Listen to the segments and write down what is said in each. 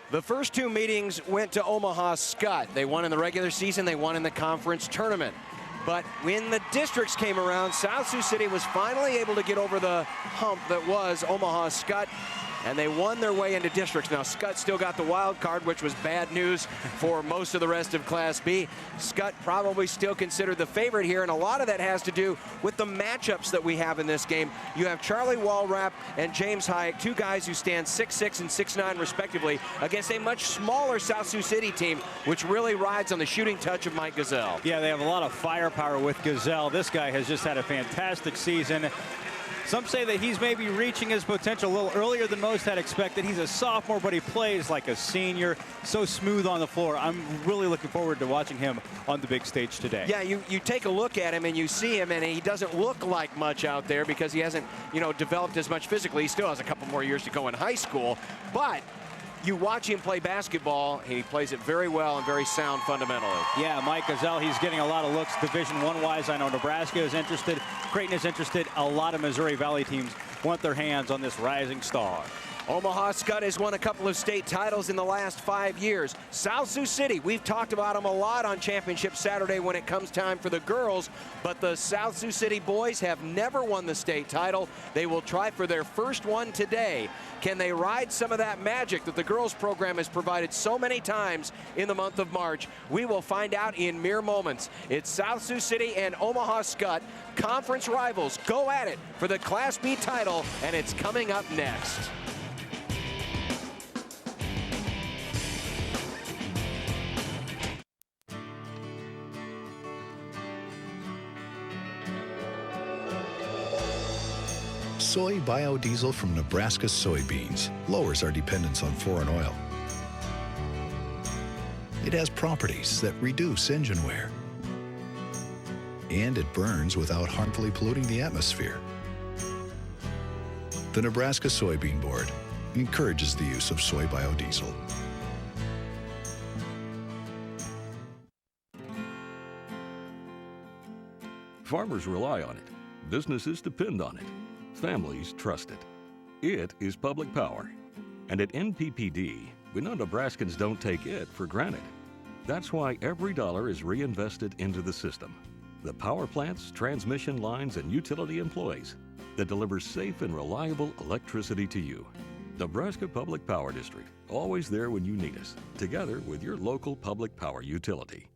The first two meetings went to Omaha Skutt. They won in the regular season, they won in the conference tournament. But when the districts came around, South Sioux City was finally able to get over the hump that was Omaha Skutt, and they won their way into districts. Now, Skutt still got the wild card, which was bad news for most of the rest of Class B. Skutt probably still considered the favorite here, and a lot of that has to do with the matchups that we have in this game. You have Charlie Walrap and James Hayek, two guys who stand 6'6" and 6'9" respectively, against a much smaller South Sioux City team, which really rides on the shooting touch of Mike Gazelle. Yeah, they have a lot of firepower with Gazelle. This guy has just had a fantastic season. Some say that he's maybe reaching his potential a little earlier than most had expected. He's a sophomore, but he plays like a senior. So smooth on the floor. I'm really looking forward to watching him on the big stage today. Yeah, you take a look at him and you see him, and he doesn't look like much out there because he hasn't, developed as much physically. He still has a couple more years to go in high school, but you watch him play basketball, he plays it very well and very sound fundamentally. Yeah, Mike Gazelle, he's getting a lot of looks Division I wise. I know Nebraska is interested, Creighton is interested. A lot of Missouri Valley teams want their hands on this rising star. Omaha Skutt has won a couple of state titles in the last 5 years. South Sioux City, we've talked about them a lot on Championship Saturday when it comes time for the girls, but the South Sioux City boys have never won the state title. They will try for their first one today. Can they ride some of that magic that the girls program has provided so many times in the month of March? We will find out in mere moments. It's South Sioux City and Omaha Skutt, conference rivals, go at it for the Class B title, and it's coming up next. Soy biodiesel from Nebraska soybeans lowers our dependence on foreign oil. It has properties that reduce engine wear. And it burns without harmfully polluting the atmosphere. The Nebraska Soybean Board encourages the use of soy biodiesel. Farmers rely on it. Businesses depend on it. Families trust it. It is public power. And at NPPD, we know Nebraskans don't take it for granted. That's why every dollar is reinvested into the system. The power plants, transmission lines, and utility employees that deliver safe and reliable electricity to you. Nebraska Public Power District, always there when you need us, together with your local public power utility.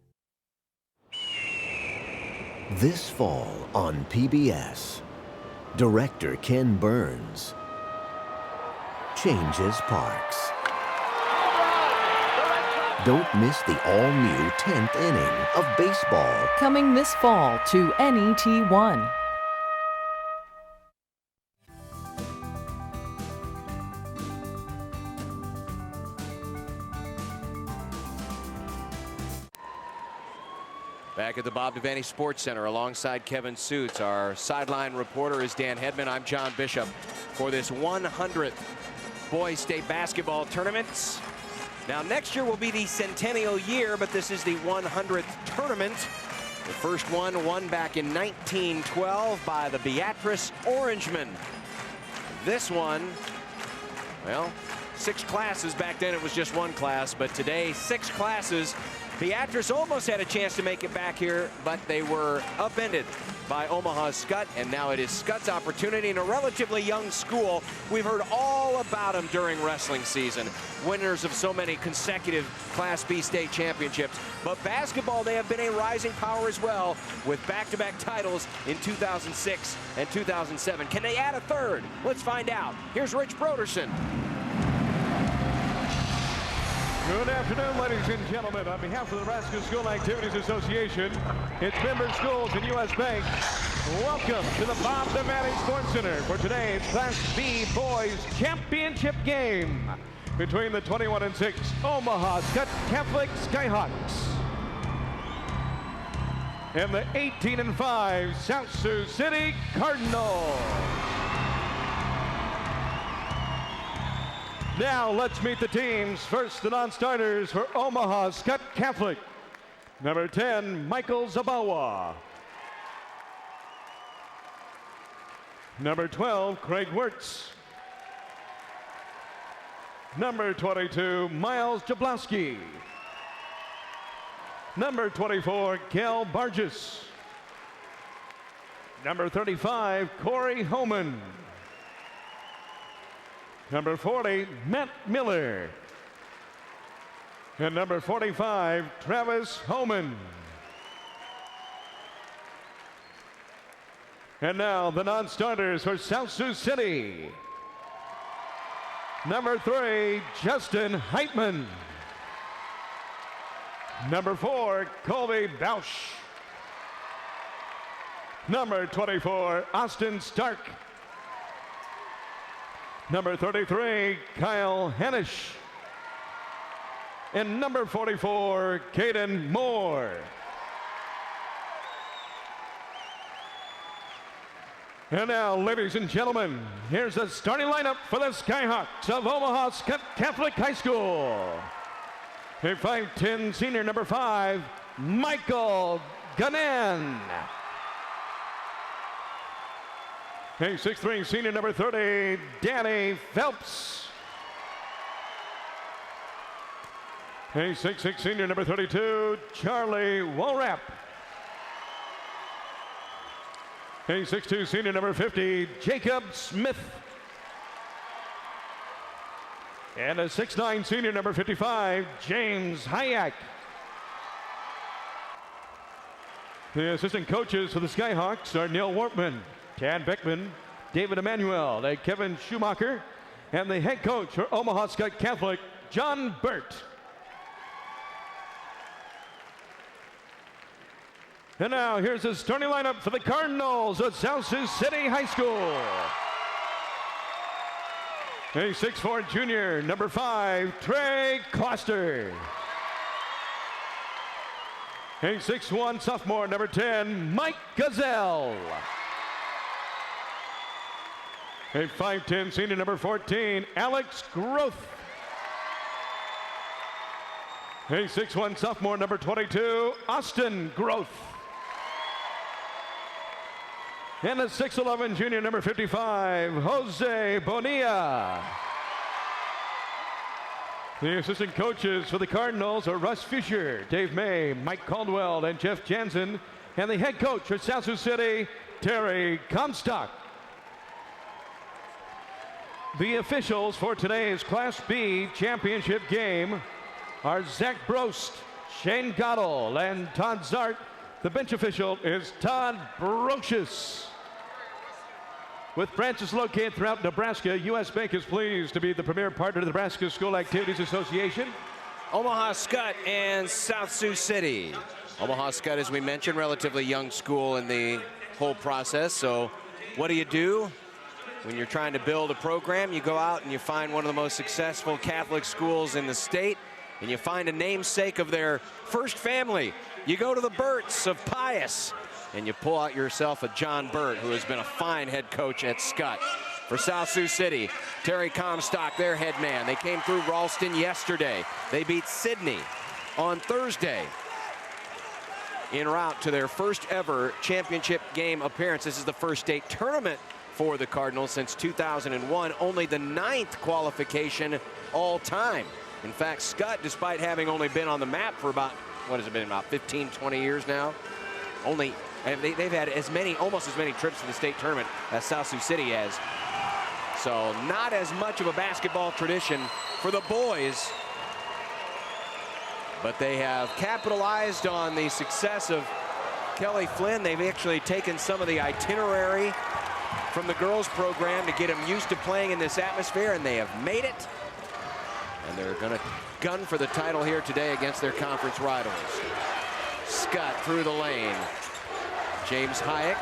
This fall on PBS, director Ken Burns changes parks. Don't miss the all-new 10th inning of baseball. Coming this fall to NET1. Back at the Bob Devaney Sports Center alongside Kevin Suits. Our sideline reporter is Dan Hedman. I'm John Bishop for this 100th boys state basketball tournament. Now next year will be the centennial year, but this is the 100th tournament. The first one won back in 1912 by the Beatrice Orangemen. This one, well, 6 classes. Back then it was just 1 class, but today 6 classes. Beatrice almost had a chance to make it back here, but they were upended by Omaha Skutt, and now it is Skutt's opportunity in a relatively young school. We've heard all about them during wrestling season, winners of so many consecutive Class B state championships. But basketball, they have been a rising power as well, with back-to-back titles in 2006 and 2007. Can they add a third? Let's find out. Here's Rich Broderson. Good afternoon, ladies and gentlemen. On behalf of the Nebraska School Activities Association, its member schools and U.S. Bank, welcome to the Bob Devaney Sports Center for today's Class B Boys Championship game between the 21-6 Omaha Skutt Catholic Skyhawks and the 18-5 South Sioux City Cardinals. Now let's meet the teams. First, the non-starters for Omaha Skutt Catholic. Number 10, Michael Zabawa. Number 12, Craig Wirtz. Number 22, Miles Jablowski. Number 24, Kel Barges. Number 35, Corey Homan. Number 40, Matt Miller. And number 45, Travis Homan. And now the non-starters for South Sioux City. Number 3, Justin Heitman. Number 4, Colby Bausch. Number 24, Austin Stark. Number 33, Kyle Hennish. And number 44, Caden Moore. And now, ladies and gentlemen, here's the starting lineup for the Skyhawks of Omaha Skutt Catholic High School. A 5'10" senior, number 5, Michael Gunan. A 6'3" senior, number 30, Danny Phelps. A 6'6" senior, number 32, Charlie Walrap. A 6'2" senior, number 50, Jacob Smith. And a 6'9" senior, number 55, James Hayek. The assistant coaches for the Skyhawks are Neil Wortman, Tad Beckman, David Emanuel, and Kevin Schumacher, and the head coach for Omaha Skutt Catholic, John Burt. And now here's the starting lineup for the Cardinals at South Sioux City High School. A 6'4" junior, number 5, Trey Kloster. A 6'1" sophomore, number 10, Mike Gazelle. A 5'10" senior, number 14, Alex Groth. A 6'1" sophomore, number 22, Austin Groth. And a 6'11" junior, number 55, Jose Bonilla. The assistant coaches for the Cardinals are Russ Fisher, Dave May, Mike Caldwell, and Jeff Jansen. And the head coach for South Sioux City, Terry Comstock. The officials for today's Class B championship game are Zach Brost, Shane Goddell, and Todd Zart. The bench official is Todd Brocious. With branches located throughout Nebraska, U.S. Bank is pleased to be the premier partner of the Nebraska School Activities Association. Omaha Skutt and South Sioux City. Omaha Skutt, as we mentioned, relatively young school in the whole process. So what do? When you're trying to build a program, you go out and you find one of the most successful Catholic schools in the state, and you find a namesake of their first family. You go to the Burts of Pius, and you pull out yourself a John Burt, who has been a fine head coach at Skutt. For South Sioux City, Terry Comstock, their head man. They came through Ralston yesterday. They beat Sydney on Thursday en route to their first ever championship game appearance. This is the first state tournament for the Cardinals since 2001, only the 9th qualification all time. In fact, Skutt, despite having only been on the map for about, what has it been, about 15, 20 years now, they've had almost as many trips to the state tournament as South Sioux City has. So not as much of a basketball tradition for the boys, but they have capitalized on the success of Kelly Flynn. They've actually taken some of the itinerary from the girls program to get them used to playing in this atmosphere, and they have made it. And they're going to gun for the title here today against their conference rivals. Skutt through the lane. James Hayek.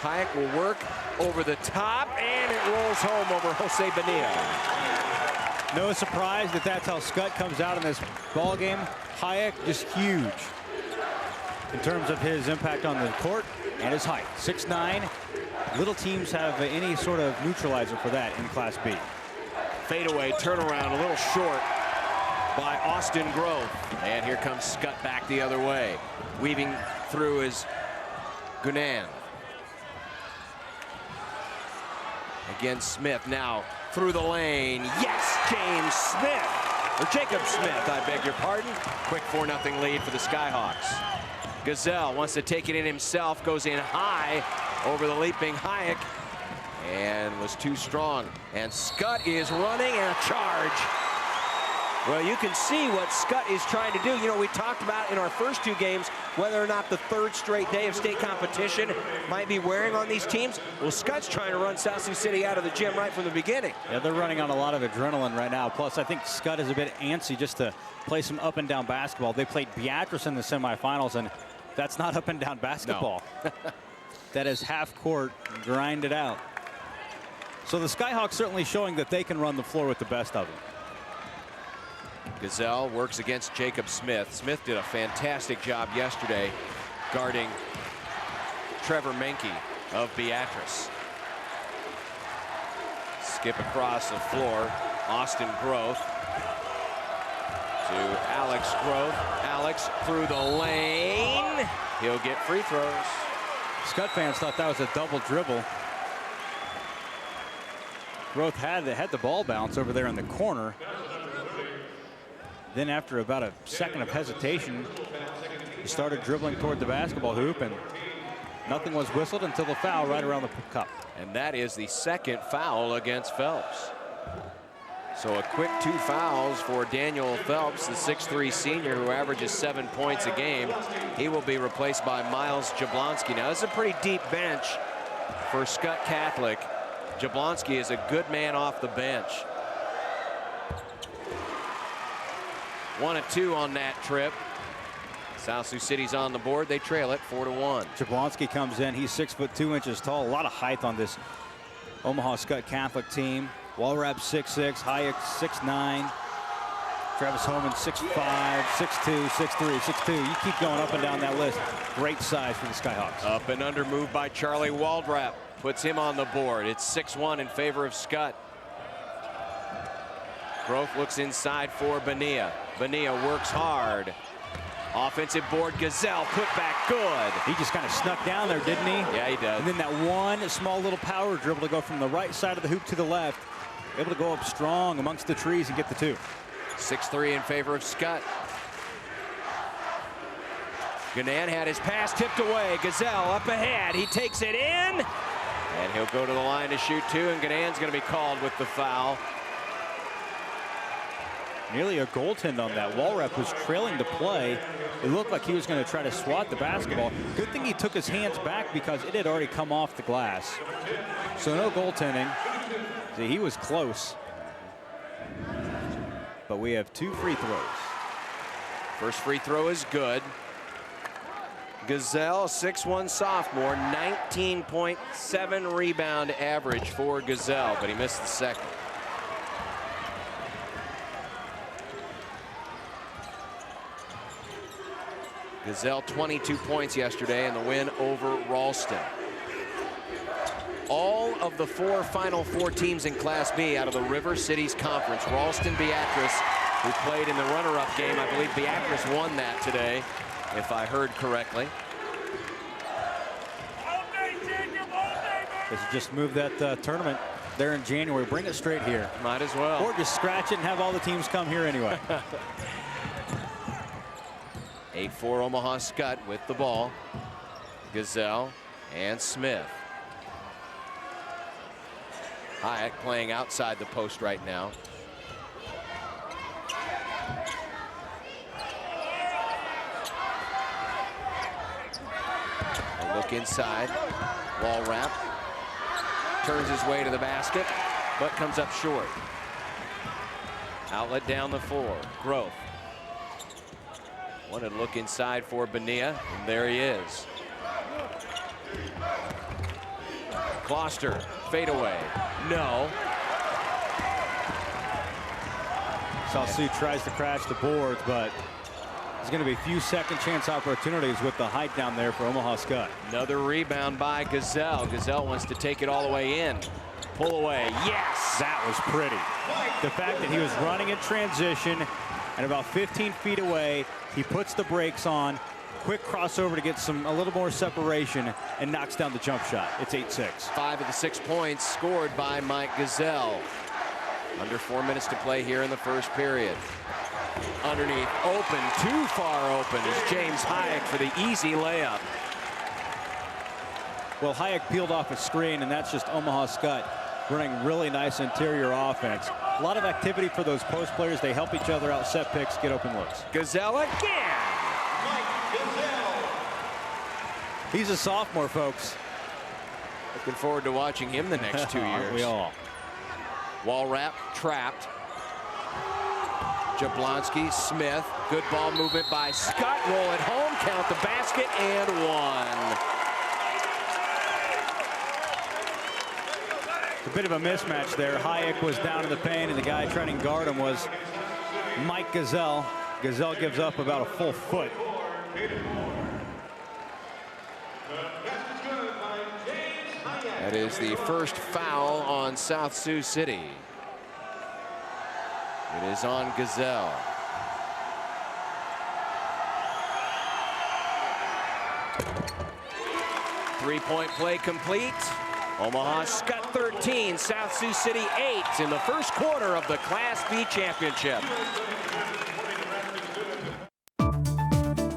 Hayek will work over the top, and it rolls home over Jose Bonilla. No surprise that that's how Skutt comes out in this ball game. Hayek just huge in terms of his impact on the court and his height. 6'9". Little teams have any sort of neutralizer for that in Class B. Fadeaway turnaround, a little short by Austin Grove. And here comes Skutt back the other way. Weaving through is Gunan. Again, Smith now through the lane. Yes! James Smith, or Jacob Smith, I beg your pardon. Quick 4-0 lead for the Skyhawks. Gazelle wants to take it in himself, goes in high over the leaping Hayek, and was too strong. And Skutt is running and a charge. Well, you can see what Skutt is trying to do. You know, we talked about in our first 2 games whether or not the 3rd straight day of state competition might be wearing on these teams. Well, Skutt's trying to run South Sioux City out of the gym right from the beginning. Yeah, they're running on a lot of adrenaline right now. Plus, I think Skutt is a bit antsy just to play some up and down basketball. They played Beatrice in the semifinals, and that's not up and down basketball. No. That is half court, grind it out. So the Skyhawks certainly showing that they can run the floor with the best of them. Gazelle works against Jacob Smith. Smith did a fantastic job yesterday guarding Trevor Menke of Beatrice. Skip across the floor. Austin Groth to Alex Groth. Alex through the lane. He'll get free throws. Skutt fans thought that was a double dribble. Groth had the ball bounce over there in the corner. Then after about a second of hesitation, he started dribbling toward the basketball hoop, and nothing was whistled until the foul right around the cup. And that is the 2nd foul against Phelps. So a quick 2 fouls for Daniel Phelps, the 6'3" senior who averages 7 points a game. He will be replaced by Miles Jablonski. Now, this is a pretty deep bench for Skutt Catholic. Jablonski is a good man off the bench. 1 of 2 on that trip. South Sioux City's on the board. They trail it 4-1. Jablonski comes in. He's 6'2" tall. A lot of height on this Omaha Skutt Catholic team. Walrap 6'6", Hayek 6'9", Travis Holman 6'5", 6'2", 6'3", 6'2". You keep going up and down that list. Great size for the Skyhawks. Up and under move by Charlie Waldrapp puts him on the board. It's 6-1 in favor of Skutt. Groth looks inside for Bonilla. Bonilla works hard. Offensive board, Gazelle put back good. He just kind of snuck down there, didn't he? Yeah, he does. And then that one small little power dribble to go from the right side of the hoop to the left. Able to go up strong amongst the trees and get the 2. 6-3 in favor of Skutt. Ganan had his pass tipped away. Gazelle up ahead. He takes it in. And he'll go to the line to shoot 2. And Ganan's going to be called with the foul. Nearly a goaltend on that. Walrap was trailing the play. It looked like he was going to try to swat the basketball. Good thing he took his hands back because it had already come off the glass. So no goaltending. See, he was close. But we have 2 free throws. First free throw is good. Gazelle, 6'1" sophomore, 19.7 rebound average for Gazelle, but he missed the second. Gazelle 22 points yesterday in the win over Ralston. All of the Final Four teams in Class B out of the River Cities Conference. Ralston, Beatrice, who played in the runner-up game. I believe Beatrice won that today, if I heard correctly. They should just move that tournament there in January. Bring it straight here. Might as well. Or just scratch it and have all the teams come here anyway. 8-4 Omaha Skutt with the ball. Gazelle and Smith. Hayek playing outside the post right now. A look inside. Walrap turns his way to the basket, but comes up short. Outlet down the floor. Groth. Wanted to look inside for Bonilla, and there he is. Kloster, fadeaway. No. South Sioux tries to crash the boards, but there's going to be a few second chance opportunities with the height down there for Omaha Skutt. Another rebound by Gazelle. Gazelle wants to take it all the way in. Pull away. Yes! That was pretty. The fact that he was running in transition and about 15 feet away, he puts the brakes on, quick crossover to get a little more separation, and knocks down the jump shot. It's 8-6. 5 of the 6 points scored by Mike Gazelle. Under 4 minutes to play here in the first period. Underneath, open, too far open is James Hayek for the easy layup. Well, Hayek peeled off a screen, and that's just Omaha Skutt running really nice interior offense. A lot of activity for those post players. They help each other out, set picks, get open looks. Gazelle again. He's a sophomore, folks. Looking forward to watching him the next 2 years. Aren't we all? Wall wrap, trapped. Jablonski, Smith, good ball movement by Skutt. Roll it home, count the basket, and one. A bit of a mismatch there. Hayek was down in the paint, and the guy trying to guard him was Mike Gazelle. Gazelle gives up about a full foot. That is the first foul on South Sioux City. It is on Gazelle. Three-point play complete. Omaha Skutt 13, South Sioux City 8 in the first quarter of the Class B championship.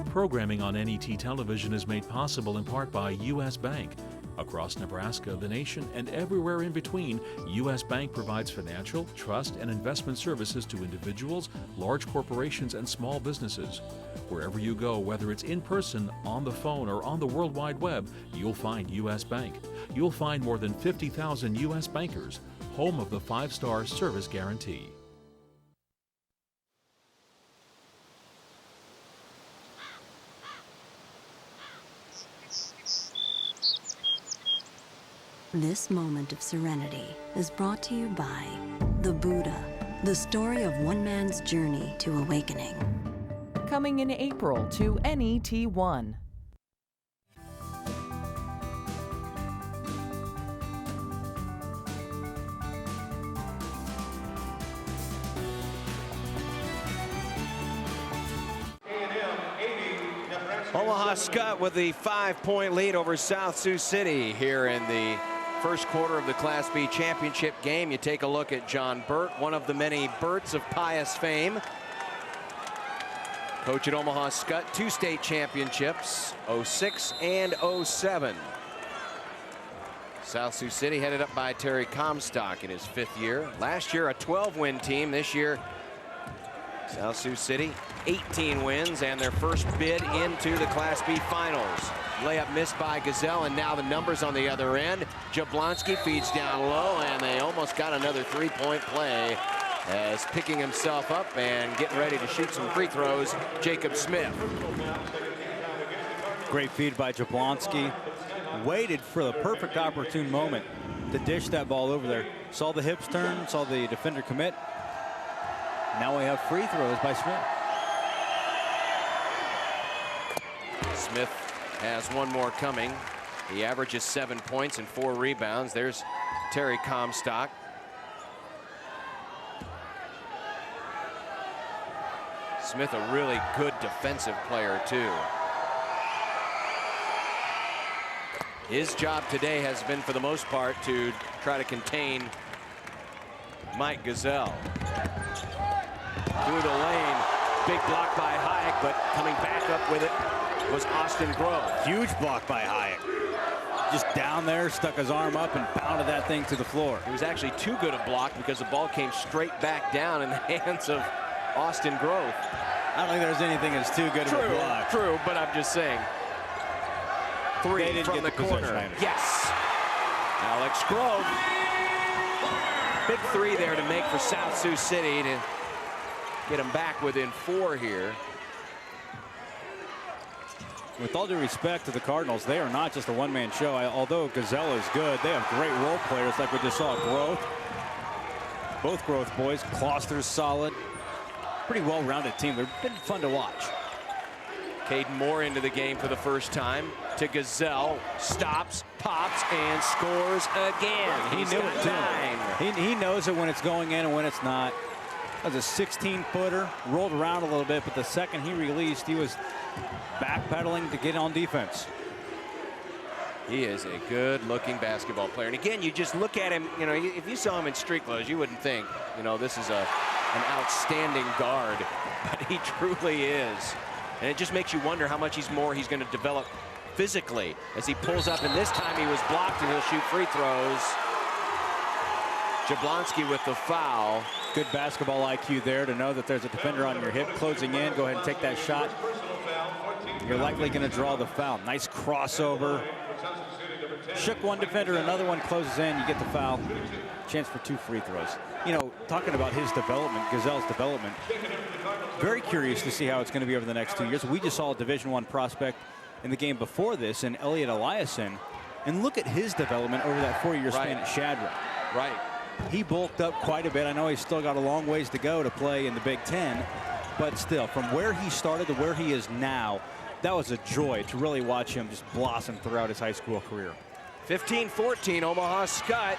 Programming on NET television is made possible in part by U.S. Bank. Across Nebraska, the nation, and everywhere in between, U.S. Bank provides financial, trust, and investment services to individuals, large corporations, and small businesses. Wherever you go, whether it's in person, on the phone, or on the World Wide Web, you'll find U.S. Bank. You'll find more than 50,000 U.S. bankers, home of the 5-star service guarantee. This moment of serenity is brought to you by the Buddha, the story of one man's journey to awakening. Coming in April to NET1. Omaha Skutt with the 5-point lead over South Sioux City here in the first quarter of the Class B championship game. You take a look at John Burt, one of the many Burts of Pius fame. Coach at Omaha Skutt, 2 state championships, 06 and 07. South Sioux City headed up by Terry Comstock in his 5th year. Last year a 12-win team. This year South Sioux City 18 wins and their first bid into the Class B finals. Layup missed by Gazelle, and now the numbers on the other end. Jablonski feeds down low, and they almost got another 3-point play as picking himself up and getting ready to shoot some free throws, Jacob Smith. Great feed by Jablonski. Waited for the perfect opportune moment to dish that ball over there. Saw the hips turn, saw the defender commit. Now we have free throws by Smith. Smith has one more coming. He averages 7 points and 4 rebounds. There's Terry Comstock. Smith, a really good defensive player, too. His job today has been, for the most part, to try to contain Mike Gazelle. Through the lane, big block by Hayek, but coming back up with it was Austin Grove. Huge block by Hayek. Just down there, stuck his arm up and pounded that thing to the floor. It was actually too good a block because the ball came straight back down in the hands of Austin Grove. I don't think there's anything that's too good of a block. True, but I'm just saying. 3 from the corner. Yes. Alex Grove. Big 3 there to make for South Sioux City to get them back within 4 here. With all due respect to the Cardinals, they are not just a one-man show. Although Gazelle is good, they have great role players like we just saw. Growth. Both Growth boys. Kloster's solid. Pretty well-rounded team. They've been fun to watch. Caden Moore into the game for the first time. To Gazelle. Stops, pops, and scores again. He knew it, too. He knows it when it's going in and when it's not. That was a 16-footer. Rolled around a little bit, but the second he released, he was backpedaling to get on defense. He is a good-looking basketball player. And again, you just look at him, you know, if you saw him in street clothes, you wouldn't think, you know, this is an outstanding guard. But he truly is. And it just makes you wonder how much he's going to develop physically as he pulls up. And this time he was blocked, and he'll shoot free throws. Jablonski with the foul. Good basketball IQ there to know that there's a defender on your hip closing in. Go ahead and take that shot. You're likely going to draw the foul. Nice crossover. Shook one defender, another one closes in. You get the foul. Chance for 2 free throws. You know, talking about his development, Gazelle's development, very curious to see how it's going to be over the next 2 years. We just saw a Division I prospect in the game before this, in Elliot Eliason, and look at his development over that 4-year span at Shadrach. Right. He bulked up quite a bit. I know he's still got a long ways to go to play in the Big Ten, but still, from where he started to where he is now, that was a joy to really watch him just blossom throughout his high school career. 15-14, Omaha Skutt.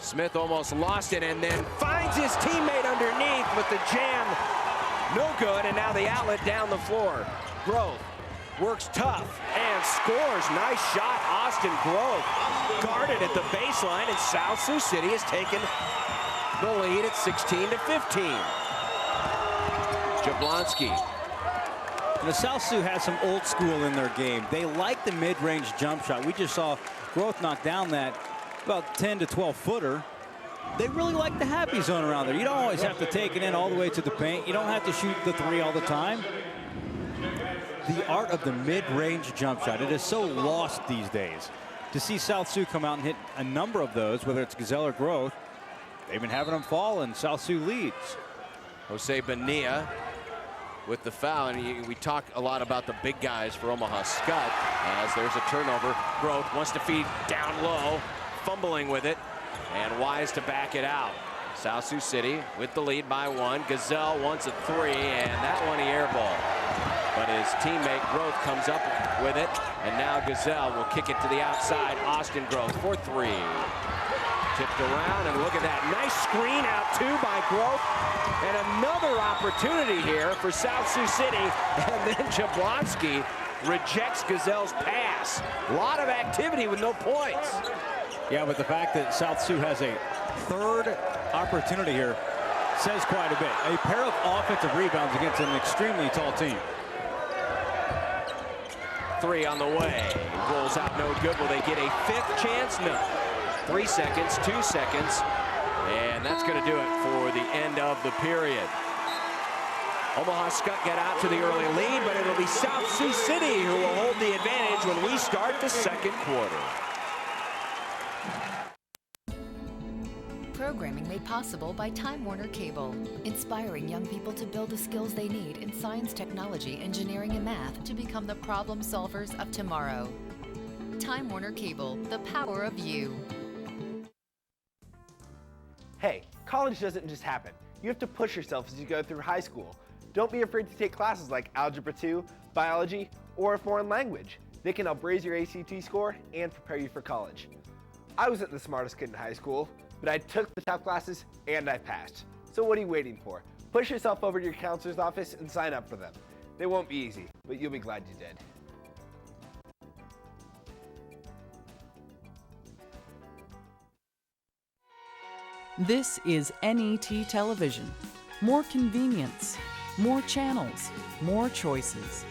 Smith almost lost it and then finds his teammate underneath with the jam. No good, and now the outlet down the floor. Grove works tough and scores. Nice shot, Austin Grove. Guarded at the baseline, and South Sioux City has taken the lead at 16-15. Jablonski. The South Sioux has some old school in their game. They like the mid-range jump shot. We just saw Grove knock down that about 10 to 12 footer. They really like the happy zone around there. You don't always have to take it in all the way to the paint. You don't have to shoot the 3 all the time. The art of the mid-range jump shot, it is so lost these days. To see South Sioux come out and hit a number of those, whether it's Gazelle or Grove, they've been having them fall, and South Sioux leads. Jose Bonilla with the foul, and we talk a lot about the big guys for Omaha Skutt as there's a turnover. Grove wants to feed down low, fumbling with it, and Wise to back it out. South Sioux City with the lead by 1. Gazelle wants a 3, and that one he airballed. But his teammate Grove comes up with it, and now Gazelle will kick it to the outside. Austin Grove for 3. Tipped around, and look at that. Nice screen out, 2 by Grove. And another opportunity here for South Sioux City. And then Jablonski rejects Gazelle's pass. A lot of activity with no points. Yeah, but the fact that South Sioux has a 3rd opportunity here says quite a bit. A pair of offensive rebounds against an extremely tall team. 3 on the way. Rolls out, no good. Will they get a 5th chance? No. 3 seconds, 2 seconds, and that's going to do it for the end of the period. Omaha Skutt get out to the early lead, but it'll be South Sioux City who will hold the advantage when we start the 2nd quarter. Programming made possible by Time Warner Cable, inspiring young people to build the skills they need in science, technology, engineering, and math to become the problem solvers of tomorrow. Time Warner Cable, the power of you. Hey, college doesn't just happen. You have to push yourself as you go through high school. Don't be afraid to take classes like Algebra 2, Biology, or a foreign language. They can help raise your ACT score and prepare you for college. I wasn't the smartest kid in high school, but I took the tough classes and I passed. So what are you waiting for? Push yourself over to your counselor's office and sign up for them. They won't be easy, but you'll be glad you did. This is NET Television. More convenience, more channels, more choices.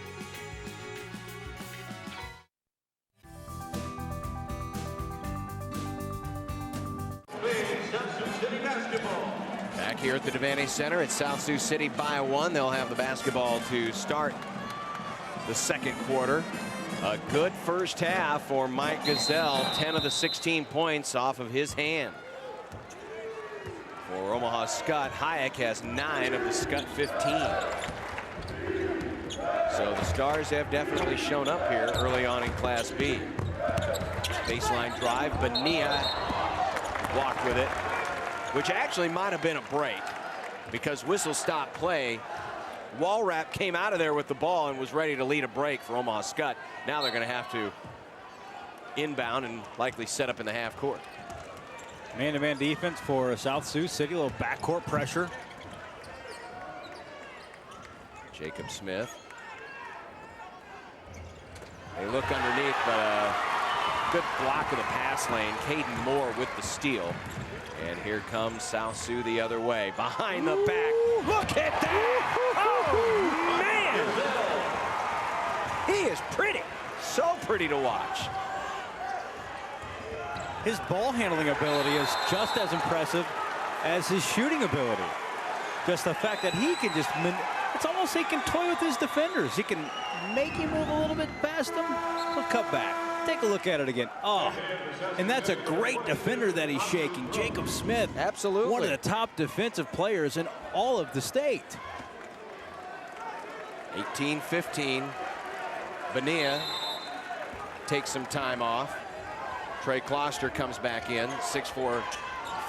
Back here at the Devaney Center at South Sioux City by 1. They'll have the basketball to start the 2nd quarter. A good first half for Mike Gazelle. 10 of the 16 points off of his hand. For Omaha Skutt, Hayek has 9 of the Skutt 15. So the Stars have definitely shown up here early on in Class B. Baseline drive, Bonilla walked with it, which actually might have been a break because whistle stop play. Walrap came out of there with the ball and was ready to lead a break for Omaha Skutt. Now they're going to have to inbound and likely set up in the half court. Man-to-man defense for South Sioux City, a little backcourt pressure. Jacob Smith. They look underneath, but Good block of the pass lane. Caden Moore with the steal. And here comes South Sioux the other way. Behind the back. Look at that! Oh, man! He is pretty. So pretty to watch. His ball handling ability is just as impressive as his shooting ability. Just the fact that he can just, it's almost he can toy with his defenders. He can make him move a little bit past them. He'll cut back. Take a look at it again. Oh, and that's a great defender that he's shaking. Jacob Smith. Absolutely. One of the top defensive players in all of the state. 18-15. Bonilla takes some time off. Trey Kloster comes back in, 6'4"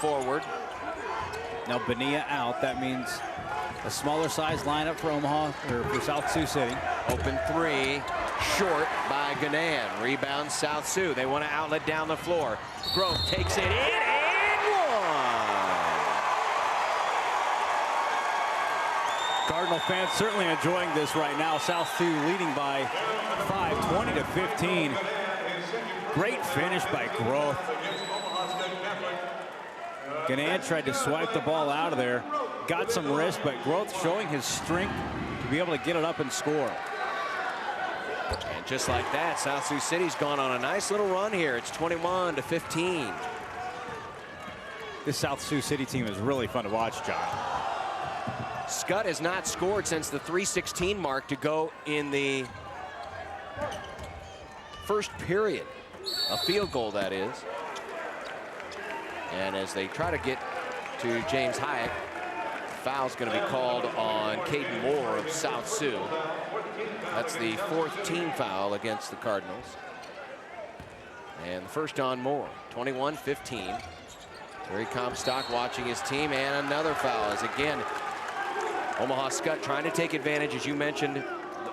forward. Now Bonilla out. That means a smaller size lineup for Omaha, or for South Sioux City. Open three, short by Ganan. Rebound South Sioux. They want to outlet down the floor. Grove takes it in and one. Cardinal fans certainly enjoying this right now. South Sioux leading by 5, 20-15. Great finish by Grove. Ganan tried to swipe the ball out of there. Got some wrist, but Grove showing his strength to be able to get it up and score. And just like that, South Sioux City's gone on a nice little run here. It's 21-15. This South Sioux City team is really fun to watch, John. Skutt has not scored since the 3:16 mark to go in the first period. A field goal, that is. And as they try to get to James Hyatt, foul's going to be called on Caden Moore of South Sioux. That's the 4th team foul against the Cardinals. And the first on Moore. 21-15. Terry Comstock watching his team, and another foul as again Omaha Skutt trying to take advantage, as you mentioned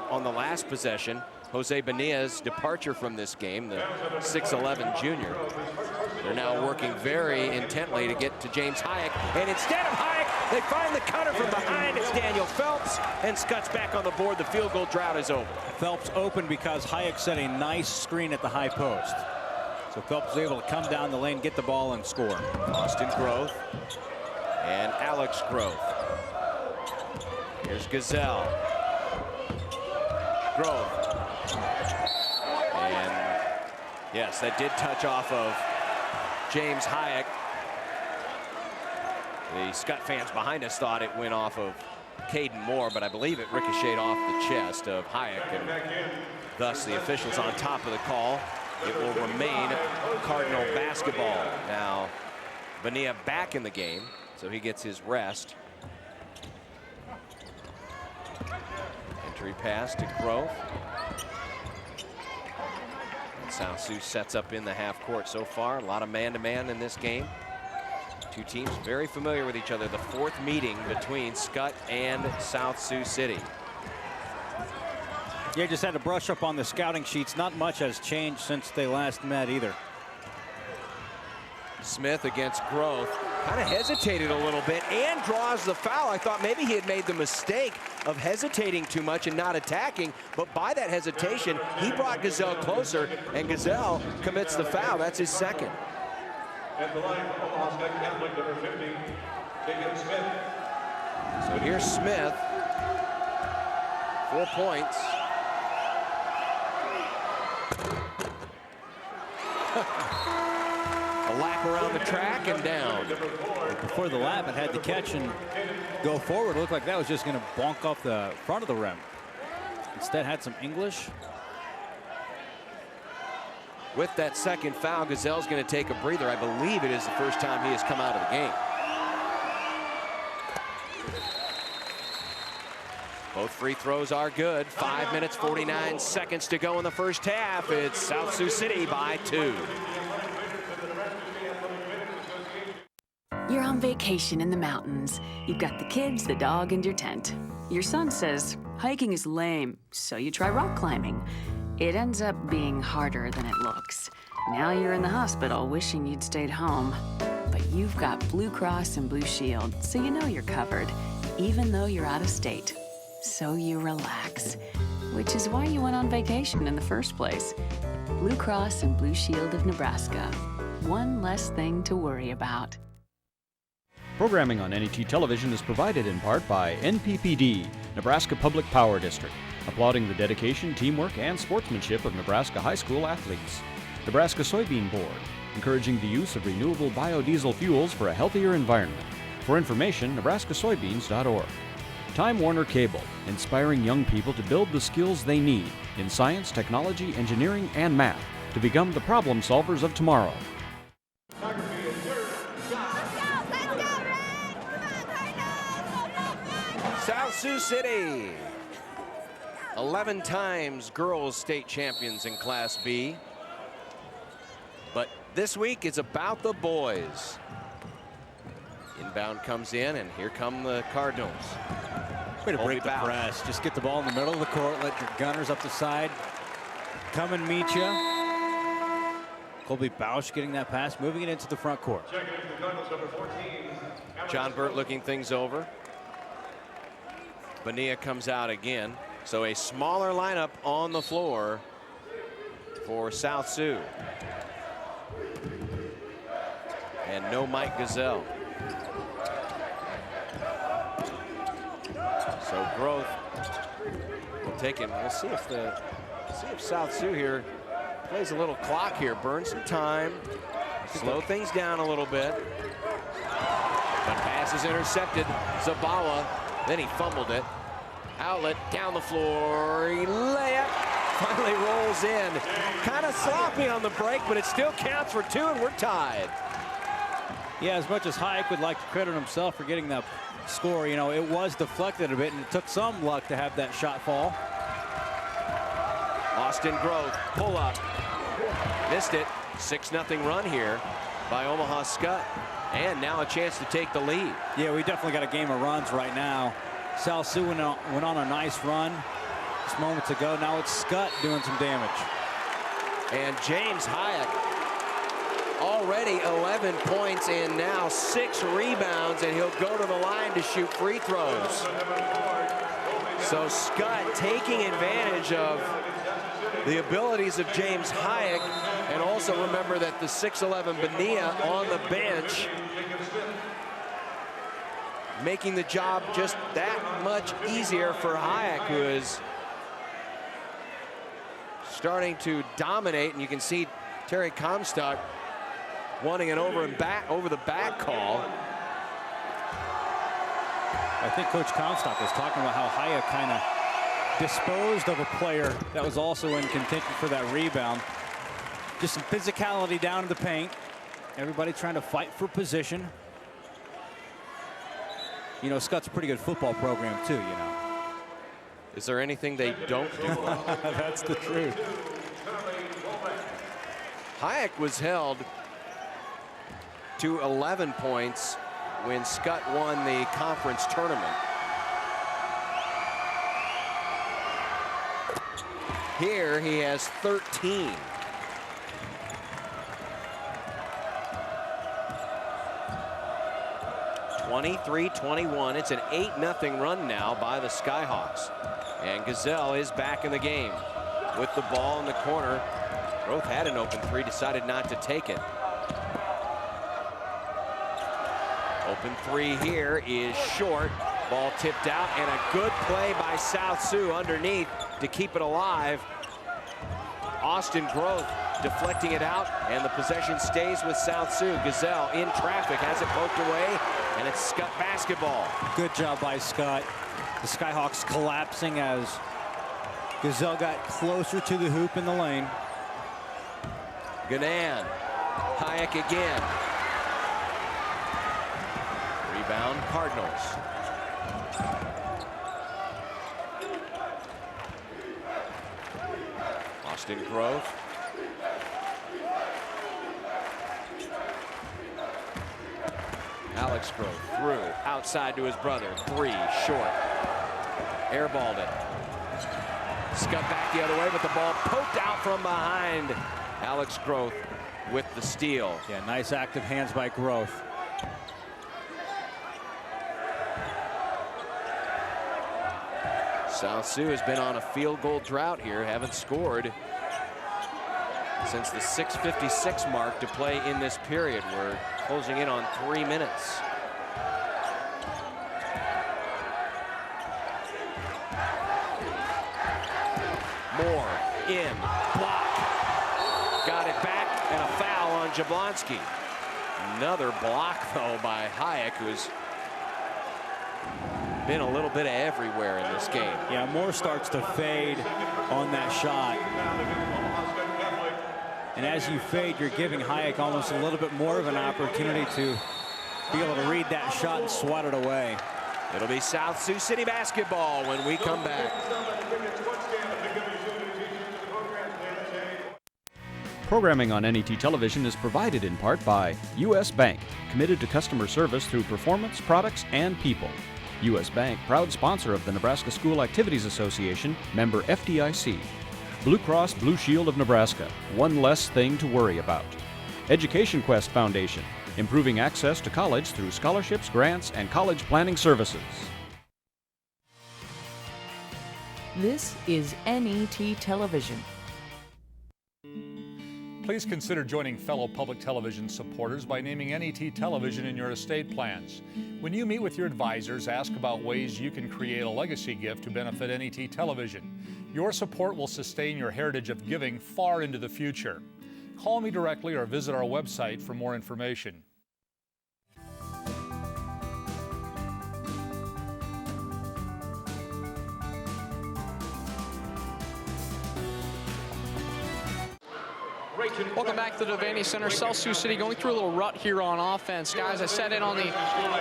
on the last possession. Jose Bonilla's departure from this game, the 6'11" junior. They're now working very intently to get to James Hyatt, and instead of Hyatt, they find the cutter from behind. It's Daniel Phelps, and Skutt's back on the board. The field goal drought is over. Phelps open because Hyatt set a nice screen at the high post. So Phelps was able to come down the lane, get the ball, and score. Austin Grove and Alex Grove. Here's Gazelle. Grove. And yes, that did touch off of James Hyatt. The Skutt fans behind us thought it went off of Caden Moore, but I believe it ricocheted off the chest of Hyatt, and thus the officials on top of the call. It will remain Cardinal basketball. Now, Bonilla back in the game, so he gets his rest. Entry pass to Grove. And South Sioux sets up in the half court so far. A lot of man-to-man in this game. Two teams very familiar with each other. The 4th meeting between Skutt and South Sioux City. Yeah, just had to brush up on the scouting sheets. Not much has changed since they last met either. Smith against Grove. Kind of hesitated a little bit and draws the foul. I thought maybe he had made the mistake of hesitating too much and not attacking, but by that hesitation, he brought Gazelle closer, and Gazelle commits the foul. That's his second. At the line, Omaha Skutt Catholic, number 50, Jacob Smith. So here's Smith. 4 points. A lap around the track and down. Before the lap, it had to catch and go forward. It looked like that was just going to bonk off the front of the rim. Instead, had some English. With that second foul, Gazelle's going to take a breather. I believe it is the first time he has come out of the game. Both free throws are good. 5 minutes, 49 seconds to go in the first half. It's South Sioux City by 2. You're on vacation in the mountains. You've got the kids, the dog, and your tent. Your son says, hiking is lame, so you try rock climbing. It ends up being harder than it looks. Now you're in the hospital wishing you'd stayed home. But you've got Blue Cross and Blue Shield, so you know you're covered, even though you're out of state. So you relax. which is why you went on vacation in the first place. Blue Cross and Blue Shield of Nebraska. One less thing to worry about. Programming on NET Television is provided in part by NPPD, Nebraska Public Power District, applauding the dedication, teamwork, and sportsmanship of Nebraska high school athletes. Nebraska Soybean Board, encouraging the use of renewable biodiesel fuels for a healthier environment. For information, nebraskasoybeans.org. Time Warner Cable, inspiring young people to build the skills they need in science, technology, engineering, and math to become the problem solvers of tomorrow. South Sioux City, 11 times girls state champions in Class B. But this week it's about the boys. Inbound comes in, and here come the Cardinals. Way to break the press. Just get the ball in the middle of the court, let your gunners up the side come and meet you. Colby Bausch getting that pass, moving it into the front court. John Burt looking things over. Bonilla comes out again. So a smaller lineup on the floor for South Sioux. And no Mike Gazelle. So Growth will take it. We'll see if South Sioux here plays a little clock here, burn some time, slow things down a little bit. But pass is intercepted. Zabawa, then he fumbled it. Outlet down the floor, layup, finally rolls in. Kind of sloppy on the break, but it still counts for 2, and we're tied. Yeah, as much as Hayek would like to credit himself for getting that score, you know, it was deflected a bit, and it took some luck to have that shot fall. Austin Grove, pull up, missed it. 6-0 run here by Omaha Skutt, and now a chance to take the lead. Yeah, we definitely got a game of runs right now. South Sioux went on a nice run just moments ago. Now it's Skutt doing some damage. And James Hayek already 11 points and now 6 rebounds, and he'll go to the line to shoot free throws. So Skutt taking advantage of the abilities of James Hayek, and also remember that the 6'11" Bonilla on the bench, making the job just that much easier for Hayek, who is starting to dominate. And you can see Terry Comstock wanting an over the back call. I think Coach Comstock was talking about how Hayek kind of disposed of a player that was also in contention for that rebound. Just some physicality down in the paint. Everybody trying to fight for position. You know, Skutt's a pretty good football program too, you know. Is there anything they don't do well? That's the truth. Hayek was held to 11 points when Skutt won the conference tournament. Here he has 13. (23-21). It's an 8-0 run now by the Skyhawks. And Gazelle is back in the game with the ball in the corner. Growth had an open three, decided not to take it. Open three here is short. Ball tipped out, and a good play by South Sioux underneath to keep it alive. Austin Growth deflecting it out, and the possession stays with South Sioux. Gazelle in traffic, has it poked away, and it's Skutt basketball. Good job by Skutt. The Skyhawks collapsing as Gazelle got closer to the hoop in the lane. Ganan, Hayek again. Rebound, Cardinals. Austin Grove. Alex Grove through, outside to his brother. Three, short. Airballed it. Skutt back the other way, but the ball poked out from behind. Alex Grove with the steal. Yeah, nice active hands by Growth. South Sioux has been on a field goal drought here, haven't scored since the 6:56 mark to play in this period. We're closing in on 3 minutes. Moore in, block, got it back, and a foul on Jablonski. Another block though by Hayek, who's been a little bit of everywhere in this game. Yeah, Moore starts to fade on that shot. And as you fade, you're giving Hayek almost a little bit more of an opportunity to be able to read that shot and swat it away. It'll be South Sioux City basketball when we come back. Programming on NET Television is provided in part by U.S. Bank, committed to customer service through performance, products, and people. U.S. Bank, proud sponsor of the Nebraska School Activities Association, member FDIC. Blue Cross Blue Shield of Nebraska, one less thing to worry about. Education Quest Foundation, improving access to college through scholarships, grants, and college planning services. This is NET Television. Please consider joining fellow public television supporters by naming NET Television in your estate plans. When you meet with your advisors, ask about ways you can create a legacy gift to benefit NET Television. Your support will sustain your heritage of giving far into the future. Call me directly or visit our website for more information. Welcome back to the Devaney Center. South Sioux City going through a little rut here on offense. Guys, I sat in on the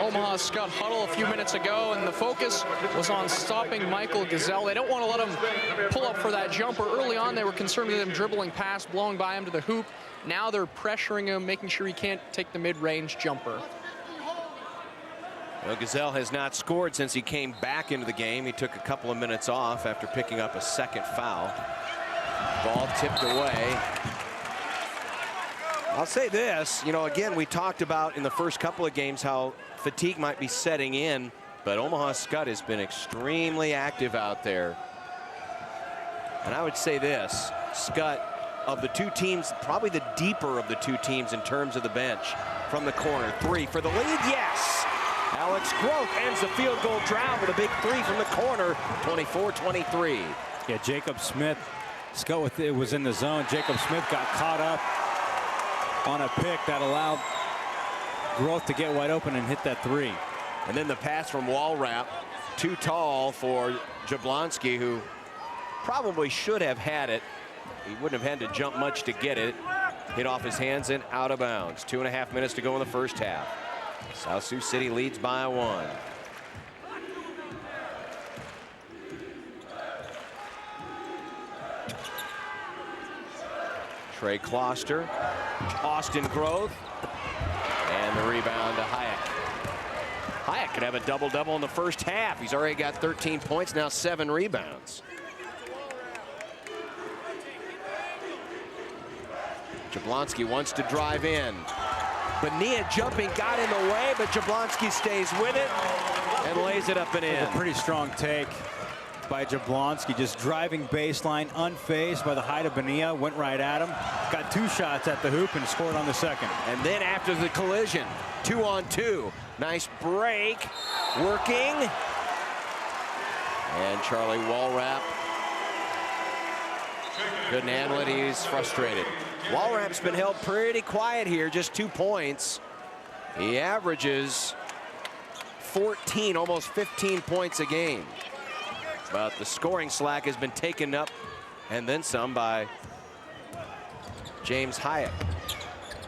Omaha Skutt huddle a few minutes ago, and the focus was on stopping Michael Gazelle. They don't want to let him pull up for that jumper. Early on, they were concerned with him dribbling past, blowing by him to the hoop. Now they're pressuring him, making sure he can't take the mid-range jumper. Well, Gazelle has not scored since he came back into the game. He took a couple of minutes off after picking up a second foul. Ball tipped away. I'll say this, you know, again, we talked about in the first couple of games how fatigue might be setting in, but Omaha Skutt has been extremely active out there. And I would say this, Skutt, of the two teams, probably the deeper of the two teams in terms of the bench. From the corner, three for the lead, yes! Alex Groth ends the field goal drought with a big three from the corner, 24-23. Yeah, Jacob Smith, Skutt was in the zone. Jacob Smith got caught up on a pick that allowed Groth to get wide open and hit that three. And then the pass from Walrap, too tall for Jablonski, who probably should have had it. He wouldn't have had to jump much to get it. Hit off his hands and out of bounds. 2.5 minutes to go in the first half. South Sioux City leads by 1. Trey Kloster, Austin Groth, and the rebound to Hayek. Hayek could have a double-double in the first half. He's already got 13 points, now 7 rebounds. Jablonski wants to drive in. Bonilla jumping, got in the way, but Jablonski stays with it and lays it up and in. A pretty strong take by Jablonski, just driving baseline, unfazed by the height of Bonilla, went right at him, got 2 shots at the hoop and scored on the second. And then after the collision, 2-on-2, nice break, working, and Charlie Walrap couldn't handle it. He's frustrated. Walrap's been held pretty quiet here, just 2 points. He averages 14, almost 15 points a game. But the scoring slack has been taken up and then some by James Hayek.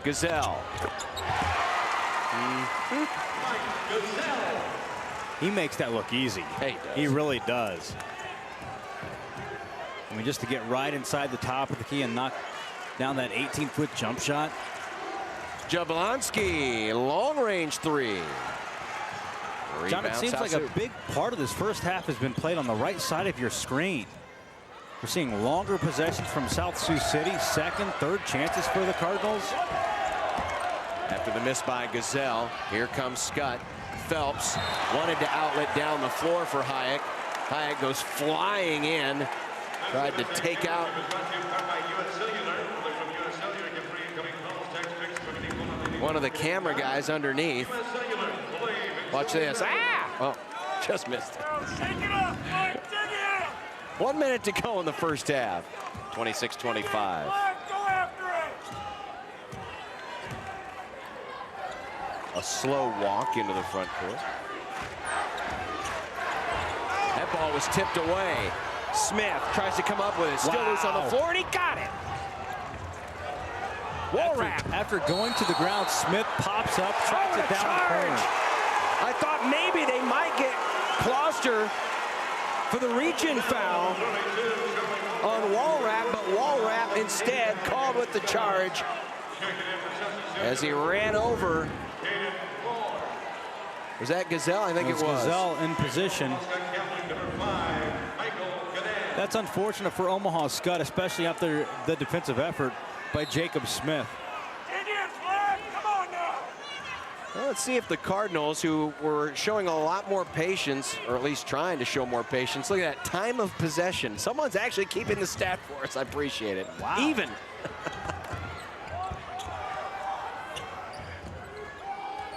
Gazelle. He makes that look easy. Hey, he really does. I mean, just to get right inside the top of the key and knock down that 18-foot jump shot. Jablonski, long-range three. John, it seems like a big part of this first half has been played on the right side of your screen. We're seeing longer possessions from South Sioux City, second, third chances for the Cardinals. After the miss by Gazelle, here comes Skutt. Phelps wanted to outlet down the floor for Hayek. Hayek goes flying in, tried to take out one of the camera guys underneath. Watch this. Ah! Oh, just missed it. 1 minute to go in the first half. 26-25. A slow walk into the front court. That ball was tipped away. Smith tries to come up with it. Still loose on the floor, and he got it. After going to the ground, Smith pops up, tracks it down the corner. I thought maybe they might get Closter for the reach-in foul on Walrap, but Walrap instead called with the charge as he ran over. Was that Gazelle? I think it was. Gazelle in position. That's unfortunate for Omaha Skutt, especially after the defensive effort by Jacob Smith. Well, let's see if the Cardinals, who were showing a lot more patience, or at least trying to show more patience. Look at that time of possession. Someone's actually keeping the stat for us. I appreciate it. Wow. Even.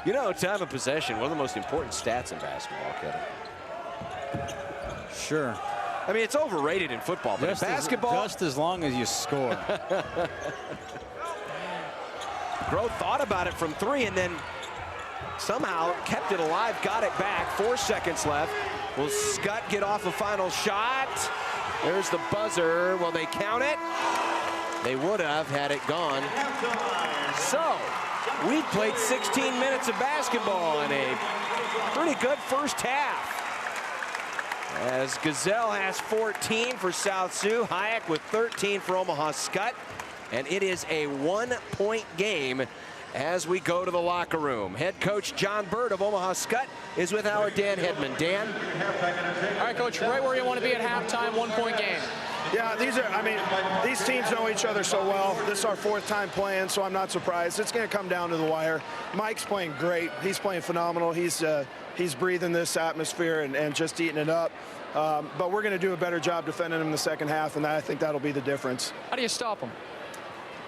You know, time of possession, one of the most important stats in basketball, Kevin. Sure. I mean, it's overrated in football, but in basketball. Just as long as you score. Groh thought about it from three and then somehow kept it alive, got it back. 4 seconds left. Will Skutt get off a final shot? There's the buzzer. Will they count it? They would have had it gone. So, we played 16 minutes of basketball in a pretty good first half. As Gazelle has 14 for South Sioux, Hayek with 13 for Omaha Skutt, and it is a 1-point game as we go to the locker room. Head coach John Bird of Omaha Skutt is with our Dan Hedman. Dan? All right, Coach, right where you want to be at halftime, 1-point game. Yeah, these teams know each other so well. This is our 4th time playing, so I'm not surprised. It's going to come down to the wire. Mike's playing great. He's playing phenomenal. He's breathing this atmosphere and just eating it up. But we're going to do a better job defending him in the second half, and I think that'll be the difference. How do you stop him?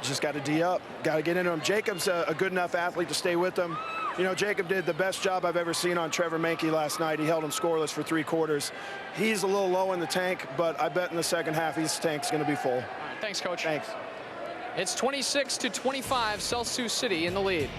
Just got to D up. Got to get into him. Jacob's a good enough athlete to stay with him. You know, Jacob did the best job I've ever seen on Trevor Mankey last night. He held him scoreless for 3 quarters. He's a little low in the tank, but I bet in the second half his tank's going to be full. All right, thanks, Coach. Thanks. It's 26-25, South Sioux City in the lead.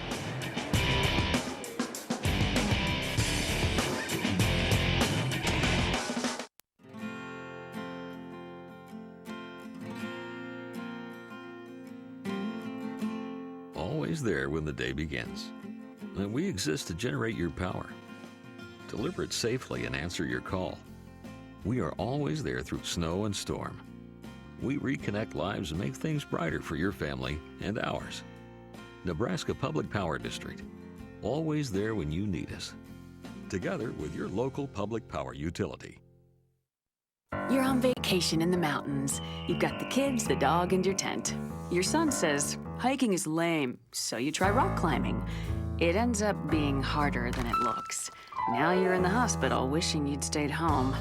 Always there when the day begins. And we exist to generate your power, deliver it safely, and answer your call. We are always there through snow and storm. We reconnect lives and make things brighter for your family and ours. Nebraska Public Power District, always there when you need us. Together with your local public power utility. You're on vacation in the mountains. You've got the kids, the dog, and your tent. Your son says, hiking is lame, so you try rock climbing. It ends up being harder than it looks. Now you're in the hospital wishing you'd stayed home.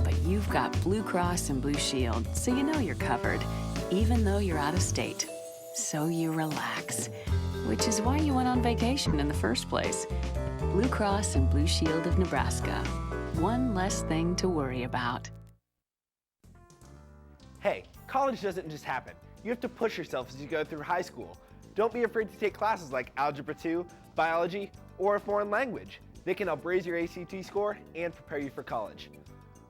But you've got Blue Cross and Blue Shield, so you know you're covered, even though you're out of state. So you relax, which is why you went on vacation in the first place. Blue Cross and Blue Shield of Nebraska. One less thing to worry about. Hey, college doesn't just happen. You have to push yourself as you go through high school. Don't be afraid to take classes like Algebra 2, Biology, or a foreign language. They can help raise your ACT score and prepare you for college.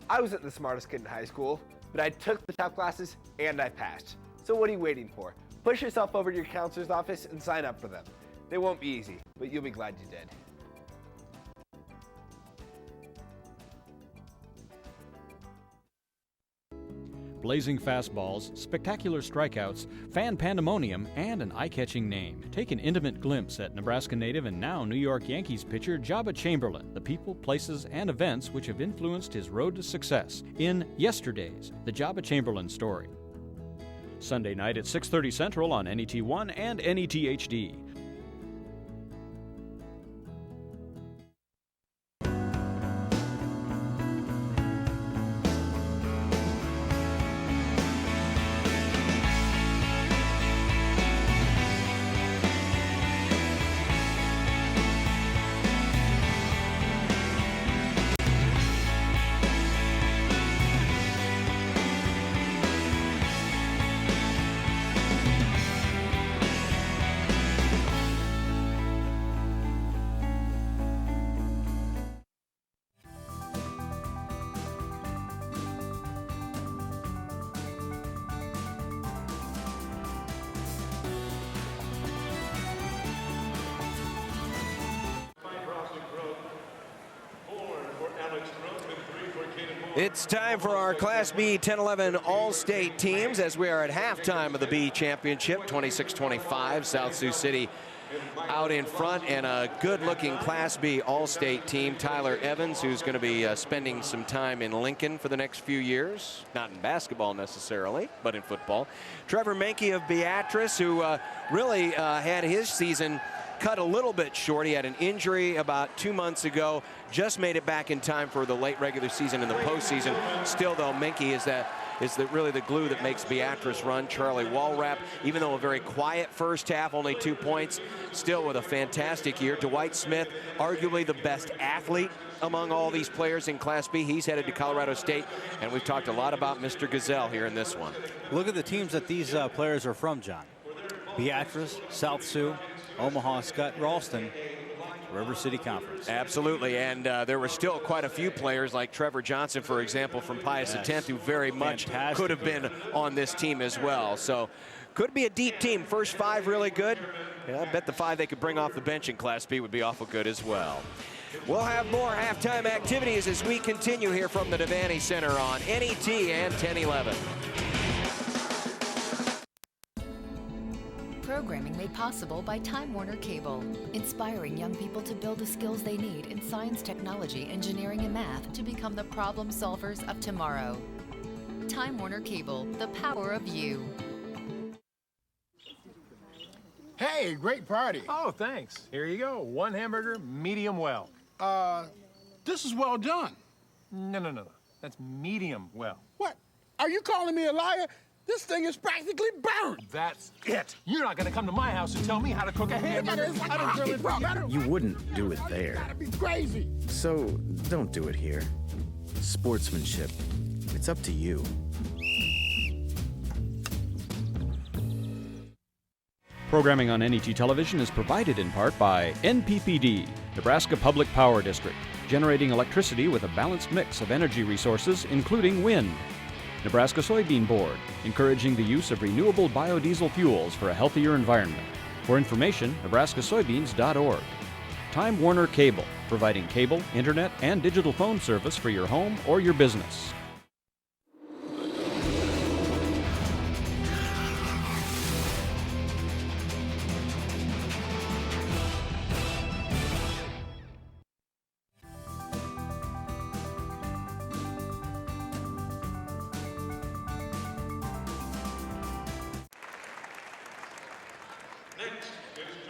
I wasn't the smartest kid in high school, but I took the tough classes and I passed. So what are you waiting for? Push yourself over to your counselor's office and sign up for them. They won't be easy, but you'll be glad you did. Blazing fastballs, spectacular strikeouts, fan pandemonium, and an eye-catching name. Take an intimate glimpse at Nebraska native and now New York Yankees pitcher Jabba Chamberlain, the people, places, and events which have influenced his road to success in Yesterdays, the Jabba Chamberlain story. Sunday night at 6:30 Central on NET1 and NET HD. It's time for our Class B 10-11 All-State teams as we are at halftime of the B Championship, 26-25. South Sioux City out in front, and a good-looking Class B All-State team. Tyler Evans, who's going to be spending some time in Lincoln for the next few years. Not in basketball necessarily, but in football. Trevor Menke of Beatrice, who really had his season cut a little bit short. He had an injury about 2 months ago. Just made it back in time for the late regular season and the postseason. Still, though, Menke is really the glue that makes Beatrice run. Charlie Walrap, even though a very quiet first half, only 2 points, still with a fantastic year. Dwight Smith, arguably the best athlete among all these players in Class B. He's headed to Colorado State, and we've talked a lot about Mr. Gazelle here in this one. Look at the teams that these players are from, John. Beatrice, South Sioux, Omaha, Skutt, Ralston, River City Conference. Absolutely, and there were still quite a few players like Trevor Johnson, for example, from Pius X, who very much could have been on this team as well. So could be a deep team. First 5 really good. Yeah, I bet the 5 they could bring off the bench in Class B would be awful good as well. We'll have more halftime activities as we continue here from the Devaney Center on NET and 1011. Programming made possible by Time Warner Cable, inspiring young people to build the skills they need in science, technology, engineering, and math to become the problem solvers of tomorrow. Time Warner Cable, the power of you. Hey, great party. Oh, thanks. Here you go. 1 hamburger, medium well. This is well done. No. That's medium well. What? Are you calling me a liar? This thing is practically burned. That's it. You're not going to come to my house and tell me how to cook a hamburger. You wouldn't do it there. That'd be crazy. So don't do it here. Sportsmanship. It's up to you. Programming on NET Television is provided in part by NPPD, Nebraska Public Power District, generating electricity with a balanced mix of energy resources, including wind. Nebraska Soybean Board, encouraging the use of renewable biodiesel fuels for a healthier environment. For information, nebraskasoybeans.org. Time Warner Cable, providing cable, internet, and digital phone service for your home or your business.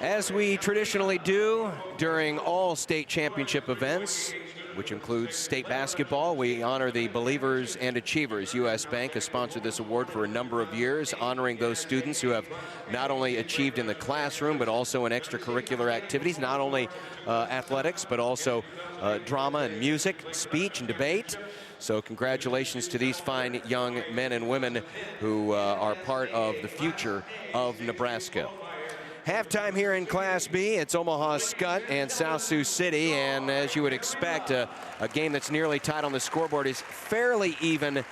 As we traditionally do during all state championship events, which includes state basketball, we honor the Believers and Achievers. U.S. Bank has sponsored this award for a number of years, honoring those students who have not only achieved in the classroom, but also in extracurricular activities, not only athletics, but also drama and music, speech and debate. So congratulations to these fine young men and women who are part of the future of Nebraska. Halftime here in Class B, it's Omaha Skutt and South Sioux City, and as you would expect, a game that's nearly tied on the scoreboard is fairly even.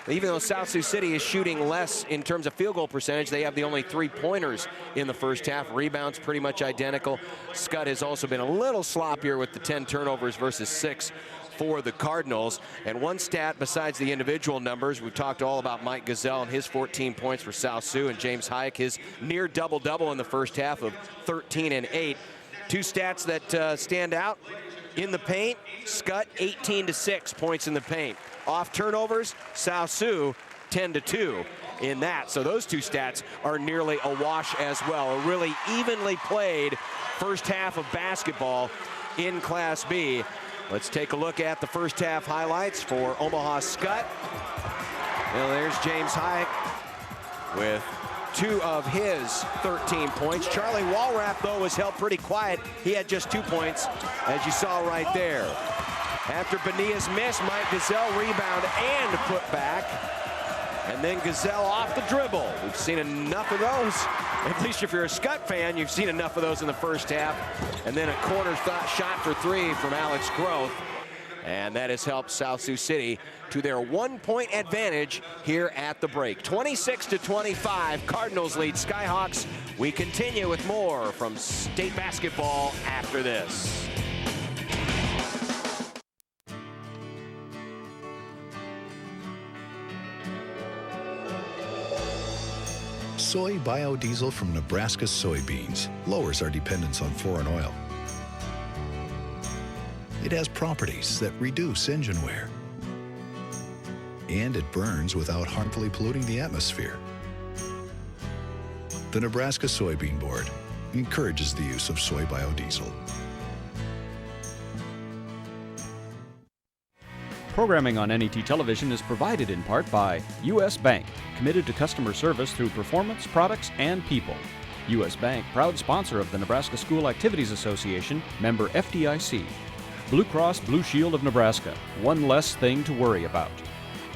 Even though South Sioux City is shooting less in terms of field goal percentage, they have the only 3-pointers in the first half. Rebounds pretty much identical. Skutt has also been a little sloppier with the 10 turnovers versus 6 for the Cardinals. And one stat besides the individual numbers, we've talked all about Mike Gazelle and his 14 points for South Sioux, and James Hayek, his near double-double in the first half of 13 and 8. 2 stats that stand out in the paint. Skutt 18-6 points in the paint. Off turnovers, South Sioux 10-2 in that. So those 2 stats are nearly a wash as well. A really evenly played first half of basketball in Class B. Let's take a look at the first half highlights for Omaha Skutt. Well, there's James Hayek with 2 of his 13 points. Charlie Walrap, though, was held pretty quiet. He had just 2 points, as you saw right there. After Bonilla's miss, Mike Gazelle rebound and put back. And then Gazelle off the dribble. We've seen enough of those. At least if you're a Skutt fan, you've seen enough of those in the first half. And then a corner shot for 3 from Alex Groth. And that has helped South Sioux City to their 1-point advantage here at the break. 26-25, Cardinals lead Skyhawks. We continue with more from state basketball after this. Soy biodiesel from Nebraska soybeans lowers our dependence on foreign oil. It has properties that reduce engine wear. And it burns without harmfully polluting the atmosphere. The Nebraska Soybean Board encourages the use of soy biodiesel. Programming on NET Television is provided in part by U.S. Bank, committed to customer service through performance, products, and people. U.S. Bank, proud sponsor of the Nebraska School Activities Association, member FDIC. Blue Cross Blue Shield of Nebraska, one less thing to worry about.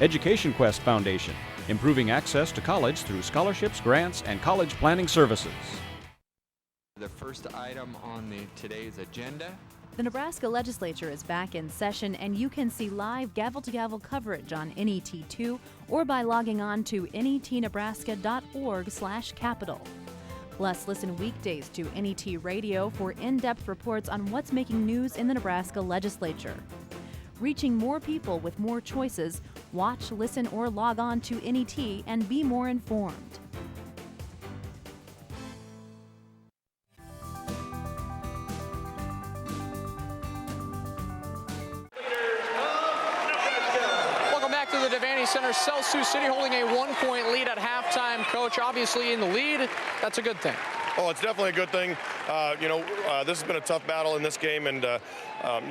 Education Quest Foundation, improving access to college through scholarships, grants, and college planning services. The first item on today's agenda. The Nebraska legislature is back in session, and you can see live gavel-to-gavel coverage on NET2 or by logging on to netnebraska.org/capital. Plus, listen weekdays to NET Radio for in-depth reports on what's making news in the Nebraska legislature. Reaching more people with more choices, watch, listen, or log on to NET and be more informed. To the Devaney Center, Sioux City holding a 1-point lead at halftime. Coach, obviously in the lead, that's a good thing. Oh, it's definitely a good thing. This has been a tough battle in this game, and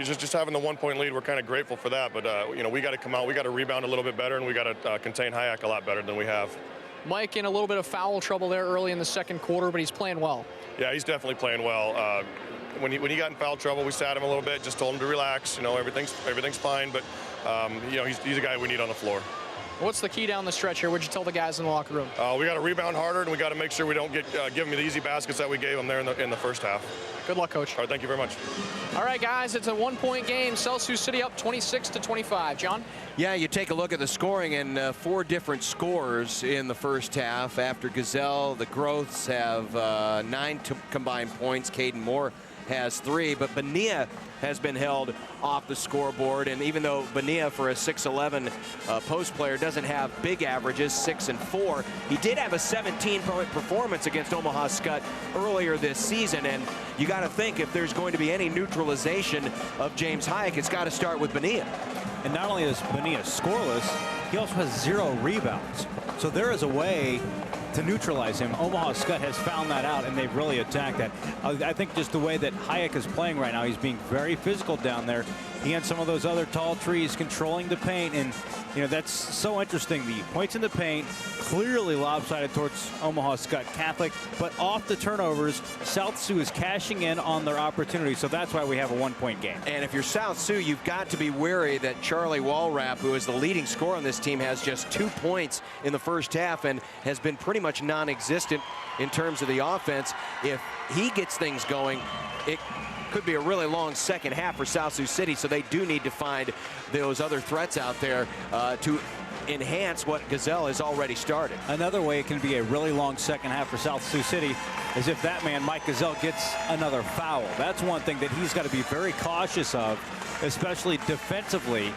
just having the 1-point lead, we're kind of grateful for that. But we got to come out, we got to rebound a little bit better, and we got to contain Hayek a lot better than we have. Mike in a little bit of foul trouble there early in the second quarter, but he's playing well. Yeah, he's definitely playing well. When he got in foul trouble, we sat him a little bit, just told him to relax. Everything's fine, but he's a guy we need on the floor. What's the key down the stretch here? What'd you tell the guys in the locker room? We got to rebound harder, and we got to make sure we don't give them the easy baskets that we gave them there in the first half. Good luck, Coach. All right, thank you very much. All right, guys, it's a 1-point game. Sioux City up 26-25. John? Yeah, you take a look at the scoring, and 4 different scores in the first half. After Gazelle, the Growths have 9 combined points. Caden Moore has 3, but Bonilla has been held off the scoreboard, and even though Bonilla, for a 6'11" post player, doesn't have big averages, 6 and 4, he did have a 17-point performance against Omaha Skutt earlier this season, and you got to think if there's going to be any neutralization of James Hayek, it's got to start with Bonilla. And not only is Bonilla scoreless, he also has 0 rebounds. So there is a way to neutralize him. Omaha Skutt has found that out, and they've really attacked that. I think just the way that Hayek is playing right now, he's being very physical down there. He and some of those other tall trees controlling the paint, and that's so interesting. The points in the paint clearly lopsided towards Omaha Skutt Catholic, but off the turnovers, South Sioux is cashing in on their opportunity, so that's why we have a 1-point game. And if you're South Sioux, you've got to be wary that Charlie Walrap, who is the leading scorer on this team, has just 2 points in the first half and has been pretty much non-existent in terms of the offense. If he gets things going, it could be a really long second half for South Sioux City, so they do need to find those other threats out there to enhance what Gazelle has already started. Another way it can be a really long second half for South Sioux City is if that man, Mike Gazelle, gets another foul. That's one thing that he's got to be very cautious of, especially defensively.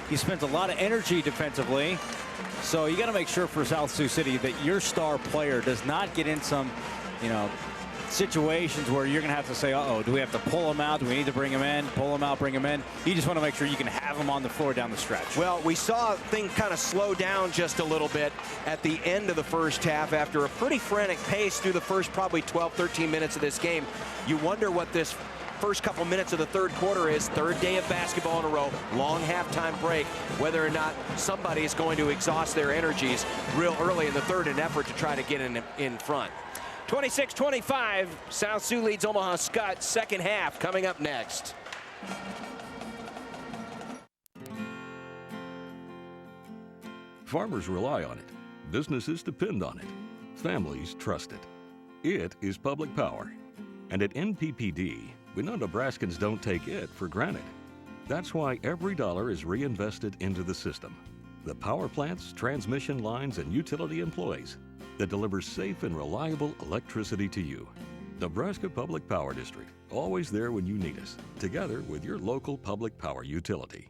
He spends a lot of energy defensively, so you got to make sure for South Sioux City that your star player does not get in some, situations where you're going to have to say, uh-oh, do we have to pull him out? Do we need to bring him in? Pull him out, bring him in? You just want to make sure you can have him on the floor down the stretch. Well, we saw things kind of slow down just a little bit at the end of the first half after a pretty frantic pace through the first probably 12, 13 minutes of this game. You wonder what this first couple minutes of the third quarter is. Third day of basketball in a row, long halftime break, whether or not somebody is going to exhaust their energies real early in the third in an effort to try to get in front. 26-25, South Sioux leads Omaha Skutt. Second half coming up next. Farmers rely on it. Businesses depend on it. Families trust it. It is public power. And at NPPD, we know Nebraskans don't take it for granted. That's why every dollar is reinvested into the system. The power plants, transmission lines, and utility employees that deliver safe and reliable electricity to you. Nebraska Public Power District, always there when you need us, together with your local public power utility.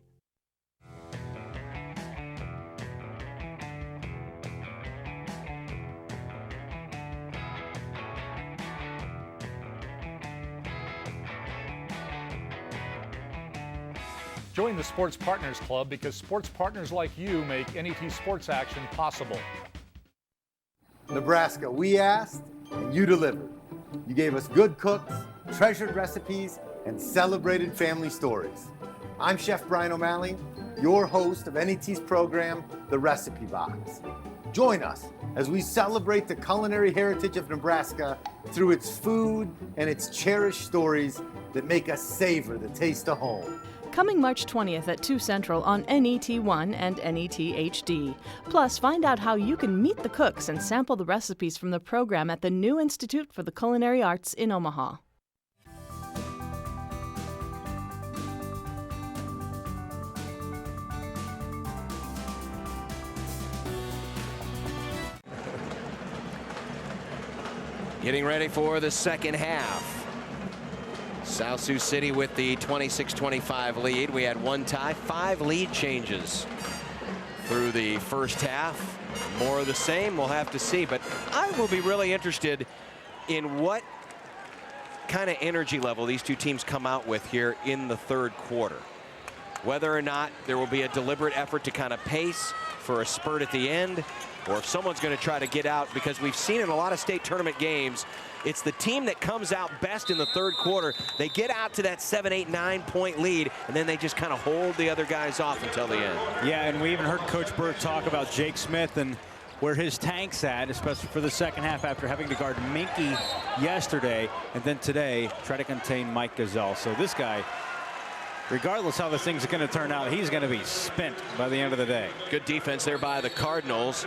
Join the Sports Partners Club because sports partners like you make NET Sports Action possible. Nebraska, we asked and you delivered. You gave us good cooks, treasured recipes, and celebrated family stories. I'm Chef Brian O'Malley, your host of NET's program, The Recipe Box. Join us as we celebrate the culinary heritage of Nebraska through its food and its cherished stories that make us savor the taste of home. Coming March 20th at 2 Central on NET1 and NET HD. Plus, find out how you can meet the cooks and sample the recipes from the program at the new Institute for the Culinary Arts in Omaha. Getting ready for the second half. South Sioux City with the 26-25 lead. We had one tie, 5 lead changes through the first half. More of the same, we'll have to see. But I will be really interested in what kind of energy level these two teams come out with here in the third quarter. Whether or not there will be a deliberate effort to kind of pace for a spurt at the end, or if someone's going to try to get out, because we've seen in a lot of state tournament games, it's the team that comes out best in the third quarter. They get out to that 7, 8, 9 point lead, and then they just kind of hold the other guys off until the end. Yeah, and we even heard Coach Bird talk about Jake Smith and where his tank's at, especially for the second half after having to guard Minky yesterday, and then today try to contain Mike Gazelle. So this guy, regardless how the things are going to turn out, he's going to be spent by the end of the day. Good defense there by the Cardinals.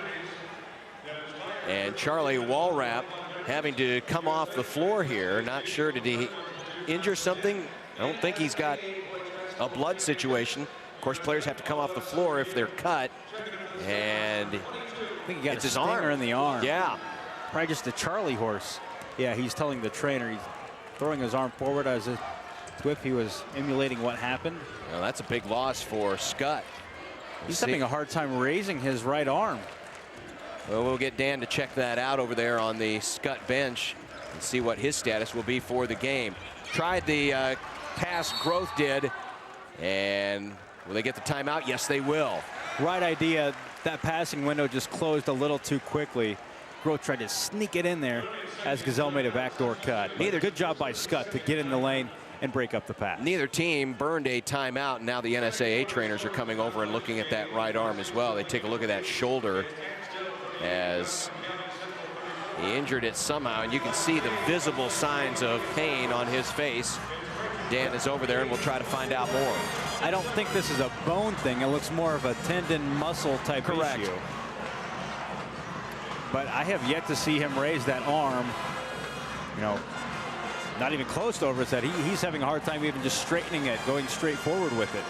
And Charlie Walrap having to come off the floor here. Not sure, did he injure something? I don't think he's got a blood situation. Of course, players have to come off the floor if they're cut. And I think he got it's a his stinger arm in the arm. Yeah. Probably just a Charlie horse. Yeah, he's telling the trainer he's throwing his arm forward as if he was emulating what happened. Well, that's a big loss for Skutt. He's having a hard time raising his right arm. Well, we'll get Dan to check that out over there on the Skutt bench and see what his status will be for the game. Tried the pass Groth did, and will they get the timeout? Yes, they will. Right idea. That passing window just closed a little too quickly. Groth tried to sneak it in there as Gazelle made a backdoor cut. But good job by Skutt to get in the lane and break up the pass. Neither team burned a timeout, and now the NSAA trainers are coming over and looking at that right arm as well. They take a look at that shoulder as he injured it somehow, and you can see the visible signs of pain on his face. Dan is over there and we'll try to find out more. I don't think this is a bone thing. It looks more of a tendon muscle type issue. But I have yet to see him raise that arm, you know, not even close to over his head. He's having a hard time even just straightening it, going straight forward with it.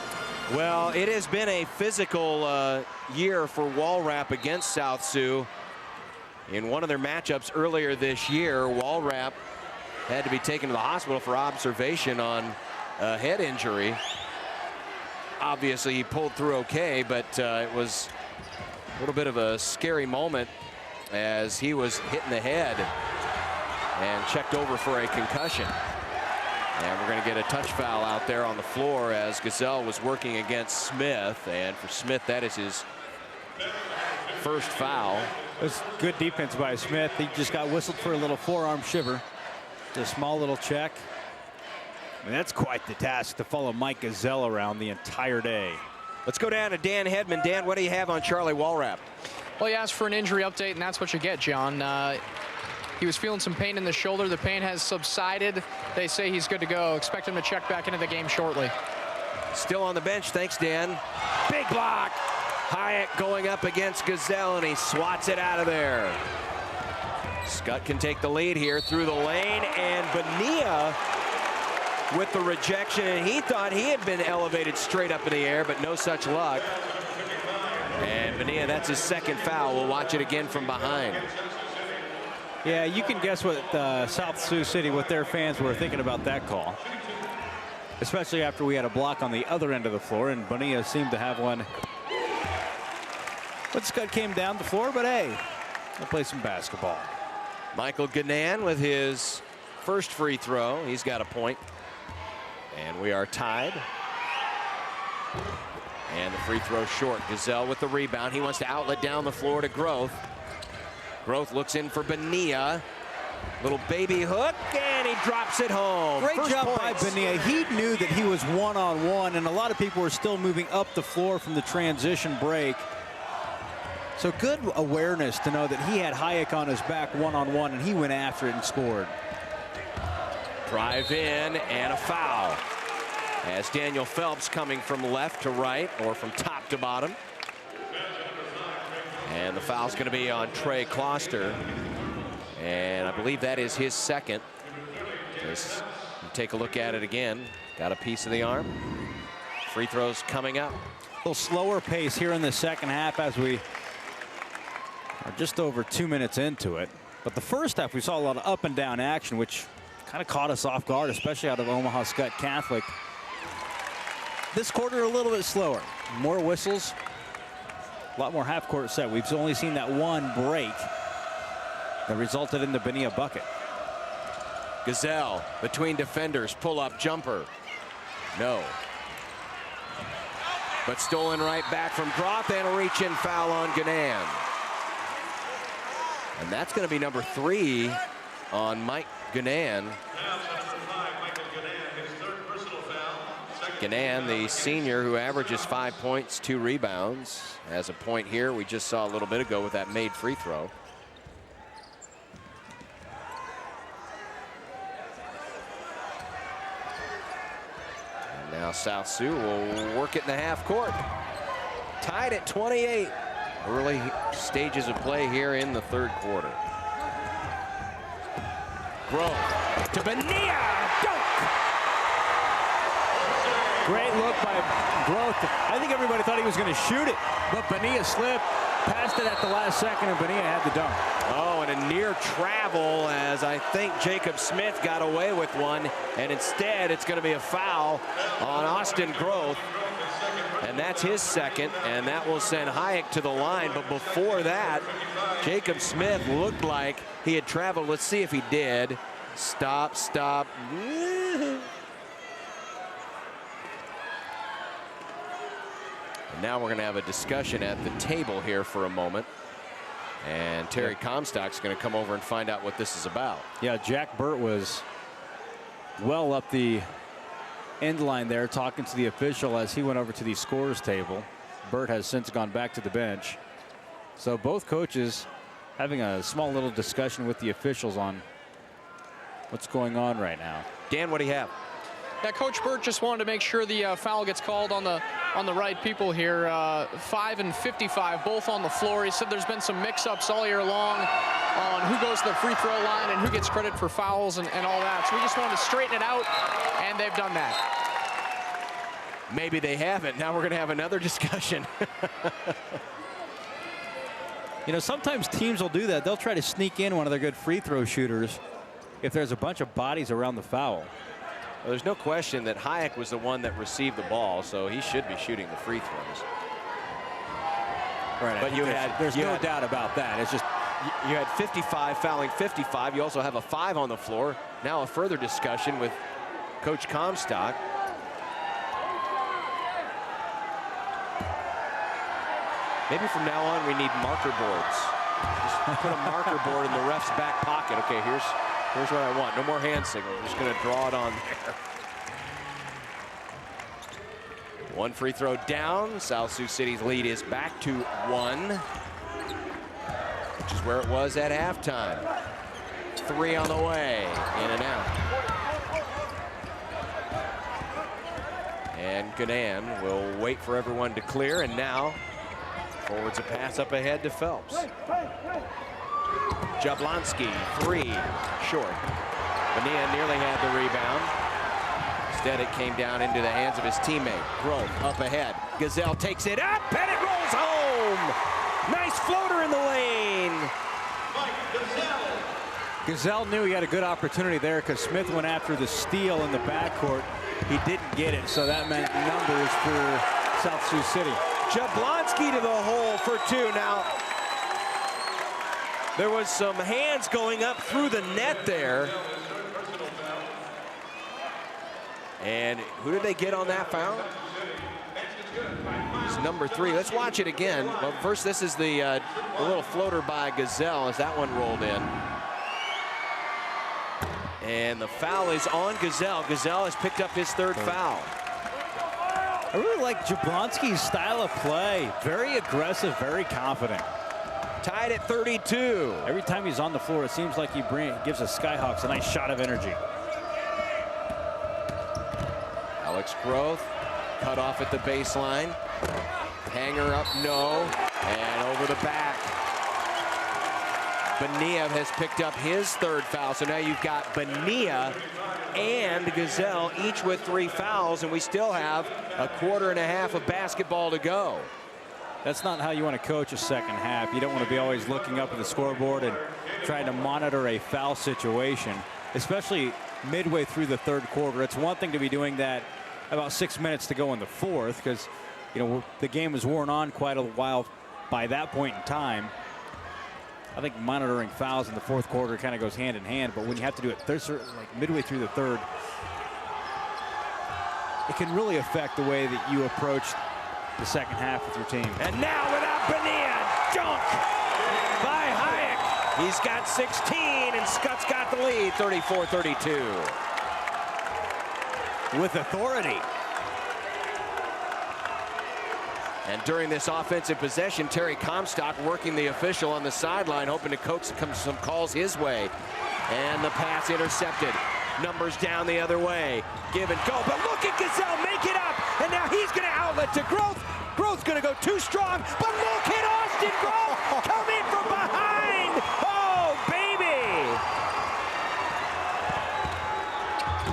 Well, it has been a physical year for Walrap against South Sioux. In one of their matchups earlier this year, Walrap had to be taken to the hospital for observation on a head injury. Obviously, he pulled through okay, but it was a little bit of a scary moment as he was hit in the head and checked over for a concussion. And we're going to get a touch foul out there on the floor as Gazelle was working against Smith. And for Smith, that is his first foul. It was good defense by Smith. He just got whistled for a little forearm shiver. Just a small little check. I mean, that's quite the task to follow Mike Gazelle around the entire day. Let's go down to Dan Hedman. Dan, what do you have on Charlie Walrap? Well, he asked for an injury update, and that's what you get, John. He was feeling some pain in the shoulder. The pain has subsided. They say he's good to go. Expect him to check back into the game shortly. Still on the bench. Thanks, Dan. Big block. Hyatt going up against Gazelle, and he swats it out of there. Skutt can take the lead here through the lane, and Bonilla with the rejection. And he thought he had been elevated straight up in the air, but no such luck. And Bonilla, that's his second foul. We'll watch it again from behind. Yeah, you can guess what South Sioux City, what their fans were thinking about that call. Especially after we had a block on the other end of the floor, and Bonilla seemed to have one. But Skutt came down the floor, but hey, we'll play some basketball. Michael Ganan with his first free throw. He's got a point. And we are tied. And the free throw short. Gazelle with the rebound. He wants to outlet down the floor to Groth. Groth looks in for Bonilla. Little baby hook, and he drops it home. Great First job points. by Bonilla. He knew that he was one-on-one, and a lot of people were still moving up the floor from the transition break. So good awareness to know that he had Hayek on his back one-on-one, and he went after it and scored. Drive in, and a foul. As Daniel Phelps coming from left to right, or from top to bottom. And the foul's going to be on Trey Closter. And I believe that is his second. Just take a look at it again. Got a piece of the arm. Free throws coming up. A little slower pace here in the second half as we are just over 2 minutes into it. But the first half, we saw a lot of up and down action, which kind of caught us off guard, especially out of Omaha Skutt Catholic. This quarter, a little bit slower. More whistles, a lot more half-court set. We've only seen that one break that resulted in the Bonilla bucket. Gazelle between defenders, pull-up jumper. No. But stolen right back from Groth, and a reach-in foul on Ganan. And that's going to be number 3 on Mike Ganan. Ganan, the senior who averages 5 points, 2 rebounds, has a point here. We just saw a little bit ago with that made free throw. And now South Sioux will work it in the half court. Tied at 28. Early stages of play here in the third quarter. Groth to Bonilla. Great look by Groth. I think everybody thought he was going to shoot it, but Bonilla slipped, passed it at the last second, and Bonilla had the dunk. Oh, and a near travel, as I think Jacob Smith got away with one, and instead it's going to be a foul on Austin Groth. And that's his second, and that will send Hayek to the line. But before that, Jacob Smith looked like he had traveled. Let's see if he did. Stop, stop. And now we're going to have a discussion at the table here for a moment. And Terry Comstock's going to come over and find out what this is about. Yeah, Jack Burt was well up the end line there talking to the official as he went over to the scorers table. Burt has since gone back to the bench. So both coaches having a small little discussion with the officials on what's going on right now. Dan, what do you have? Yeah, Coach Burt just wanted to make sure the foul gets called on the right people here. 5 and 55, both on the floor. He said there's been some mix-ups all year long on who goes to the free throw line and who gets credit for fouls and all that. So we just wanted to straighten it out, and they've done that. Maybe they haven't. Now we're going to have another discussion. You know, sometimes teams will do that. They'll try to sneak in one of their good free throw shooters if there's a bunch of bodies around the foul. Well, there's no question that Hayek was the one that received the ball, so he should be shooting the free throws. Right, but there's no doubt about that. It's just you had 55 fouling 55. You also have a 5 on the floor. Now a further discussion with Coach Comstock. Maybe from now on we need marker boards. Just put a marker board in the ref's back pocket. Okay, here's what I want. No more hand signals. I'm just going to draw it on there. One free throw down. South Sioux City's lead is back to 1, which is where it was at halftime. 3 on the way, in and out. And Ganan will wait for everyone to clear, and now forwards a pass up ahead to Phelps. Jablonski, 3, short. Bonilla nearly had the rebound. Instead, it came down into the hands of his teammate. Groth up ahead. Gazelle takes it up, and it rolls home. Nice floater in the lane. Gazelle knew he had a good opportunity there because Smith went after the steal in the backcourt. He didn't get it, so that meant numbers for South Sioux City. Jablonski to the hole for 2. Now, there was some hands going up through the net there. And who did they get on that foul? It's number 3. Let's watch it again. Well, first, this is the little floater by Gazelle as that one rolled in. And the foul is on Gazelle. Gazelle has picked up his 3rd foul. I really like Jablonski's style of play. Very aggressive, very confident. Tied at 32. Every time he's on the floor, it seems like he gives the Skyhawks a nice shot of energy. Alex Groth cut off at the baseline. Hanger up, no. And over the back. Bonilla has picked up his 3rd foul. So now you've got Bonilla and Gazelle each with 3 fouls, and we still have a quarter and a half of basketball to go. That's not how you want to coach a second half. You don't want to be always looking up at the scoreboard and trying to monitor a foul situation, especially midway through the 3rd quarter. It's one thing to be doing that about 6 minutes to go in the 4th, because the game was worn on quite a while by that point in time. I think monitoring fouls in the 4th quarter kind of goes hand in hand, but when you have to do it like midway through the 3rd, it can really affect the way that you approach the second half with your team. And now without Bonilla, dunk by Hayek. He's got 16, and Skutt's got the lead, 34-32. With authority. And during this offensive possession, Terry Comstock working the official on the sideline, hoping to coax some calls his way. And the pass intercepted. Numbers down the other way. Give and go, but look at Gazelle make it up. And now he's going to outlet to Groth. Groth's going to go too strong, but look at Austin Groth come in from behind. Oh, baby.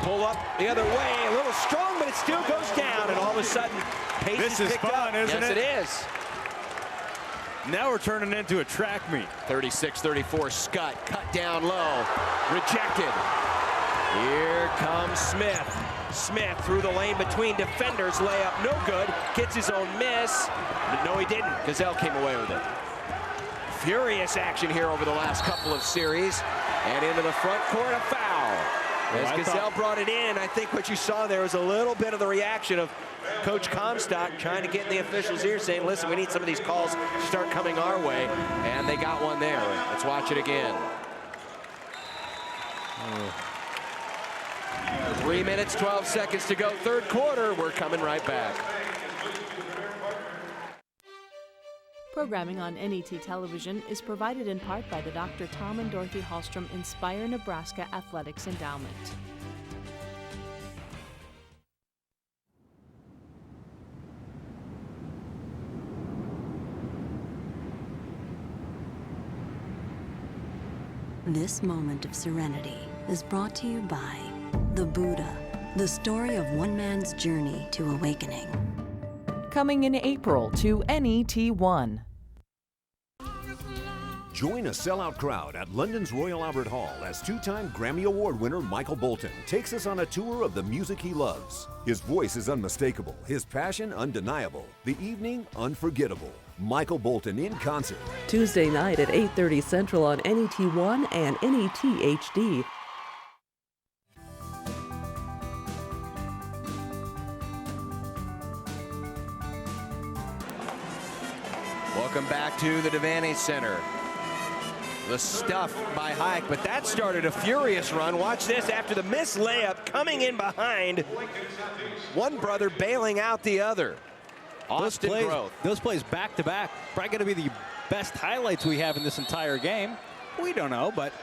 Pull up the other way, a little strong, but it still goes down. And all of a sudden, pace this is fun, up. Isn't it? Yes, it is. Now we're turning into a track meet. 36-34, Skutt cut down low, rejected. Here comes Smith. Smith through the lane between defenders, layup no good, gets his own miss. No, he didn't. Gazelle came away with it. Furious action here over the last couple of series. And into the front court, a foul. As Gazelle brought it in, I think what you saw there was a little bit of the reaction of Coach Comstock trying to get in the officials' ear, saying, listen, we need some of these calls to start coming our way. And they got one there. Let's watch it again. 3 minutes, 12 seconds to go, 3rd quarter. We're coming right back. Programming on NET Television is provided in part by the Dr. Tom and Dorothy Hallstrom Inspire Nebraska Athletics Endowment. This moment of serenity is brought to you by the Buddha, the story of one man's journey to awakening. Coming in April to NET1. Join a sellout crowd at London's Royal Albert Hall as 2-time Grammy Award winner Michael Bolton takes us on a tour of the music he loves. His voice is unmistakable, his passion undeniable, the evening unforgettable. Michael Bolton in concert. Tuesday night at 8:30 Central on NET1 and NET HD. Welcome back to the Devaney Center. The stuff by Hayek, but that started a furious run. Watch this after the missed layup, coming in behind. One brother bailing out the other. Austin Groth. Those plays back to back. Probably going to be the best highlights we have in this entire game. We don't know, but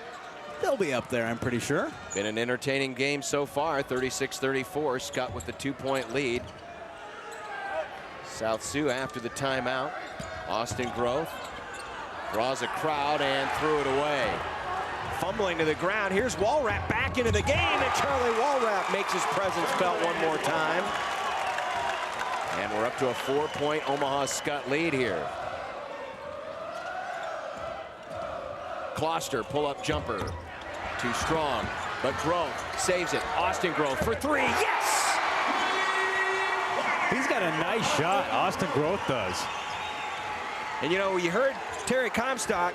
they'll be up there, I'm pretty sure. Been an entertaining game so far, 36-34. Skutt with the 2-point lead. South Sioux after the timeout. Austin Groth draws a crowd and threw it away. Fumbling to the ground. Here's Walrap back into the game, and Charlie Walrap makes his presence felt one more time. And we're up to a 4-point Omaha Skutt lead here. Kloster pull-up jumper. Too strong, but Groth saves it. Austin Groth for 3. Yes! He's got a nice shot. Austin Groth does. And you know, you heard Terry Comstock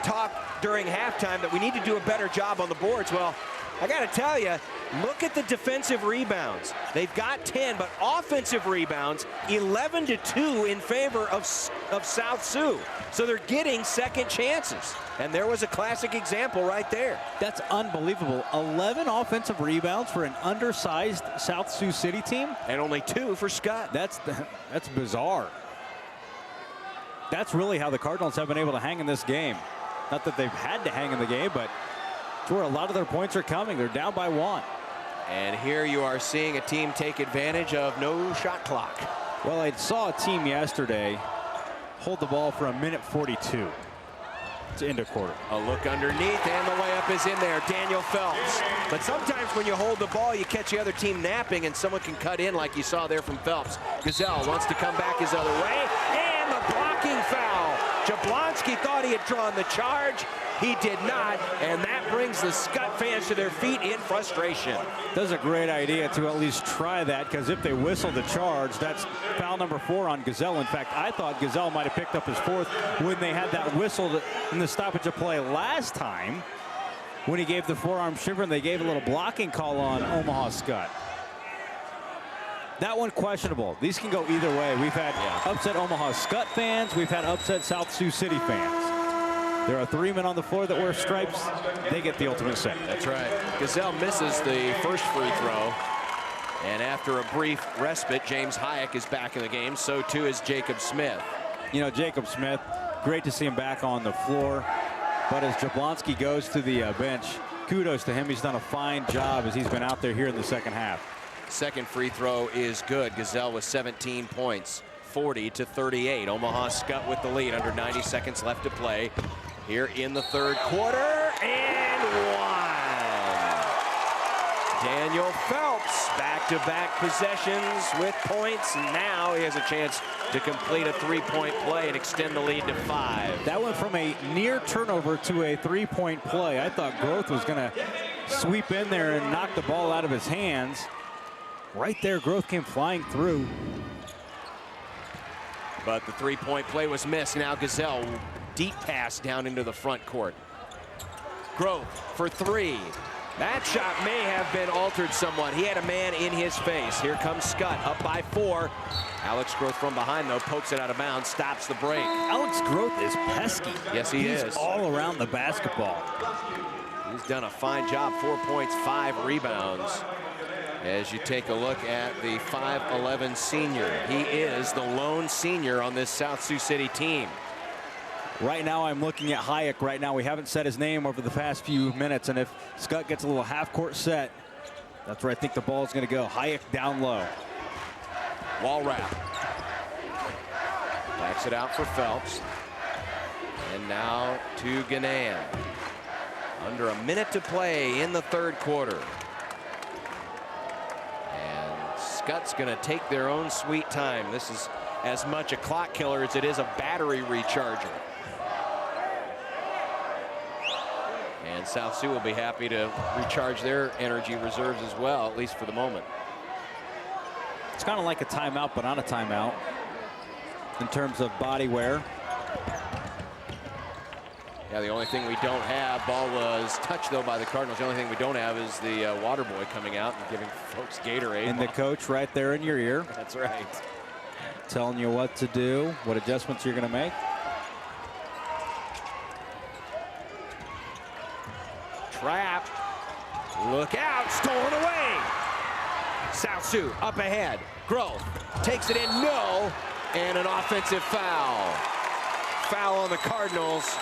talk during halftime that we need to do a better job on the boards. Well, I got to tell you, Look at the defensive rebounds. They've got 10, but offensive rebounds, 11-2 in favor of South Sioux. So they're getting second chances. And there was a classic example right there. That's unbelievable. 11 offensive rebounds for an undersized South Sioux City team. And only 2 for Skutt. That's bizarre. That's really how the Cardinals have been able to hang in this game. Not that they've had to hang in the game, but it's where a lot of their points are coming. They're down by 1. And here you are seeing a team take advantage of no shot clock. Well, I saw a team yesterday hold the ball for 1:42 to end a quarter. A look underneath, and the layup is in there. Daniel Phelps. But sometimes when you hold the ball, you catch the other team napping, and someone can cut in like you saw there from Phelps. Gazelle wants to come back his other way, and the blocking foul. Jablonski thought he had drawn the charge. He did not, and that brings the Skutt fans to their feet in frustration. That's a great idea to at least try that, because if they whistle the charge, that's foul number 4 on Gazelle. In fact, I thought Gazelle might have picked up his 4th when they had that whistle in the stoppage of play last time. When he gave the forearm shiver, and they gave a little blocking call on Omaha Skutt. That one questionable. These can go either way. We've had upset Omaha Skutt fans. We've had upset South Sioux City fans. There are 3 men on the floor that wear stripes. They get the ultimate set. That's right. Gazelle misses the first free throw. And after a brief respite, James Hayek is back in the game. So too is Jacob Smith. You know, Jacob Smith, great to see him back on the floor. But as Jablonski goes to the bench, kudos to him. He's done a fine job as he's been out there here in the second half. Second free throw is good. Gazelle with 17 points, 40-38. Omaha Skutt with the lead under 90 seconds left to play here in the third quarter, and 1. Daniel Phelps, back-to-back possessions with points, and now he has a chance to complete a 3-point play and extend the lead to 5. That went from a near turnover to a 3-point play. I thought Groth was going to sweep in there and knock the ball out of his hands. Right there, Groth came flying through. But the 3-point play was missed. Now Gazelle, deep pass down into the front court. Groth for 3. That shot may have been altered somewhat. He had a man in his face. Here comes Skutt up by 4. Alex Groth from behind, though, pokes it out of bounds, stops the break. Alex Groth is pesky. Yes, he is. He's all around the basketball. He's done a fine job. 4 points, 5 rebounds. As you take a look at the 5'11" senior. He is the lone senior on this South Sioux City team. Right now, I'm looking at Hayek right now. We haven't said his name over the past few minutes, and if Skutt gets a little half-court set, that's where I think the ball is going to go. Hayek down low. Wall wrap. Backs it out for Phelps. And now to Ganan. Under a minute to play in the third quarter. Skutt's going to take their own sweet time. This is as much a clock killer as it is a battery recharger. And South Sioux will be happy to recharge their energy reserves as well, at least for the moment. It's kind of like a timeout, but not a timeout in terms of body wear. Yeah, the only thing we don't have, ball was touched though by the Cardinals. The only thing we don't have is the water boy coming out and giving folks Gatorade. And the coach right there in your ear. That's right. Telling you what to do, what adjustments you're going to make. Trap. Look out, stolen away. South Sioux up ahead. Groth takes it in, no, and an offensive foul. Foul on the Cardinals.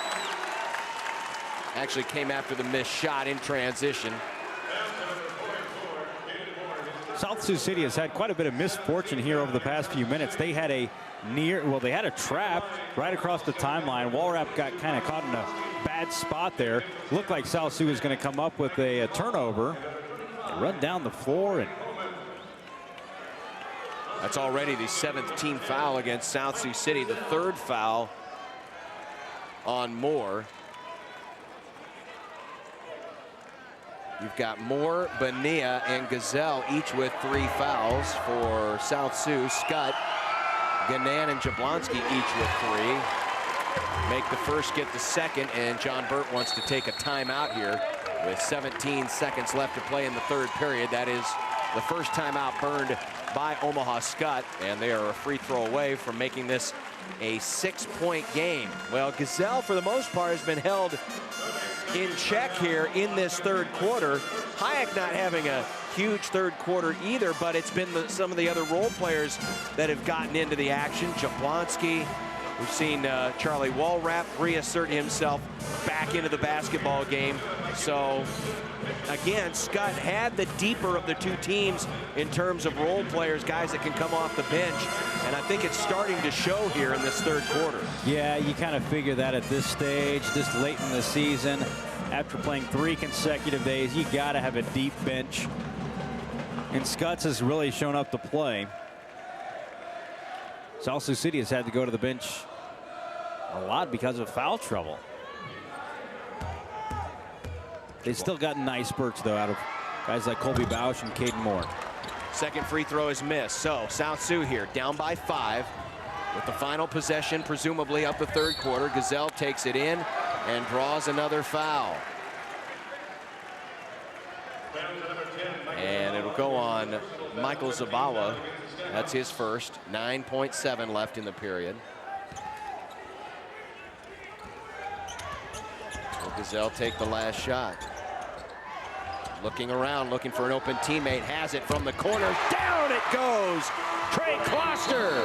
Actually came after the missed shot in transition. South Sioux City has had quite a bit of misfortune here over the past few minutes. They had a they had a trap right across the timeline. Walrap got kind of caught in a bad spot there. Looked like South Sioux was going to come up with a turnover. They run down the floor, and that's already the 7th team foul against South Sioux City. The 3rd foul on Moore. You've got Moore, Bonilla, and Gazelle each with 3 fouls for South Sioux. Skutt, Ganan, and Jablonski each with 3. Make the first, get the second, and John Burt wants to take a timeout here with 17 seconds left to play in the third period. That is the first timeout burned by Omaha Skutt, and they are a free throw away from making this a 6-point game. Well, Gazelle, for the most part, has been held in check here in this third quarter. Hayek not having a huge third quarter either, but it's been some of the other role players that have gotten into the action. Jablonski, we've seen Charlie Walrap reassert himself back into the basketball game. So again, Skutt had the deeper of the two teams in terms of role players, guys that can come off the bench, and I think it's starting to show here in this third quarter. Yeah, you kind of figure that at this stage, this late in the season, after playing 3 consecutive days, you got to have a deep bench. And Skutt has really shown up to play. South Sioux City has had to go to the bench a lot because of foul trouble. They've still got nice spurts, though, out of guys like Colby Bausch and Caden Moore. Second free throw is missed. So South Sioux here down by 5 with the final possession, presumably of the third quarter. Gazelle takes it in and draws another foul. And it'll go on Michael Zabawa. That's his first. 9.7 left in the period. Will Gazelle take the last shot? Looking around, looking for an open teammate. Has it from the corner. Down it goes. Trey Kloster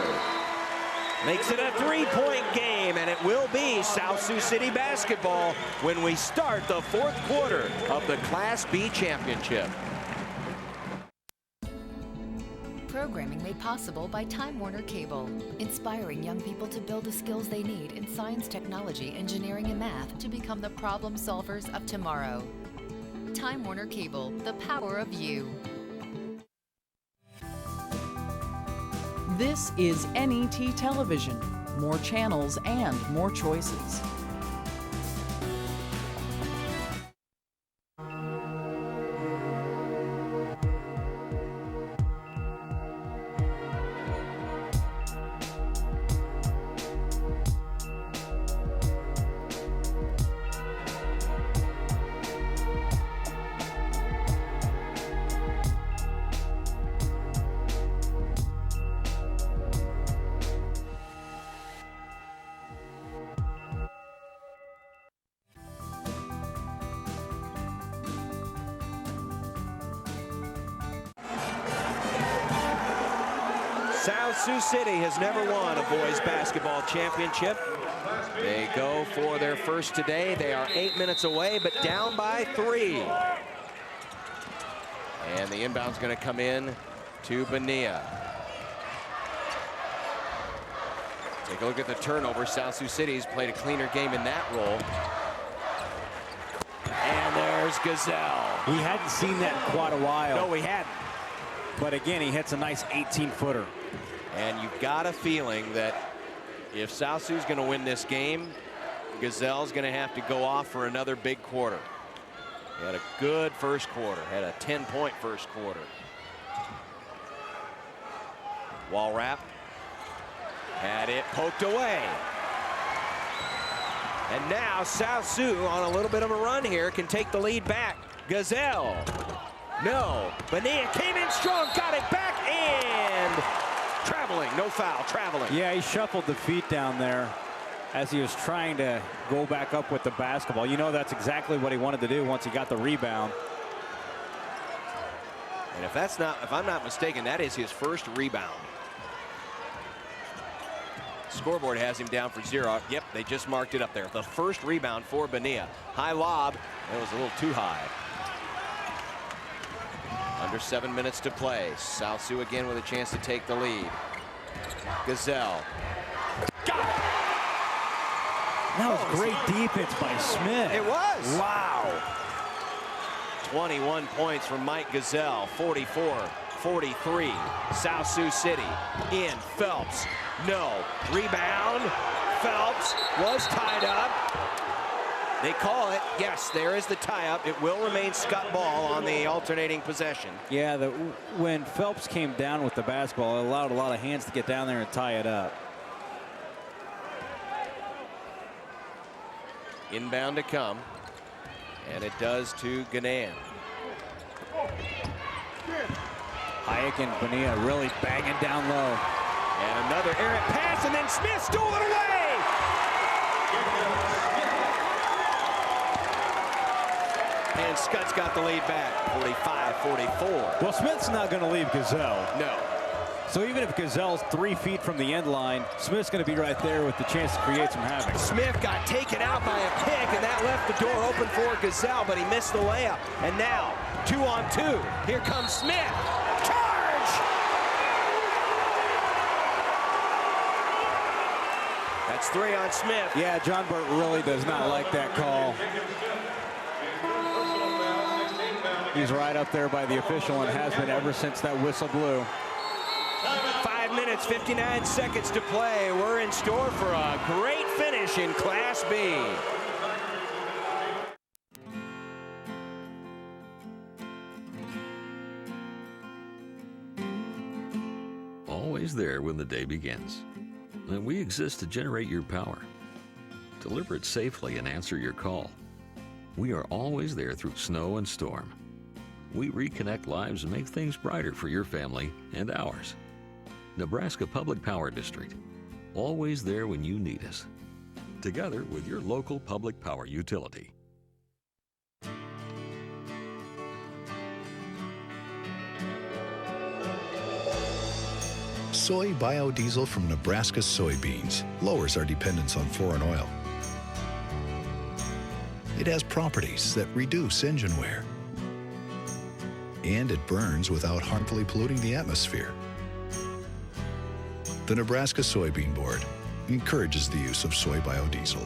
makes it a 3-point game, and it will be South Sioux City basketball when we start the fourth quarter of the Class B championship. Programming made possible by Time Warner Cable, inspiring young people to build the skills they need in science, technology, engineering, and math to become the problem solvers of tomorrow. Time Warner Cable, the power of you. This is NET Television. More channels and more choices. South Sioux City has never won a boys basketball championship. They go for their first today. They are 8 minutes away, but down by 3. And the inbound's going to come in to Bonilla. Take a look at the turnover. South Sioux City's played a cleaner game in that role. And there's Gazelle. We hadn't seen that in quite a while. No, we hadn't. But again, he hits a nice 18-footer. And you've got a feeling that if South Sioux's going to win this game, Gazelle's going to have to go off for another big quarter. He had a good first quarter, had a 10-point first quarter. Walrap had it poked away. And now South Sioux on a little bit of a run here can take the lead back. Gazelle. No. Bonilla came in strong, got it back, and traveling. No foul, traveling. Yeah, he shuffled the feet down there as he was trying to go back up with the basketball. You know, that's exactly what he wanted to do once he got the rebound. And if I'm not mistaken, that is his first rebound. Scoreboard has him down for 0. Yep, they just marked it up there. The first rebound for Bonilla. High lob. It was a little too high. Under 7 minutes to play. South Sioux again with a chance to take the lead. Gazelle. Got it! That was great defense by Smith. It was. Wow. 21 points from Mike Gazelle. 44-43. South Sioux City in. Phelps. No. Rebound. Phelps was tied up. They call it. Yes, there is the tie-up. It will remain Skutt ball on the alternating possession. Yeah, when Phelps came down with the basketball, it allowed a lot of hands to get down there and tie it up. Inbound to come. And it does to Ganan. Hayek and Bonilla really banging down low. And another errant pass, and then Smith stole it away! And Skutt's got the lead back, 45-44. Well, Smith's not going to leave Gazelle. No. So even if Gazelle's 3 feet from the end line, Smith's going to be right there with the chance to create some havoc. Smith got taken out by a pick, and that left the door open for Gazelle, but he missed the layup. And now, 2-on-2. Here comes Smith. Charge! That's 3 on Smith. Yeah, John Burt really does not like that call. He's right up there by the official and has been ever since that whistle blew. 5 minutes, 59 seconds to play. We're in store for a great finish in Class B. Always there when the day begins. And we exist to generate your power, deliver it safely, and answer your call. We are always there through snow and storm. We reconnect lives and make things brighter for your family and ours. Nebraska Public Power District, always there when you need us. Together with your local public power utility. Soy biodiesel from Nebraska soybeans lowers our dependence on foreign oil. It has properties that reduce engine wear. And it burns without harmfully polluting the atmosphere. The Nebraska Soybean Board encourages the use of soy biodiesel.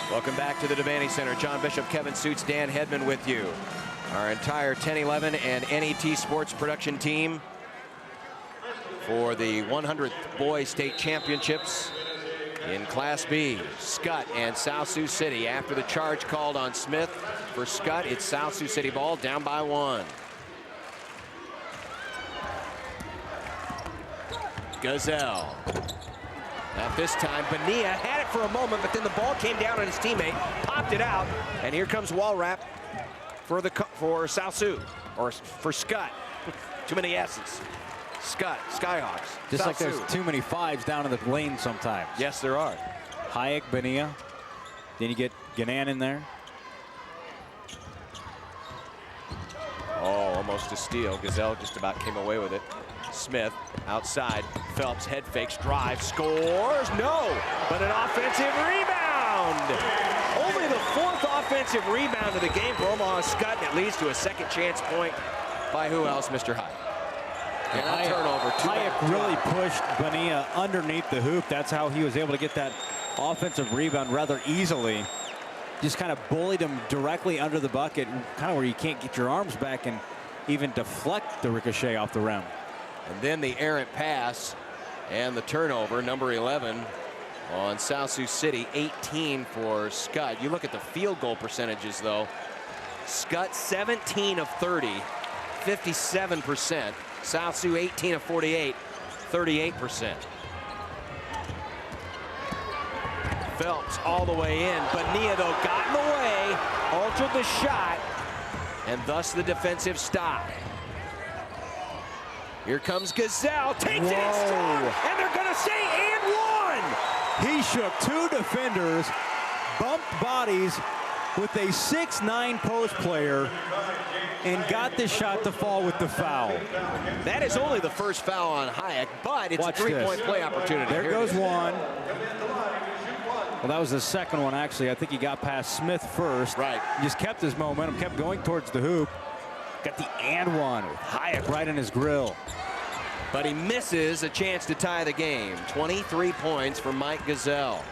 Welcome back to the Devaney Center. John Bishop, Kevin Suits, Dan Hedman with you. Our entire 10-11 and NET Sports production team for the 100th Boys State Championships in Class B. Skutt and South Sioux City. After the charge called on Smith for Skutt, it's South Sioux City ball, down by 1. Gazelle. At this time, Bonilla had it for a moment, but then the ball came down on his teammate, popped it out, and here comes Walrap for South Sioux, or for Skutt. Too many S's. Skutt, Skyhawks. Just South like there's Sioux. too many 5s down in the lane sometimes. Yes, there are. Hayek, Bonilla. Then you get Ganan in there. Oh, almost a steal. Gazelle just about came away with it. Smith outside. Phelps head fakes, drive, scores. No, but an offensive rebound. Only the 4th offensive rebound of the game for Omaha Skutt, and it leads to a second chance point by who else? Mr. Hayek. And a turnover. Hayek really pushed Bonilla underneath the hoop. That's how he was able to get that offensive rebound rather easily. Just kind of bullied him directly under the bucket, kind of where you can't get your arms back and even deflect the ricochet off the rim. And then the errant pass and the turnover, number 11 on South Sioux City, 18 for Skutt. You look at the field goal percentages, though. Skutt 17 of 30, 57%. South Sioux 18 of 48, 38%. Phelps all the way in. Bonilla, though, got in the way, altered the shot, and thus the defensive stop. Here comes Gazelle, takes it in strong, and they're going to say and one. He shook 2 defenders, bumped bodies with a 6'9" post player, and got the shot to fall with the foul. That is only the first foul on Hayek, but it's Watch a 3-point this. play opportunity. There Here goes it is. one. Well, that was the second one, actually. I think he got past Smith first. Right. He just kept his momentum, kept going towards the hoop. Got the and one with Hayek right in his grill. But he misses a chance to tie the game. 23 points for Mike Gazelle.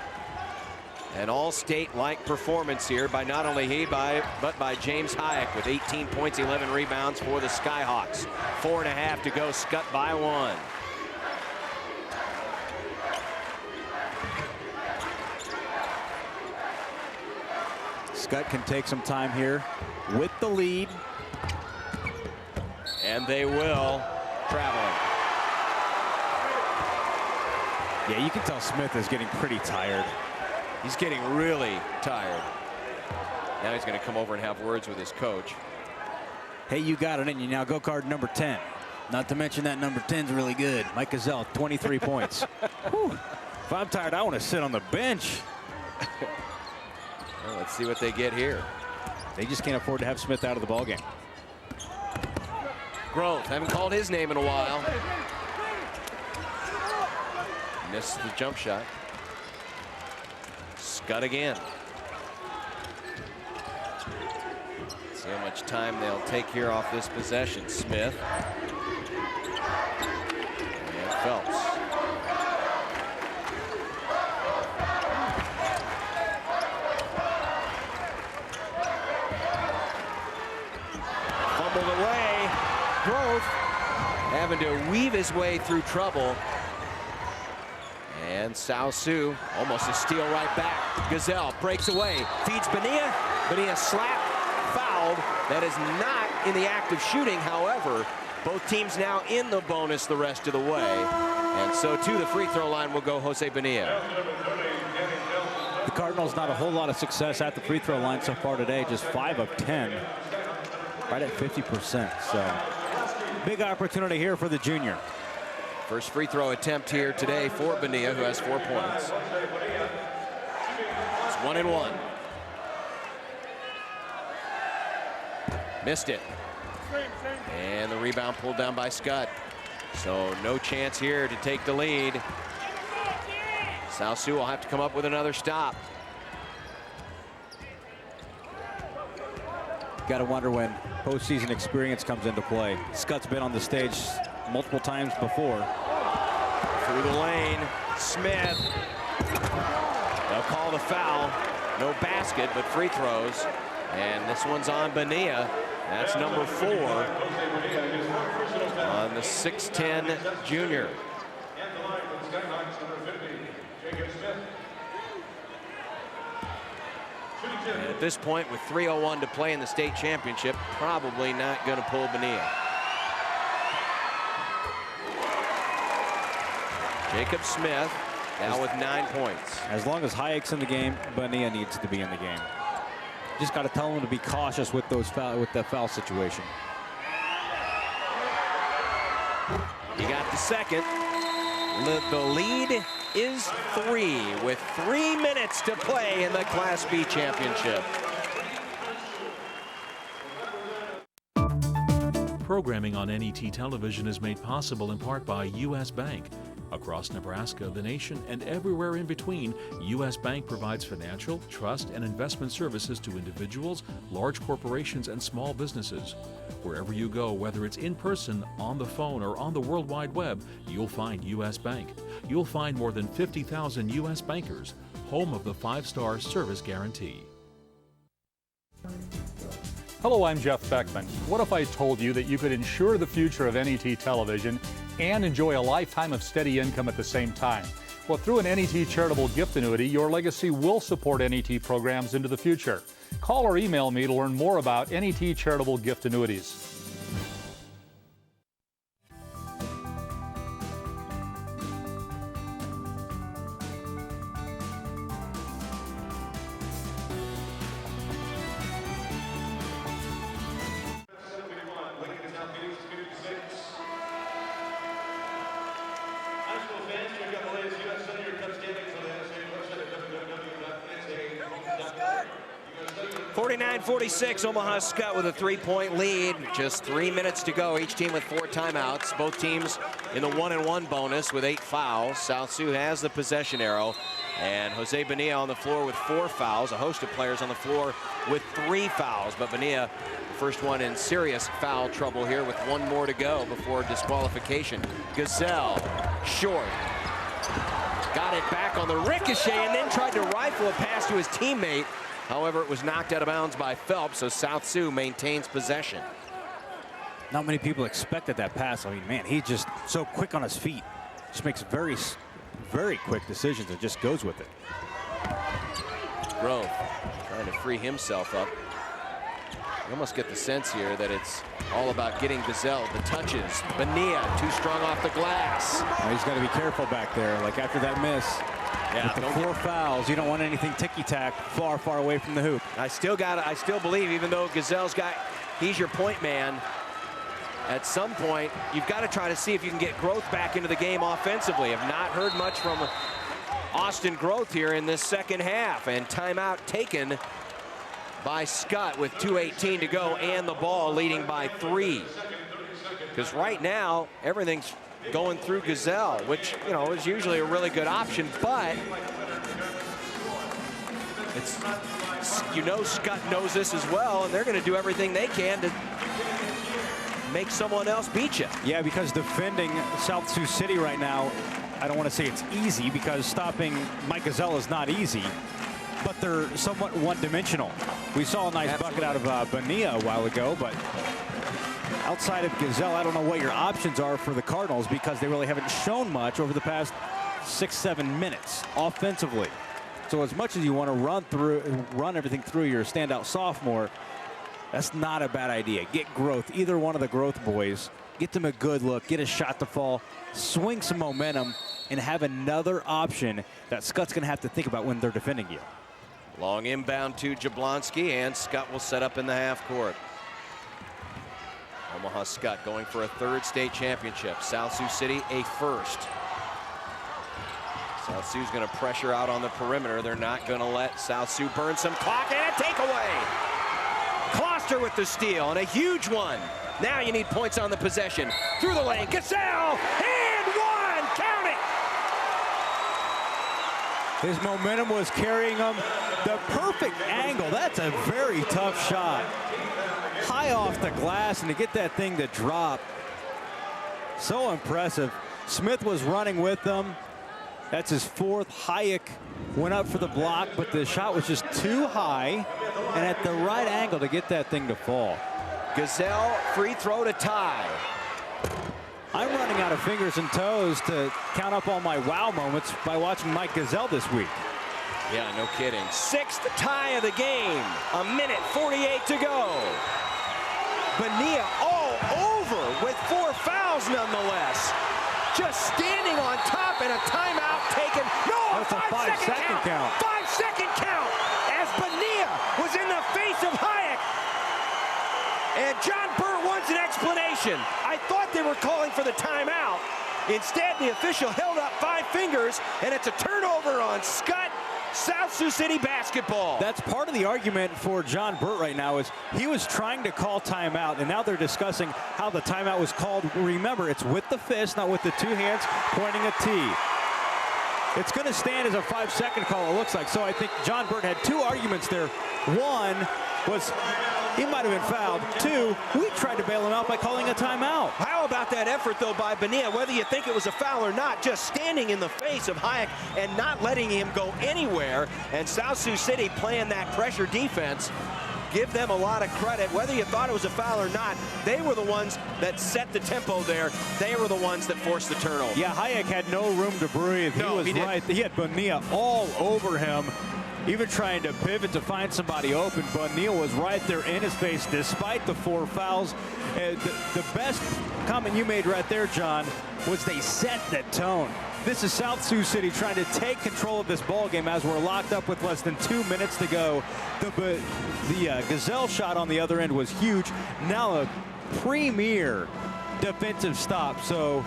An all-state-like performance here by not only he, but by James Hayek with 18 points, 11 rebounds for the Skyhawks. 4.5 to go, Skutt by 1. Skutt can take some time here with the lead. And they will. Traveling. Yeah, you can tell Smith is getting pretty tired. He's getting really tired. Now he's going to come over and have words with his coach. Hey, you got it in you now. Go card number 10. Not to mention that number 10's really good. Mike Gazelle, 23 points. Whew. If I'm tired, I want to sit on the bench. Well, let's see what they get here. They just can't afford to have Smith out of the ballgame. Grove, haven't called his name in a while. Missed the jump shot. Skutt again. See how much time they'll take here off this possession. Smith. And Phelps. Fumbled away. Grove having to weave his way through trouble. And Sioux almost a steal right back. Gazelle breaks away, feeds Bonilla. Bonilla slapped, fouled. That is not in the act of shooting. However, both teams now in the bonus the rest of the way. And so to the free throw line will go Jose Bonilla. The Cardinals not a whole lot of success at the free throw line so far today. Just 5 of 10. Right at 50%. So big opportunity here for the junior. First free throw attempt here today for Bonilla, who has 4 points. It's 1-1. Missed it. And the rebound pulled down by Skutt. So no chance here to take the lead. Sioux will have to come up with another stop. Got to wonder when postseason experience comes into play. Skutt's been on the stage multiple times before. Through the lane, Smith. They'll call the foul. No basket, but free throws. And this one's on Bonilla. That's number 4 on the 6'10 junior. And at this point, with 3:01 to play in the state championship, probably not going to pull Bonilla. Jacob Smith now with 9 points. As long as Hayek's in the game, Bonilla needs to be in the game. Just got to tell him to be cautious with those that foul situation. He got the second. The lead is 3 with 3 minutes to play in the Class B championship. Programming on NET television is made possible in part by U.S. Bank. Across Nebraska, the nation, and everywhere in between, U.S. Bank provides financial, trust, and investment services to individuals, large corporations, and small businesses. Wherever you go, whether it's in person, on the phone, or on the World Wide Web, you'll find U.S. Bank. You'll find more than 50,000 U.S. bankers, home of the 5-star service guarantee. Hello, I'm Jeff Beckman. What if I told you that you could ensure the future of NET television and enjoy a lifetime of steady income at the same time? Well, through an NET charitable gift annuity, your legacy will support NET programs into the future. Call or email me to learn more about NET charitable gift annuities. .46, Omaha Skutt with a 3-point lead. Just 3 minutes to go. Each team with 4 timeouts. Both teams in the 1-and-1 bonus with 8 fouls. Sioux has the possession arrow. And Jose Bonilla on the floor with 4 fouls. A host of players on the floor with 3 fouls. But Bonilla, the first one in serious foul trouble here with 1 more to go before disqualification. Gazelle, short. Got it back on the ricochet and then tried to rifle a pass to his teammate. However, it was knocked out of bounds by Phelps, so Sioux maintains possession. Not many people expected that pass. I mean, man, he's just so quick on his feet. Just makes very, very quick decisions and just goes with it. Grove trying to free himself up. You almost get the sense here that it's all about getting Gazelle the touches. Bonilla too strong off the glass. Well, he's got to be careful back there. Like after that miss, with the 4 fouls, you don't want anything ticky-tack far, far away from the hoop. I still believe, even though Gazelle's he's your point man, at some point, you've got to try to see if you can get Groth back into the game offensively. I've not heard much from Austin Groth here in this second half, and timeout taken by Skutt with 2:18 to go and the ball leading by 3. Because right now, everything's going through Gazelle, which, you know, is usually a really good option, but it's, you know, Skutt knows this as well, and they're going to do everything they can to make someone else beat you. Yeah, because defending South Sioux City right now, I don't want to say it's easy, because stopping Mike Gazelle is not easy, but they're somewhat one-dimensional. We saw a nice bucket out of Bonilla a while ago, but outside of Gazelle, I don't know what your options are for the Cardinals, because they really haven't shown much over the past 6-7 minutes offensively. So as much as you want to run everything through your standout sophomore, that's not a bad idea. Get Groth, either one of the Groth boys, get them a good look, get a shot to fall, swing some momentum, and have another option that Skutt's going to have to think about when they're defending you. Long inbound to Jablonski, and Skutt will set up in the half court. Omaha Skutt going for a 3rd state championship. South Sioux City a 1st. South Sioux's going to pressure out on the perimeter. They're not going to let South Sioux burn some clock, and a takeaway. Kloster with the steal, and a huge one. Now you need points on the possession. Through the lane, Gazelle, and 1, count it! His momentum was carrying him. The perfect angle, that's a very tough shot. High off the glass, and to get that thing to drop, so impressive. Smith was running with them. That's his 4th. Hayek went up for the block, but the shot was just too high and at the right angle to get that thing to fall. Gazelle, free throw to tie. I'm running out of fingers and toes to count up all my wow moments by watching Mike Gazelle this week. Yeah, no kidding. 6th tie of the game. 1:48 to go. Bonilla all over with 4 fouls nonetheless. Just standing on top, and a timeout taken. No, that's a 5-second count. 5-second count as Bonilla was in the face of Hayek. And John Burt wants an explanation. I thought they were calling for the timeout. Instead, the official held up 5 fingers, and it's a turnover on Skutt. South Sioux City basketball. That's part of the argument for John Burt right now, is he was trying to call timeout, and now they're discussing how the timeout was called. Remember, it's with the fist, not with the 2 hands pointing a T. It's going to stand as a 5-second call, it looks like. So I think John Burt had 2 arguments there. One was he might have been fouled. 2, we tried to bail him out by calling a timeout. How about that effort, though, by Bonilla? Whether you think it was a foul or not, just standing in the face of Hayek and not letting him go anywhere. And South Sioux City playing that pressure defense. Give them a lot of credit. Whether you thought it was a foul or not, they were the ones that set the tempo there. They were the ones that forced the turnover. Yeah, Hayek had no room to breathe. No, he was right. He had Bonilla all over him, even trying to pivot to find somebody open. Bonilla was right there in his face despite the 4 fouls. The best comment you made right there, John, was they set the tone. This is South Sioux City trying to take control of this ball game as we're locked up with less than 2 minutes to go. The Gazelle shot on the other end was huge. Now a premier defensive stop. So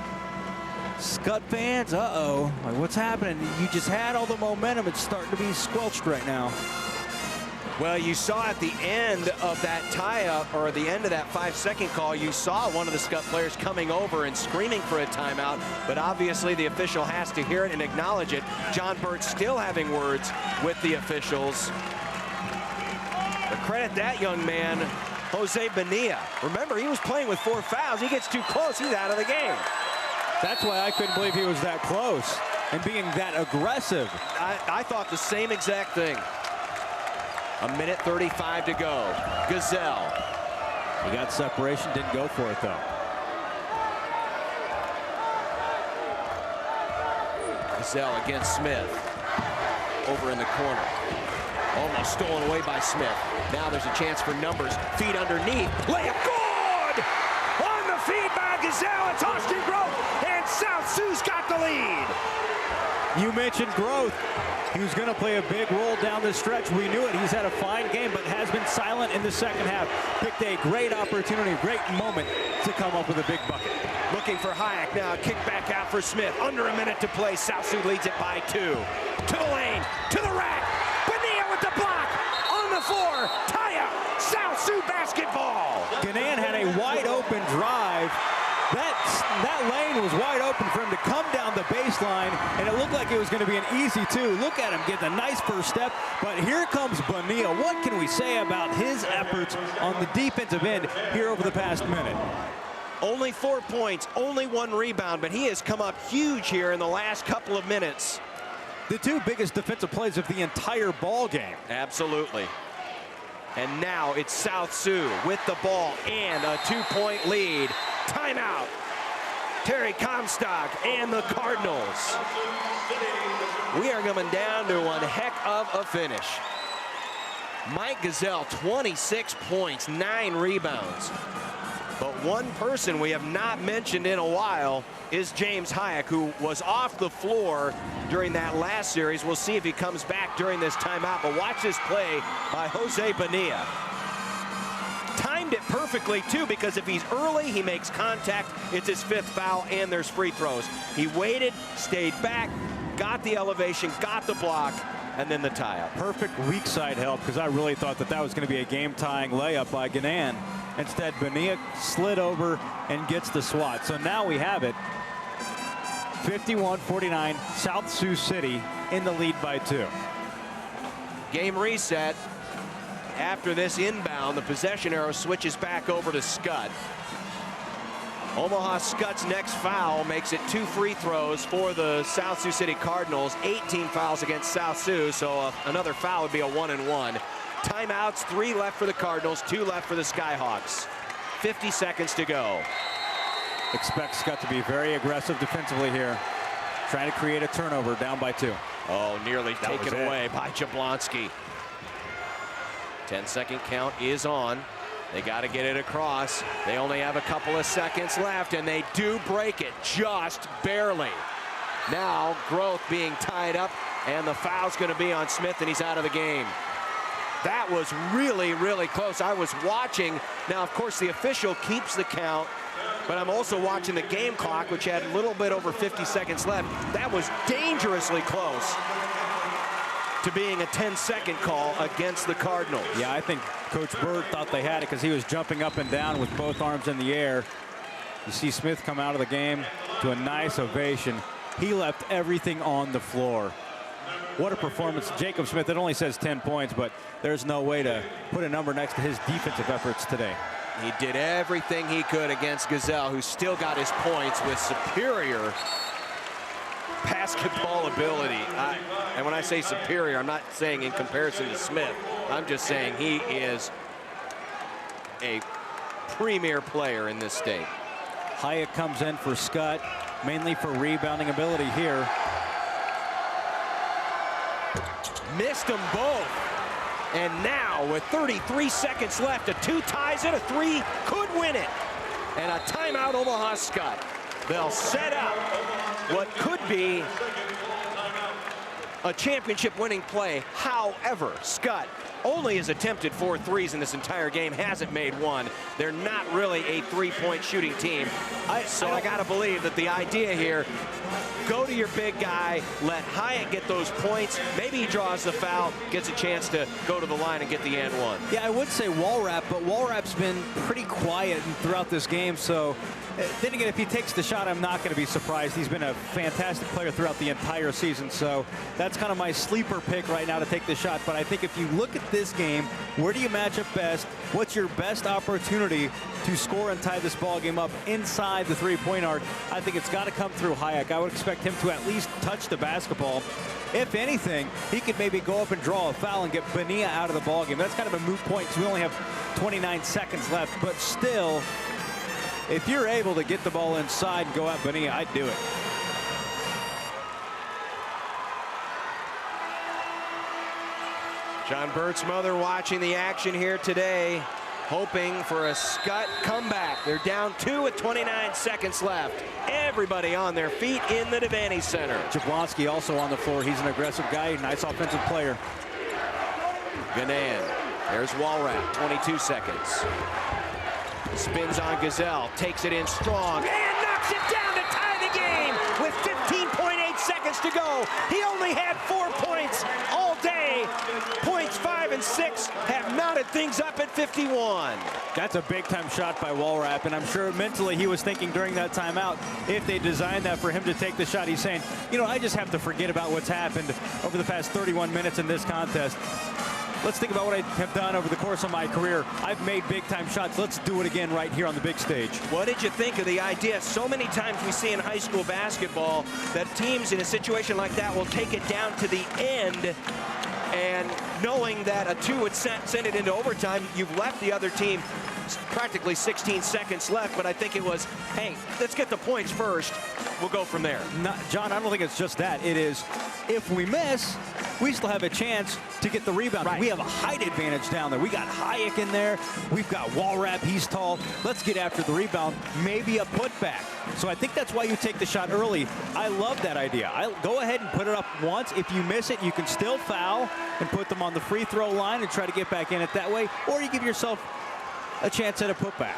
Skutt fans, like, what's happening? You just had all the momentum. It's starting to be squelched right now. Well, you saw at the end of that tie-up, or the end of that 5-second call, you saw one of the Skutt players coming over and screaming for a timeout, but obviously the official has to hear it and acknowledge it. John Burt still having words with the officials. But credit that young man, Jose Bonilla. Remember, he was playing with 4 fouls. He gets too close, he's out of the game. That's why I couldn't believe he was that close and being that aggressive. I thought the same exact thing. 1:35 to go. Gazelle. He got separation, didn't go for it though. Gazelle against Smith. Over in the corner. Almost stolen away by Smith. Now there's a chance for numbers. Feet underneath. Layup good! On the feed by Gazelle. It's Austin Growth, and South Sioux's got the lead. You mentioned Growth. He was going to play a big role down the stretch. We knew it. He's had a fine game, but has been silent in the second half. Picked a great opportunity, great moment to come up with a big bucket. Looking for Hayek now. Kick back out for Smith. Under a minute to play. South Sioux leads it by 2. To the lane. To the rack. Bonilla with the block. On the floor. Tie-up. South Sioux basketball. Ganan had a wide open drive. That lane was wide open for him to come down the baseline, and it looked like it was going to be an easy 2. Look at him get the nice first step, but here comes Bonilla. What can we say about his efforts on the defensive end here over the past minute? Only 4 points, only 1 rebound, but he has come up huge here in the last couple of minutes. The 2 biggest defensive plays of the entire ball game. Absolutely. And now it's South Sioux with the ball and a 2-point lead. Timeout. Terry Comstock and the Cardinals. We are coming down to one heck of a finish. Mike Gazelle, 26 points, 9 rebounds. But one person we have not mentioned in a while is James Hayek, who was off the floor during that last series. We'll see if he comes back during this timeout. But watch this play by Jose Bonilla. Timed it perfectly, too, because if he's early, he makes contact. It's his 5th foul, and there's free throws. He waited, stayed back, got the elevation, got the block, and then the tie-up. Perfect weak side help, because I really thought that was going to be a game-tying layup by Ganan. Instead, Bonilla slid over and gets the swat. So now we have it. 51-49, South Sioux City in the lead by 2. Game reset. After this inbound, the possession arrow switches back over to Skutt. Omaha Skutt's next foul makes it 2 free throws for the South Sioux City Cardinals. 18 fouls against South Sioux, so another foul would be a 1-and-1. Timeouts, 3 left for the Cardinals, 2 left for the Skyhawks. 50 seconds to go. Expect Skutt to be very aggressive defensively here. Trying to create a turnover, down by 2. Oh, nearly taken away by Jablonski. 10-second count is on. They got to get it across. They only have a couple of seconds left, and they do break it just barely. Now, Growth being tied up, and the foul's going to be on Smith, and he's out of the game. That was really, really close. I was watching. Now, of course, the official keeps the count, but I'm also watching the game clock, which had a little bit over 50 seconds left. That was dangerously close to being a 10-second call against the Cardinals. Yeah, I think Coach Bird thought they had it because he was jumping up and down with both arms in the air. You see Smith come out of the game to a nice ovation. He left everything on the floor. What a performance. Jacob Smith, it only says 10 points, but there's no way to put a number next to his defensive efforts today. He did everything he could against Gazelle, who still got his points with superior basketball ability. And when I say superior, I'm not saying in comparison to Smith. I'm just saying he is a premier player in this state. Hayek comes in for Skutt, mainly for rebounding ability here. Missed them both. And now, with 33 seconds left, a 2 ties it, a 3 could win it. And a timeout, Omaha Skutt. They'll set up what could be a championship winning play. However, Skutt only has attempted 4 threes in this entire game, hasn't made 1. They're not really a 3-point shooting team. So I gotta believe that the idea here, go to your big guy, let Hyatt get those points. Maybe he draws the foul, gets a chance to go to the line and get the and one. Yeah, I would say Walrap, but Walrap's been pretty quiet throughout this game, so then again, if he takes the shot, I'm not going to be surprised. He's been a fantastic player throughout the entire season, so that's kind of my sleeper pick right now to take the shot. But I think if you look at this game, where do you match up best? What's your best opportunity to score and tie this ball game up inside the three-point arc? I think it's got to come through Hayek. I would expect him to at least touch the basketball. If anything, he could maybe go up and draw a foul and get Bonilla out of the ball game. That's kind of a moot point because we only have 29 seconds left, but still, if you're able to get the ball inside and go at Bonilla, I'd do it. John Burt's mother watching the action here today, hoping for a Skutt comeback. They're down 2 with 29 seconds left. Everybody on their feet in the Devaney Center. Jablonski also on the floor. He's an aggressive guy, nice offensive player. Ganan, there's Walrap, 22 seconds. Spins on Gazelle, takes it in strong, and knocks it down to tie the game with 15.8 seconds to go. He only had 4 points all day. Points 5 and 6 have mounted things up at 51. That's a big-time shot by Walrap, and I'm sure mentally he was thinking during that timeout, if they designed that for him to take the shot, he's saying, you know, I just have to forget about what's happened over the past 31 minutes in this contest. Let's think about what I have done over the course of my career. I've made big-time shots. Let's do it again right here on the big stage. What did you think of the idea? So many times we see in high school basketball that teams in a situation like that will take it down to the end, and knowing that a 2 would send it into overtime, you've left the other team practically 16 seconds left, but I think it was, hey, let's get the points first. We'll go from there. John, I don't think it's just that. It is, if we miss, we still have a chance to get the rebound. Right. We have a height advantage down there. We got Hayek in there. We've got Walrap. He's tall. Let's get after the rebound. Maybe a putback. So I think that's why you take the shot early. I love that idea. I'll go ahead and put it up once. If you miss it, you can still foul and put them on the free throw line and try to get back in it that way. Or you give yourself a chance at a putback.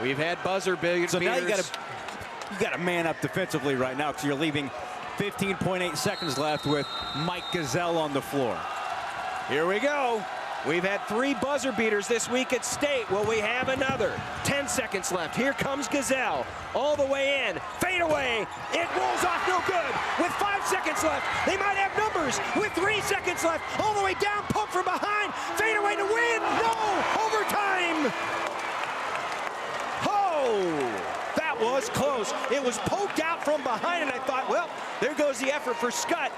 We've had buzzer beaters. So now you got to man up defensively right now, because you're leaving 15.8 seconds left with Mike Gazelle on the floor. Here we go. We've had 3 buzzer beaters this week at State. Will we have another? 10 seconds left. Here comes Gazelle. All the way in. Fade away. It rolls off no good. With 5 seconds left. They might have numbers. With 3 seconds left. All the way down. Poke from behind. Fade away to win. No. Overtime. Oh. That was close. It was poked out from behind, and I thought, well, there goes the effort for Skutt.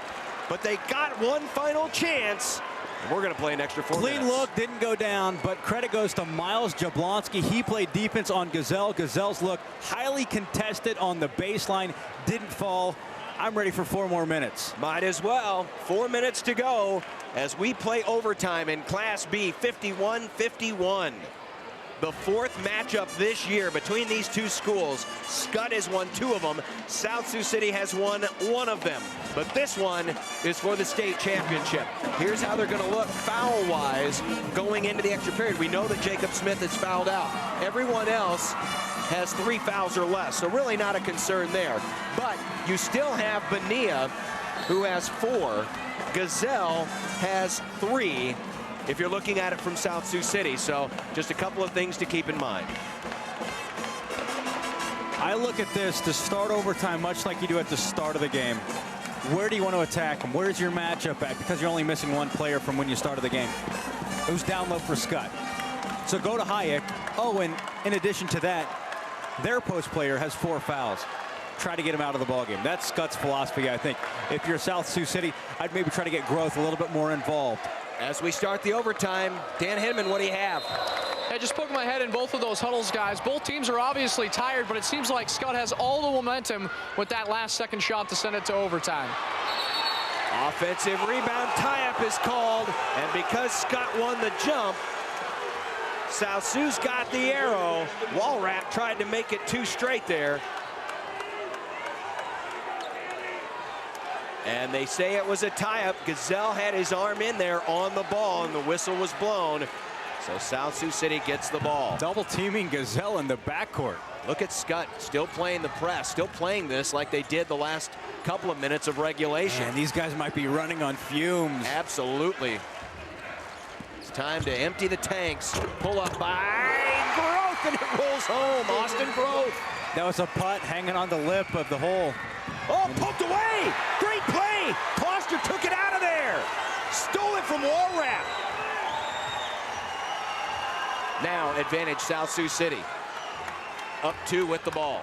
But they got one final chance. We're going to play an extra 4 minutes. Clean look, didn't go down, but credit goes to Miles Jablonski. He played defense on Gazelle. Gazelle's look highly contested on the baseline, didn't fall. I'm ready for 4 more minutes. Might as well. 4 minutes to go as we play overtime in Class B, 51-51. The 4th matchup this year between these 2 schools. Skutt has won 2 of them. South Sioux City has won 1 of them. But this one is for the state championship. Here's how they're going to look foul-wise going into the extra period. We know that Jacob Smith is fouled out. Everyone else has 3 fouls or less, so really not a concern there. But you still have Bonilla, who has 4. Gazelle has 3. If you're looking at it from South Sioux City. So just a couple of things to keep in mind. I look at this to start overtime much like you do at the start of the game. Where do you want to attack them? Where's your matchup at? Because you're only missing 1 player from when you started the game. It was down low for Skutt. So go to Hayek. Oh, and in addition to that, their post player has 4 fouls. Try to get him out of the ballgame. That's Skutt's philosophy, I think. If you're South Sioux City, I'd maybe try to get Growth a little bit more involved. As we start the overtime, Dan Hedman, what do you have? I just poke my head in both of those huddles, guys. Both teams are obviously tired, but it seems like Skutt has all the momentum with that last second shot to send it to overtime. Offensive rebound tie-up is called, and because Skutt won the jump, South Sioux's got the arrow. Walrap tried to make it 2 straight there. And they say it was a tie-up. Gazelle had his arm in there on the ball, and the whistle was blown. So South Sioux City gets the ball. Double teaming Gazelle in the backcourt. Look at Skutt still playing the press, still playing this like they did the last couple of minutes of regulation. And these guys might be running on fumes. Absolutely. It's time to empty the tanks. Pull up by Growth, and it rolls home. Austin Growth. That was a putt hanging on the lip of the hole. Oh, poked away! Great play! Kloster took it out of there! Stole it from Walrap. Now advantage South Sioux City. Up 2 with the ball.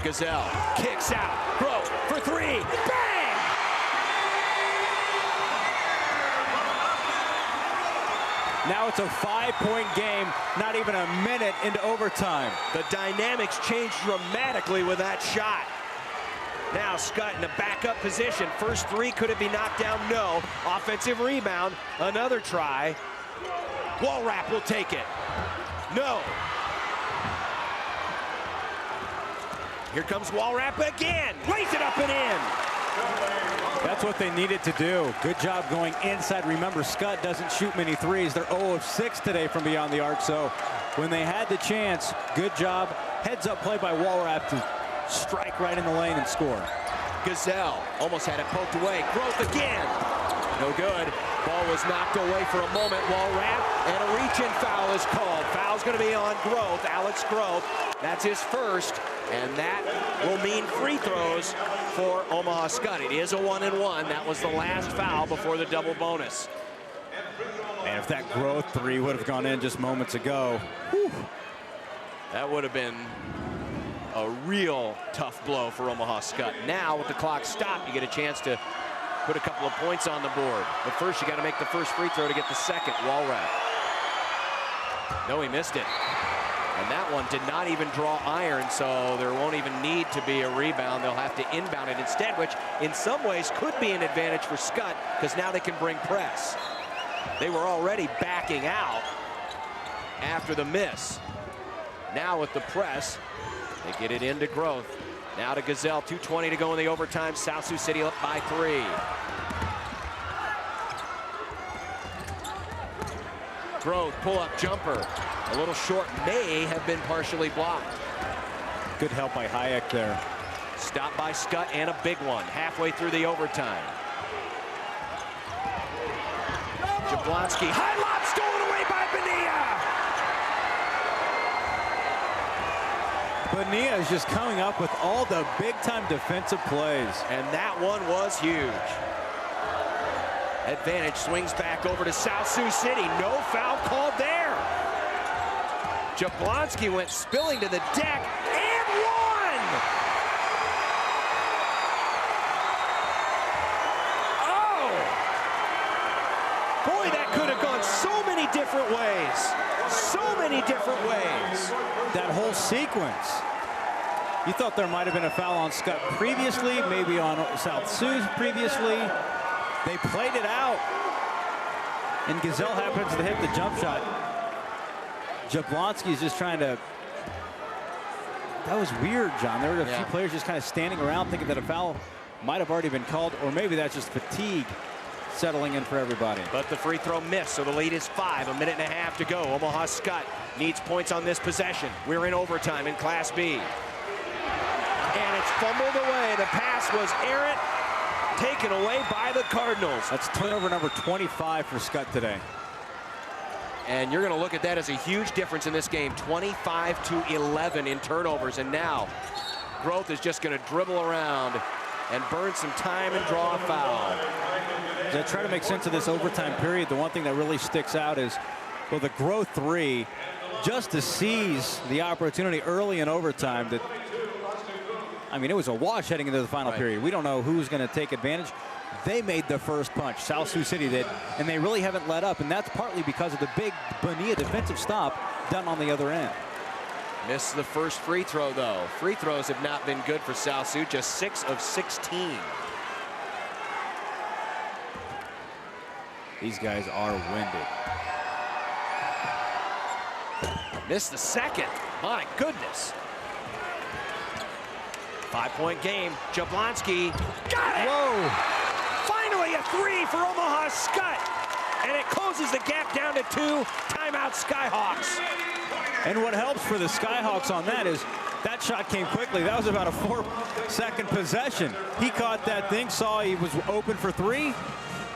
Gazelle kicks out. Growth for 3. Bang! Now it's a 5-point game, not even a minute into overtime. The dynamics changed dramatically with that shot. Now Skutt in a backup position. First three, could it be knocked down? No. Offensive rebound. Another try. Walrap will take it. No. Here comes Walrap again. Lays it up and in. That's what they needed to do. Good job going inside. Remember, Skutt doesn't shoot many threes. They're 0 of 6 today from beyond the arc. So when they had the chance, good job. Heads up play by Walrap to strike right in the lane and score. Gazelle almost had it poked away. Growth again. No good. Ball was knocked away for a moment. Walrap, and a reach-in foul is called. Foul's going to be on Growth, Alex Growth. That's his first, and that will mean free throws for Omaha Skutt. It is a 1-and-1. That was the last foul before the double bonus. And if that Growth three would have gone in just moments ago, whew, that would have been a real tough blow for Omaha Skutt. Now, with the clock stopped, you get a chance to put a couple of points on the board. But first, you got to make the first free throw to get the second. Walrap. No, he missed it. And that one did not even draw iron, so there won't even need to be a rebound. They'll have to inbound it instead, which in some ways could be an advantage for Skutt, because now they can bring press. They were already backing out after the miss. Now with the press, they get it into Growth. Now to Gazelle, 2:20 to go in the overtime. South Sioux City up by 3. Growth, pull-up jumper. A little short, may have been partially blocked. Good help by Hayek there. Stopped by Skutt, and a big one halfway through the overtime. Jablonski, high lob stolen away by Bonilla. Bonilla is just coming up with all the big-time defensive plays. And that one was huge. Advantage swings back over to South Sioux City. No foul called there. Jablonski went spilling to the deck and one! Oh! Boy, that could have gone so many different ways. So many different ways. That whole sequence. You thought there might have been a foul on Skutt previously, maybe on South Sioux previously. They played it out. And Gazelle happens to hit the jump shot. Jablonski is just trying to... That was weird, John. There were a few players just kind of standing around thinking that a foul might have already been called, or maybe that's just fatigue settling in for everybody. But the free throw missed, so the lead is 5. A minute and a half to go. Omaha Skutt needs points on this possession. We're in overtime in Class B. And it's fumbled away. The pass was errant, taken away by the Cardinals. That's turnover number 25 for Skutt today. And you're going to look at that as a huge difference in this game. 25-11 in turnovers. And now Growth is just going to dribble around and burn some time and draw a foul. As I try to make sense of this overtime period, the one thing that really sticks out is, well, the Growth three, just to seize the opportunity early in overtime. That, I mean, it was a wash heading into the final period. We don't know who's going to take advantage. They made the first punch. South Sioux City did, and they really haven't let up, and that's partly because of the big Bonilla defensive stop done on the other end. Missed the first free throw, though. Free throws have not been good for South Sioux, just 6 of 16. These guys are winded. Missed the second. My goodness. 5-point game. Jablonski got it. Whoa. Finally a three for Omaha Skutt. And it closes the gap down to 2. Timeout Skyhawks. And what helps for the Skyhawks on that is that shot came quickly. That was about a 4-second possession. He caught that thing, saw he was open for 3.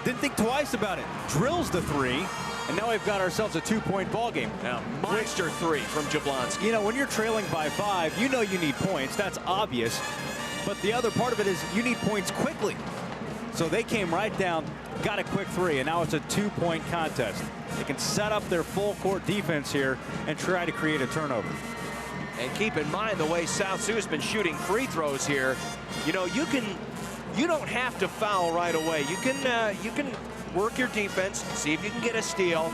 Didn't think twice about it. Drills the 3. And now we've got ourselves a 2-point ball game. Now, monster 3 from Jablonski. You know, when you're trailing by 5, you know you need points. That's obvious. But the other part of it is you need points quickly. So they came right down, got a quick 3, and now it's a 2-point contest. They can set up their full court defense here and try to create a turnover. And keep in mind the way South Sioux has been shooting free throws here. You know, you don't have to foul right away. You can work your defense, see if you can get a steal,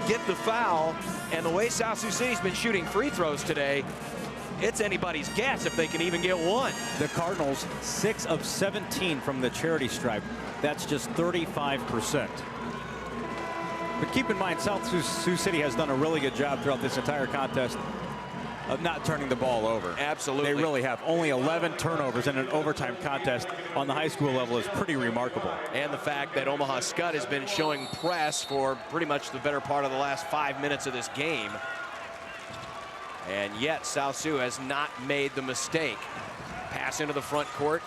get the foul, and the way South Sioux City's been shooting free throws today, it's anybody's guess if they can even get one. The Cardinals, 6 of 17 from the charity stripe. That's just 35%. But keep in mind, South Sioux City has done a really good job throughout this entire contest of not turning the ball over. Absolutely. They really have. Only 11 turnovers in an overtime contest on the high school level is pretty remarkable. And the fact that Omaha Skutt has been showing press for pretty much the better part of the last 5 minutes of this game. And yet South Sioux has not made the mistake. Pass into the front court.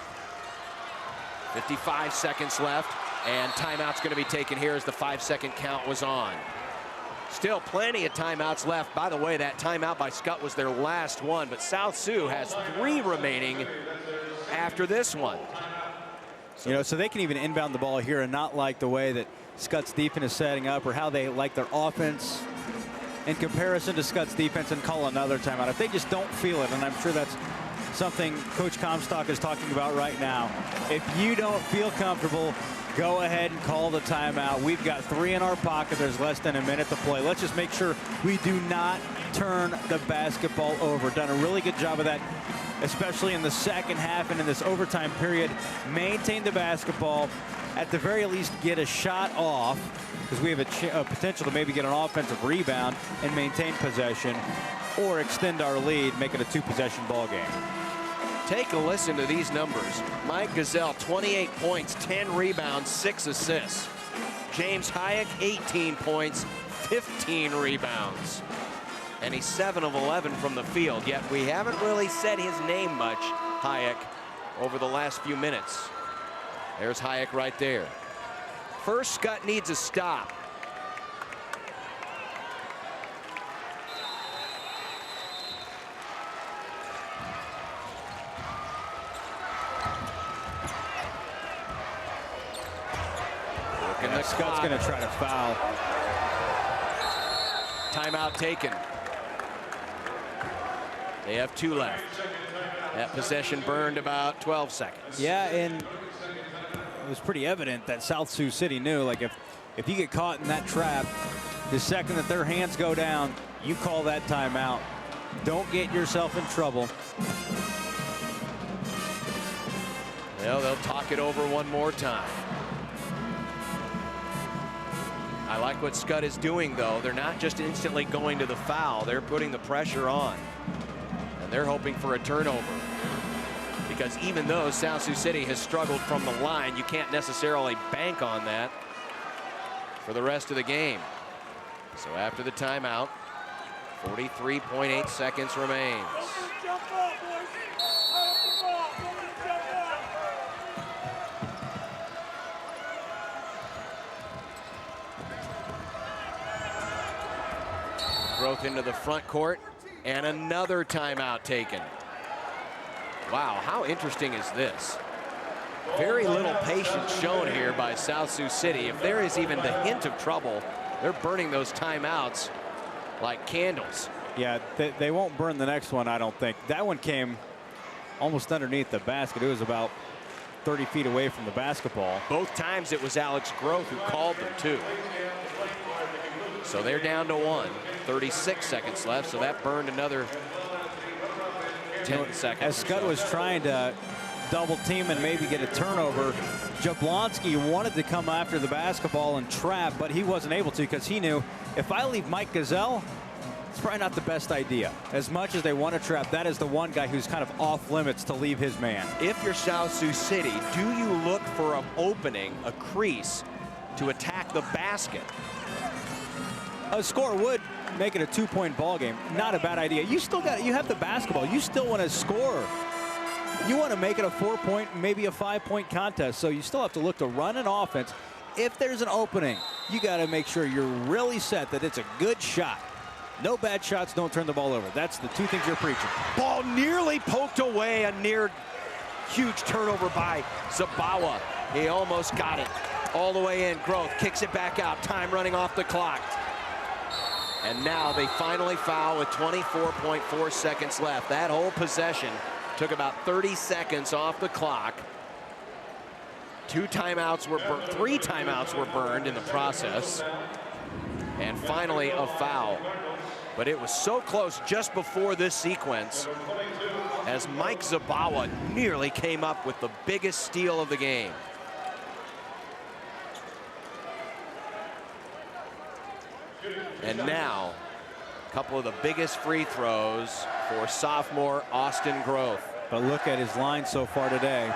55 seconds left. And timeout's going to be taken here as the 5-second count was on. Still plenty of timeouts left. By the way, that timeout by Skutt was their last one, but South Sioux has 3 remaining after this one. So they can even inbound the ball here and not like the way that Skutt's defense is setting up or how they like their offense in comparison to Skutt's defense and call another timeout. If they just don't feel it, and I'm sure that's something Coach Comstock is talking about right now. If you don't feel comfortable, go ahead and call the timeout. We've got 3 in our pocket. There's less than a minute to play. Let's just make sure we do not turn the basketball over. Done a really good job of that, especially in the second half and in this overtime period. Maintain the basketball. At the very least, get a shot off, because we have a potential to maybe get an offensive rebound and maintain possession, or extend our lead, make it a 2-possession ball game. Take a listen to these numbers. Mike Gazelle, 28 points, 10 rebounds, 6 assists. James Hayek, 18 points, 15 rebounds. And he's 7 of 11 from the field, yet we haven't really said his name much, Hayek, over the last few minutes. There's Hayek right there. First, Skutt needs a stop. And Skutt's going to try to foul. Timeout taken. They have 2 left. That possession burned about 12 seconds. Yeah, and it was pretty evident that South Sioux City knew, like, if you get caught in that trap, the second that their hands go down, you call that timeout. Don't get yourself in trouble. Well, they'll talk it over one more time. I like what Skutt is doing, though. They're not just instantly going to the foul. They're putting the pressure on. And they're hoping for a turnover. Because even though South Sioux City has struggled from the line, you can't necessarily bank on that for the rest of the game. So after the timeout, 43.8 seconds remains. Growth into the front court, and another timeout taken. Wow, how interesting is this? Very little patience shown here by South Sioux City. If there is even the hint of trouble, they're burning those timeouts like candles. Yeah, they won't burn the next one, I don't think. That one came almost underneath the basket. It was about 30 feet away from the basketball. Both times it was Alex Groth who called them, too. So they're down to 1. 36 seconds left, so that burned another 10 seconds. As Skutt was trying to double team and maybe get a turnover, Jablonski wanted to come after the basketball and trap, but he wasn't able to because he knew, if I leave Mike Gazelle, it's probably not the best idea. As much as they want to trap, that is the one guy who's kind of off limits to leave his man. If you're South Sioux City, do you look for an opening, a crease, to attack the basket? A score would make it a 2-point ball game. Not a bad idea. You have the basketball. You still want to score. You want to make it a 4-point, maybe a 5-point contest. So you still have to look to run an offense. If there's an opening, you got to make sure you're really set that it's a good shot. No bad shots, don't turn the ball over. That's the 2 things you're preaching. Ball nearly poked away, a near huge turnover by Zabawa. He almost got it. All the way in, Groth kicks it back out. Time running off the clock. And now they finally foul with 24.4 seconds left. That whole possession took about 30 seconds off the clock. 3 timeouts were burned in the process. And finally a foul. But it was so close just before this sequence as Mike Zabawa nearly came up with the biggest steal of the game. And now, a couple of the biggest free throws for sophomore Austin Groth. But look at his line so far today.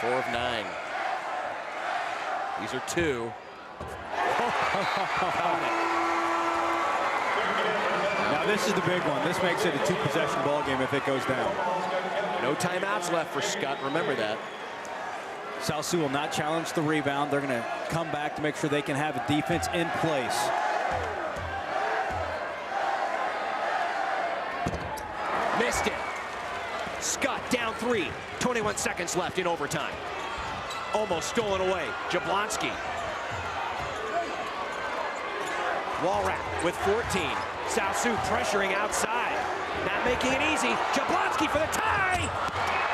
4 of 9. These are 2. Now this is the big one. This makes it a 2-possession ball game if it goes down. No timeouts left for Skutt. Remember that. South Sioux will not challenge the rebound. They're going to come back to make sure they can have a defense in place. Missed it. Skutt down 3. 21 seconds left in overtime. Almost stolen away. Jablonski. Walrath with 14. South Sioux pressuring outside. Not making it easy. Jablonski for the tie.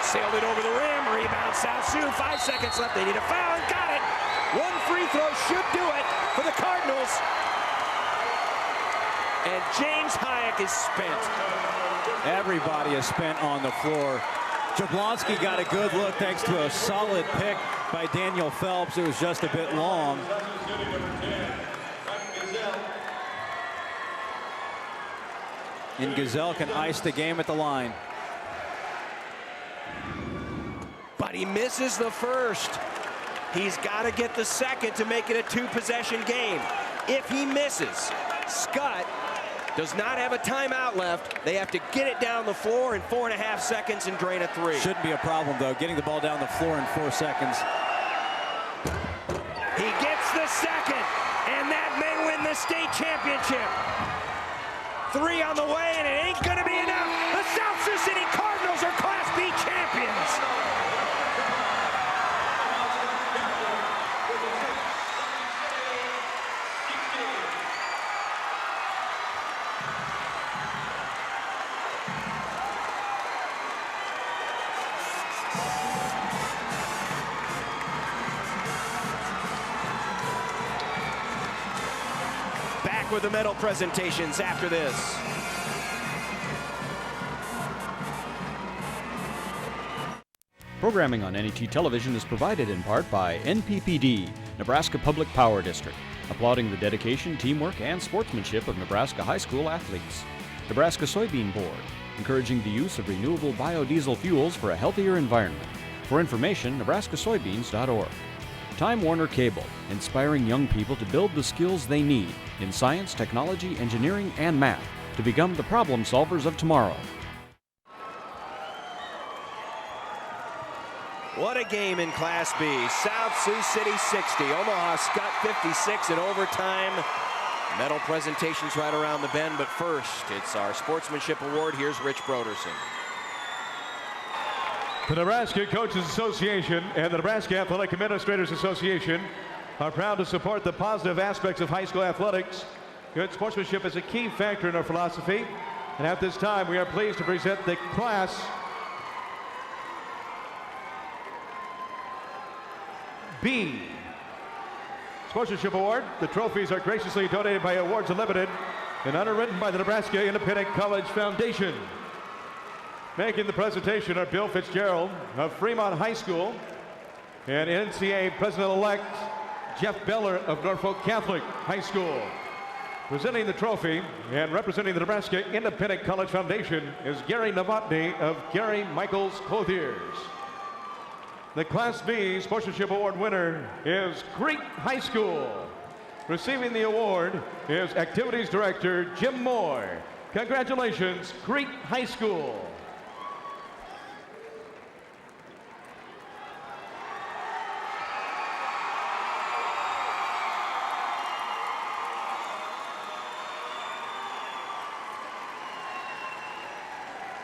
Sailed it over the rim. Rebound South Sioux. 5 seconds left. They need a foul and got it. One free throw should do it for the Cardinals. And James Hayek is spent. Everybody is spent on the floor. Jablonski got a good look thanks to a solid pick by Daniel Phelps. It was just a bit long. And Gazelle can ice the game at the line. But he misses the first. He's got to get the second to make it a 2-possession game. If he misses, Skutt does not have a timeout left. They have to get it down the floor in 4.5 seconds and drain a 3. Shouldn't be a problem, though, getting the ball down the floor in 4 seconds. He gets the second, and that may win the state championship. 3 on the way, and it ain't gonna be enough. The South Sioux City Cardinals are Class B champions. Back with the medal presentations after this. Programming on NET Television is provided in part by NPPD, Nebraska Public Power District, applauding the dedication, teamwork, and sportsmanship of Nebraska high school athletes. Nebraska Soybean Board, encouraging the use of renewable biodiesel fuels for a healthier environment. For information, nebraskasoybeans.org. Time Warner Cable, inspiring young people to build the skills they need in science, technology, engineering, and math to become the problem solvers of tomorrow. What a game in Class B. South Sioux City 60, Omaha Skutt 56 in overtime. Medal presentations right around the bend, but first, it's our Sportsmanship Award. Here's Rich Broderson. The Nebraska Coaches Association and the Nebraska Athletic Administrators Association are proud to support the positive aspects of high school athletics. Good sportsmanship is a key factor in our philosophy. And at this time, we are pleased to present the Class B Sportsmanship Award. The trophies are graciously donated by Awards Unlimited and underwritten by the Nebraska Independent College Foundation. Making the presentation are Bill Fitzgerald of Fremont High School and NCAA President-elect Jeff Beller of Norfolk Catholic High School. Presenting the trophy and representing the Nebraska Independent College Foundation is Gary Novotny of Gary Michaels Clothiers. The Class B Sportsmanship Award winner is Crete High School. Receiving the award is Activities Director Jim Moore. Congratulations, Crete High School.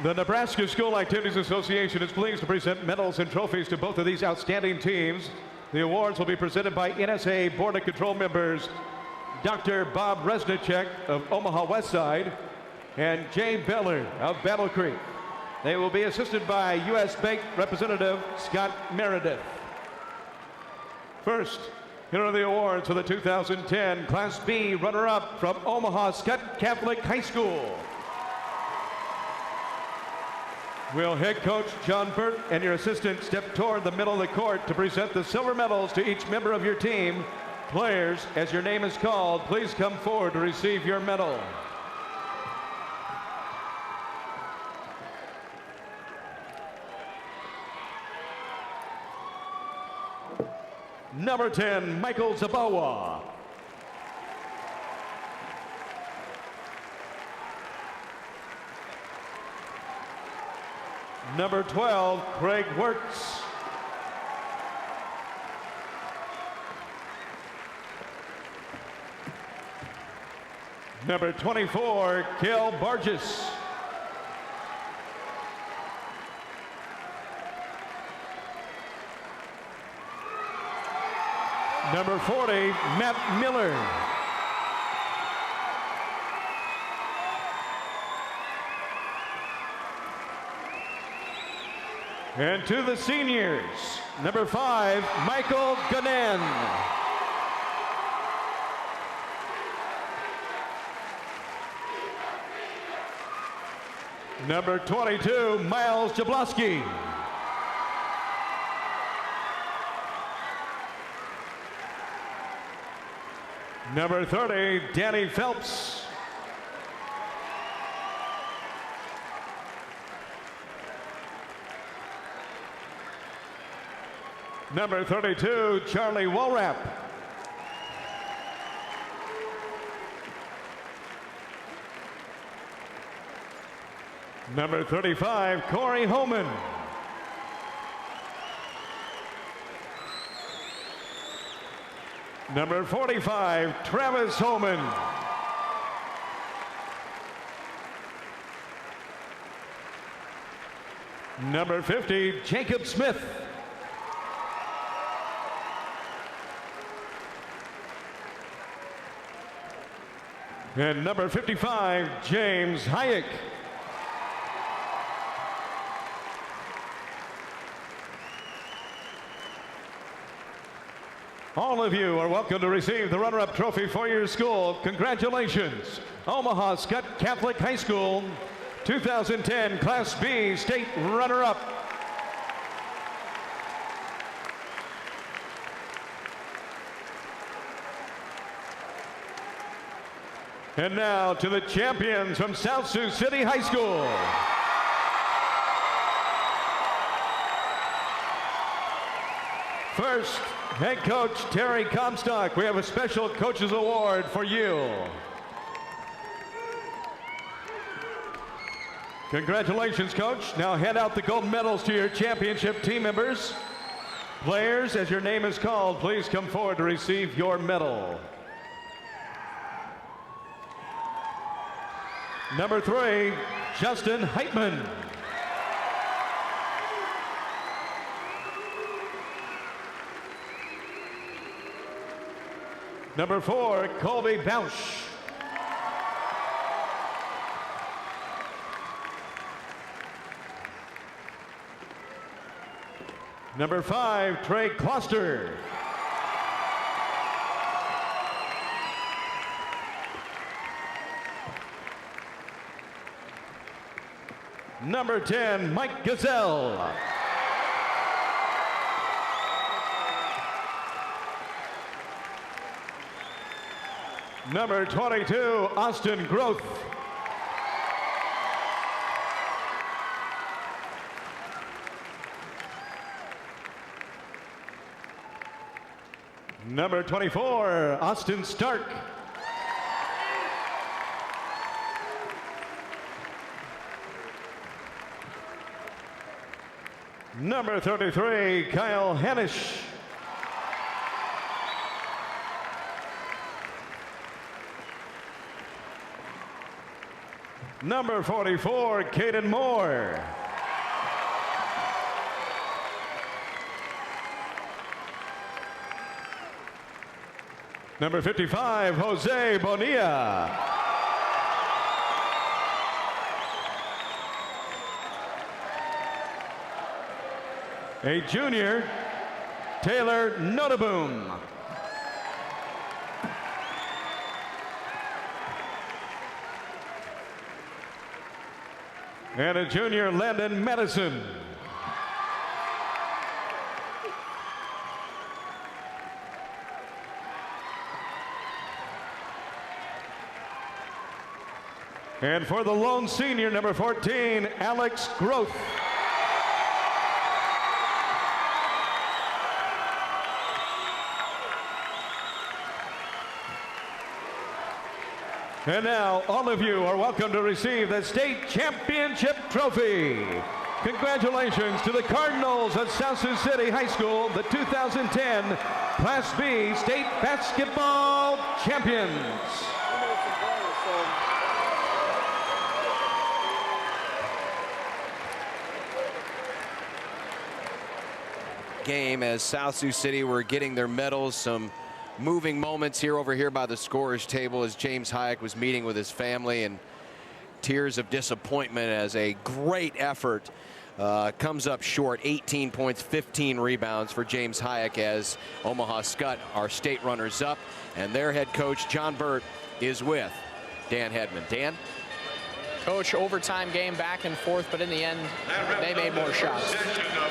The Nebraska School Activities Association is pleased to present medals and trophies to both of these outstanding teams. The awards will be presented by NSAA Board of Control members Dr. Bob Resnicek of Omaha West Side and Jay Beller of Battle Creek. They will be assisted by U.S. Bank Representative Scott Meredith. First, Here are the awards for the 2010 Class B runner-up from Omaha Skutt Catholic High School. Will head coach John Burt and your assistant step toward the middle of the court to present the silver medals to each member of your team. Players, as your name is called, please come forward to receive your medal. Number 10, Michael Zabawa. Number 12, Craig Wirtz. Number 24, Kel Barges. Number 40, Matt Miller. And to the seniors, number 5, Michael Ganan. Number 22, Miles Jablowski. Number 30, Danny Phelps. Number 32, Charlie Walrap. Number 35, Corey Holman. Number 45, Travis Holman. Number 50, Jacob Smith. And number 55, James Hayek. All of you are welcome to receive the runner-up trophy for your school. Congratulations, Omaha Skutt Catholic High School, 2010 Class B State runner-up. And now to the champions from South Sioux City High School. First, head coach Terry Comstock. We have a special coach's award for you. Congratulations, coach. Now hand out the gold medals to your championship team members. Players, as your name is called, please come forward to receive your medal. Number 3, Justin Heitman. Number 4, Colby Bausch. Number 5, Trey Kloster. Number 10, Mike Gazelle. Number 22, Austin Groth. Number 24, Austin Stark. Number 33, Kyle Hanisch. Number 44, Caden Moore. Number 55, Jose Bonilla. A junior, Taylor Notaboom. And a junior, Landon Madison. And for the lone senior, number 14, Alex Groth. And now, all of you are welcome to receive the state championship trophy. Congratulations to the Cardinals of South Sioux City High School, the 2010 Class B state basketball champions. Game as South Sioux City were getting their medals. Some moving moments over here by the scorer's table as James Hayek was meeting with his family, and tears of disappointment as a great effort comes up short. 18 points, 15 rebounds for James Hayek as Omaha Skutt are state runners up, and their head coach John Burt is with Dan Hedman. Dan? Coach, overtime game back and forth, but in the end, they made more shots.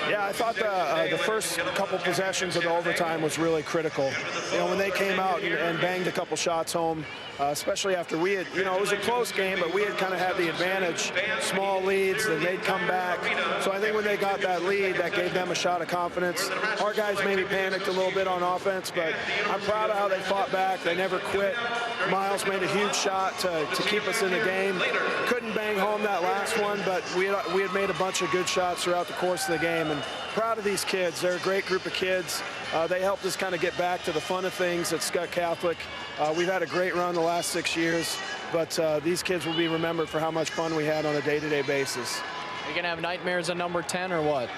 Yeah, I thought the first couple possessions of the overtime was really critical. You know, when they came out and banged a couple shots home, especially after we had, you know, it was a close game, but we had kind of had the advantage, small leads, and they'd come back. So I think when they got that lead, that gave them a shot of confidence. Our guys maybe panicked a little bit on offense, but I'm proud of how they fought back. They never quit. Miles made a huge shot to keep us in the game. Couldn't bang home that last one, but we had made a bunch of good shots throughout the course of the game, and proud of these kids. They're a great group of kids. They helped us kind of get back to the fun of things at Skutt Catholic. We've had a great run the last 6 years, but these kids will be remembered for how much fun we had on a day-to-day basis. Are you going to have nightmares at number 10 or what?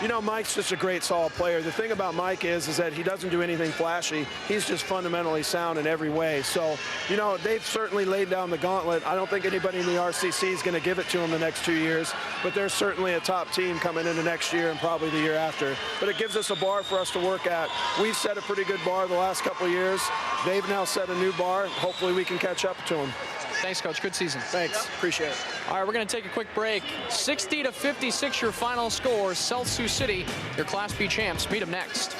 You know, Mike's just a great, solid player. The thing about Mike is that he doesn't do anything flashy. He's just fundamentally sound in every way. So, you know, they've certainly laid down the gauntlet. I don't think anybody in the RCC is going to give it to him the next 2 years, but there's certainly a top team coming into next year and probably the year after. But it gives us a bar for us to work at. We've set a pretty good bar the last couple of years. They've now set a new bar. Hopefully we can catch up to them. Thanks, Coach. Good season. Thanks. Appreciate it. All right, we're going to take a quick break. 60-56 your final score. South Sioux City, your Class B champs. Meet them next.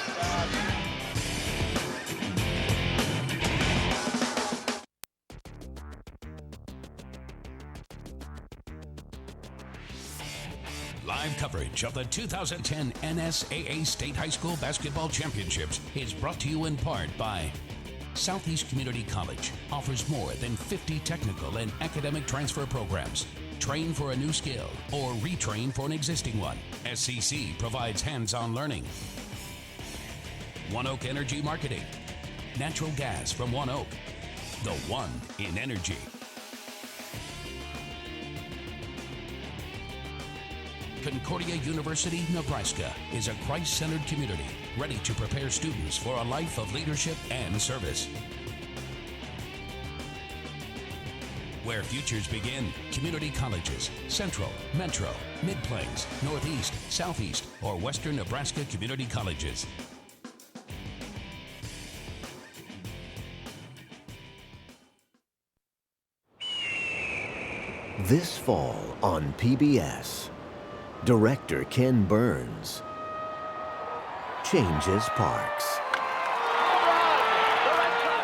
Live coverage of the 2010 NSAA State High School Basketball Championships is brought to you in part by Southeast Community College. Offers more than 50 technical and academic transfer programs. Train for a new skill or retrain for an existing one. SCC provides hands-on learning. One Oak Energy Marketing. Natural gas from One Oak. The one in energy. Concordia University, Nebraska is a Christ-centered community ready to prepare students for a life of leadership and service. Where futures begin, community colleges, Central, Metro, Mid-Plains, Northeast, Southeast, or Western Nebraska community colleges. This fall on PBS, director Ken Burns changes parks.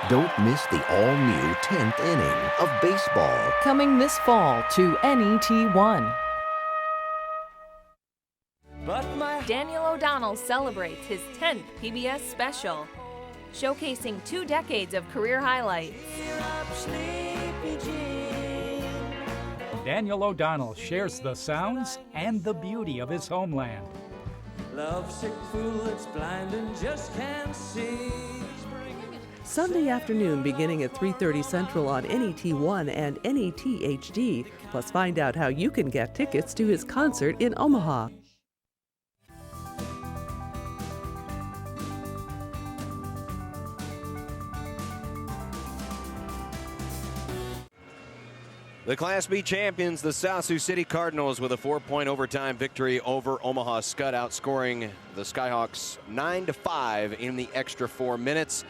Don't miss the all-new 10th inning of baseball. Coming this fall to NET1. Daniel O'Donnell celebrates his 10th PBS special, showcasing 2 decades of career highlights. Daniel O'Donnell shares the sounds and the beauty of his homeland. Lovesick fool that's blind and just can't see. Sunday afternoon beginning at 3:30 Central on NET1 and NET HD. Plus find out how you can get tickets to his concert in Omaha. The Class B champions, the South Sioux City Cardinals, with a 4-point overtime victory over Omaha Skutt, outscoring the Skyhawks 9-5 in the extra 4 minutes.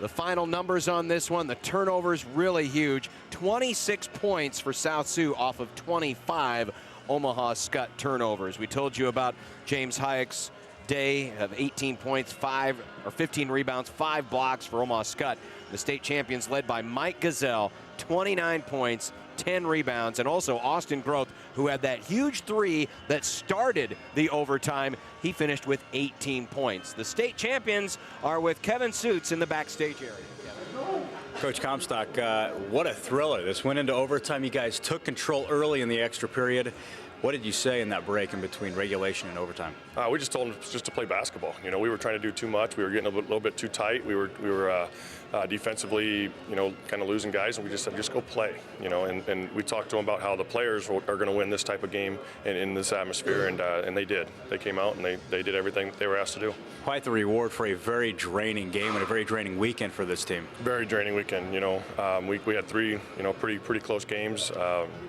The final numbers on this one, the turnovers really huge. 26 points for South Sioux off of 25. Omaha Skutt turnovers. We told you about James Hayek's day of 18 points, 15 rebounds, 5 blocks for Omaha Skutt. The state champions led by Mike Gazelle, 29 points, 10 rebounds, and also Austin Groth, who had that huge three that started the overtime. He finished with 18 points. The state champions are with Kevin Suits in the backstage area. Coach Comstock, what a thriller. This went into overtime. You guys took control early in the extra period. What did you say in that break in between regulation and overtime? We just told them just to play basketball. You know, we were trying to do too much. We were getting a little bit too tight. We were defensively, you know, kind of losing guys, and we just said, just go play. You know, and we talked to them about how the players are going to win this type of game in this atmosphere, and they did. They came out and they did everything they were asked to do. Quite the reward for a very draining game and a very draining weekend for this team. Very draining weekend. You know, we had 3, you know, pretty close games,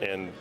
and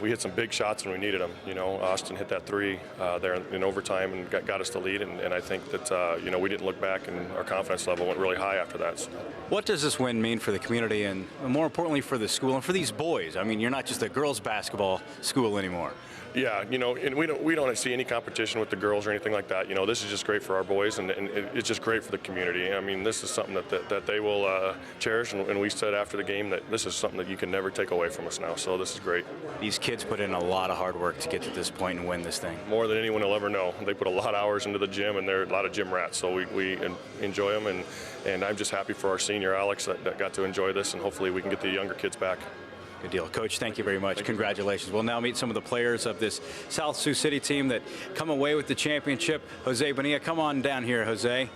we hit some big shots when we needed them. You know, Austin hit that 3 there in overtime and got us the lead, and I think that you know, we didn't look back, and our confidence level went really high after that. So. What does this win mean for the community and more importantly for the school and for these boys? I mean, you're not just a girls basketball school anymore. Yeah, you know, and we don't see any competition with the girls or anything like that. You know, this is just great for our boys, and it's just great for the community. I mean, this is something that they will cherish, and we said after the game that this is something that you can never take away from us now. So this is great. These kids put in a lot of hard work to get to this point and win this thing. More than anyone will ever know. They put a lot of hours into the gym, and they're a lot of gym rats. So we enjoy them, and I'm just happy for our senior Alex that got to enjoy this, and hopefully we can get the younger kids back. Good deal. Coach, thank you very much. Congratulations. We'll now meet some of the players of this South Sioux City team that come away with the championship. Jose Bonilla, come on down here, Jose.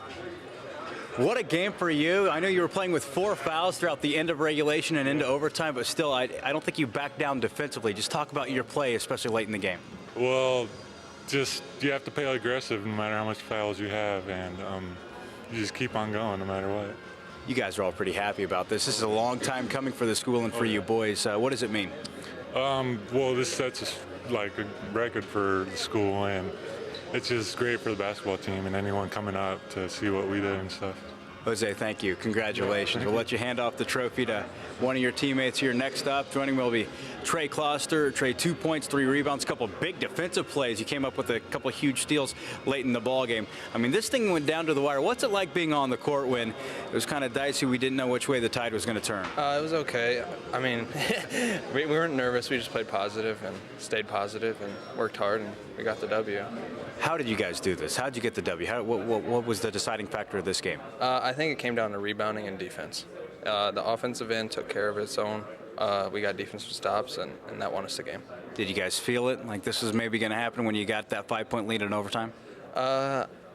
What a game for you. I know you were playing with 4 fouls throughout the end of regulation and into overtime, but still, I don't think you backed down defensively. Just talk about your play, especially late in the game. Well, just you have to play aggressive no matter how much fouls you have, and you just keep on going no matter what. You guys are all pretty happy about this. This is a long time coming for the school and for you boys. What does it mean? Well, this sets like a record for the school, and it's just great for the basketball team and anyone coming up to see what we did and stuff. Jose, thank you. Congratulations. We'll let you hand off the trophy to one of your teammates here. Next up, joining me will be Trey Kloster. Trey, 2 points, 3 rebounds, a couple big defensive plays. You came up with a couple huge steals late in the ball game. I mean, this thing went down to the wire. What's it like being on the court when it was kind of dicey? We didn't know which way the tide was going to turn. It was okay. I mean, we weren't nervous. We just played positive and stayed positive and worked hard, and we got the W. How did you guys do this? How did you get the W? What was the deciding factor of this game? I think it came down to rebounding and defense. The offensive end took care of its own. We got defensive stops, and that won us the game. Did you guys feel it? Like this was maybe going to happen when you got that 5-point lead in overtime?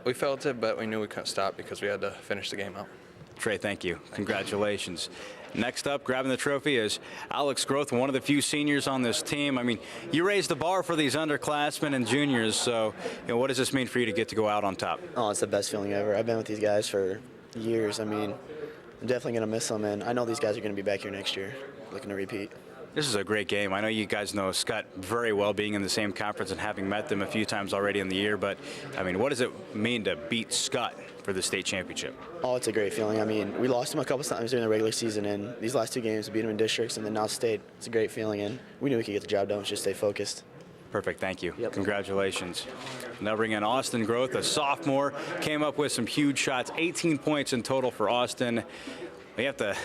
We felt it, but we knew we couldn't stop because we had to finish the game out. Trey, thank you. Congratulations. Next up, grabbing the trophy is Alex Groth, one of the few seniors on this team. I mean, you raised the bar for these underclassmen and juniors, so what does this mean for you to get to go out on top? Oh, it's the best feeling ever. I've been with these guys for years. I mean, I'm definitely going to miss them, and I know these guys are going to be back here next year, looking to repeat. This is a great game. I know you guys know Skutt very well, being in the same conference and having met them a few times already in the year, but, I mean, what does it mean to beat Skutt for the state championship? Oh, it's a great feeling. I mean, we lost them a couple times during the regular season, and these last 2 games, we beat them in districts and then now state. It's a great feeling, and we knew we could get the job done. Just stay focused. Perfect, thank you. Yep. Congratulations. Now bring in Austin Groth, a sophomore, came up with some huge shots, 18 points in total for Austin. We have to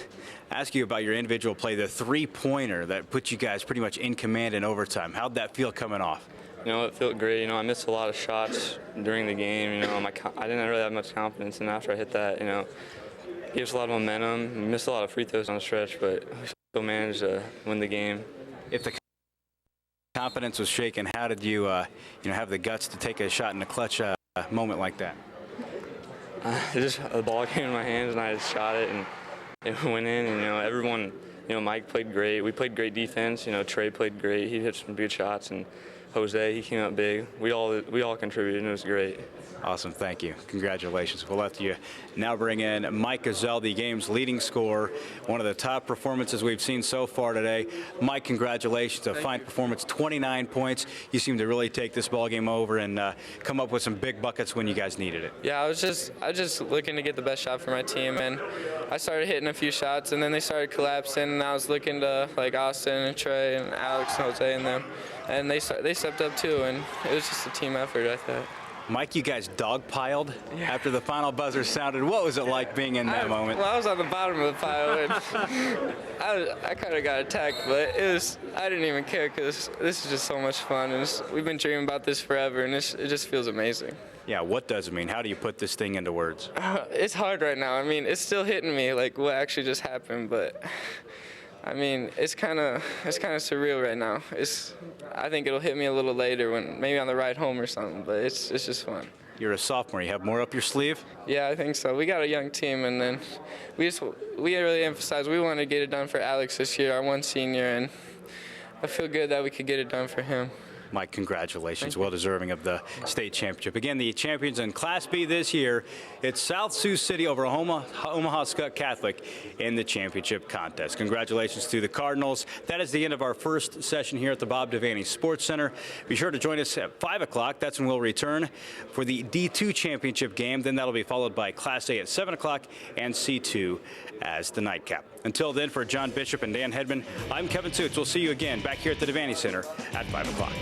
ask you about your individual play, the 3-pointer that put you guys pretty much in command in overtime. How'd that feel coming off? You know, it felt great. You know, I missed a lot of shots during the game. You know, I didn't really have much confidence, and after I hit that, you know, it gave us a lot of momentum. We missed a lot of free throws on the stretch, but we still managed to win the game. If the confidence was shaken, how did you, have the guts to take a shot in a clutch moment like that? The ball came in my hands, and I just shot it, and it went in. And everyone, Mike played great. We played great defense. Trey played great. He hit some good shots, and Jose, he came out big. We all contributed, and it was great. Awesome, thank you. Congratulations. We'll let you now bring in Mike Gazelle, the game's leading scorer. One of the top performances we've seen so far today. Mike, congratulations. A fine performance, 29 points. You seem to really take this ball game over and come up with some big buckets when you guys needed it. Yeah, I was just looking to get the best shot for my team, and I started hitting a few shots, and then they started collapsing, and I was looking to like Austin and Trey and Alex and Jose and them, and they stepped up too, and it was just a team effort, I thought. Mike, you guys dogpiled after the final buzzer sounded. What was it like being in that moment? Well, I was on the bottom of the pile, and I kind of got attacked, but I didn't even care because this is just so much fun, and we've been dreaming about this forever, and it just feels amazing. Yeah, what does it mean? How do you put this thing into words? It's hard right now. I mean, it's still hitting me, like what actually just happened, but I mean, it's kind of surreal right now. I think it'll hit me a little later, when maybe on the ride home or something. But it's just fun. You're a sophomore. You have more up your sleeve? Yeah, I think so. We got a young team, and then we really emphasized we want to get it done for Alex this year, our one senior, and I feel good that we could get it done for him. Mike, congratulations. Well deserving of the state championship. Again, the champions in Class B this year, it's South Sioux City over Omaha Skutt Catholic in the championship contest. Congratulations to the Cardinals. That is the end of our first session here at the Bob Devaney Sports Center. Be sure to join us at 5 o'clock. That's when we'll return for the D2 championship game. Then that'll be followed by Class A at 7 o'clock and C2 as the nightcap. Until then, for John Bishop and Dan Hedman, I'm Kevin Suits. We'll see you again back here at the Devaney Center at 5 o'clock.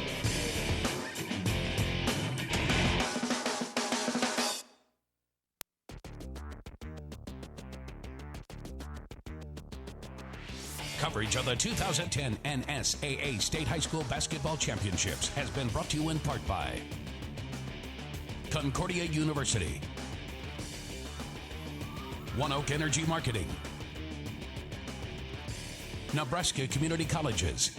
Coverage of the 2010 NSAA State High School Basketball Championships has been brought to you in part by Concordia University, One Oak Energy Marketing, Nebraska Community Colleges,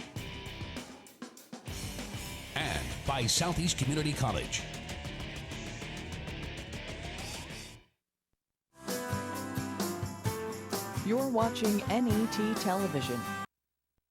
and by Southeast Community College. You're watching NET Television,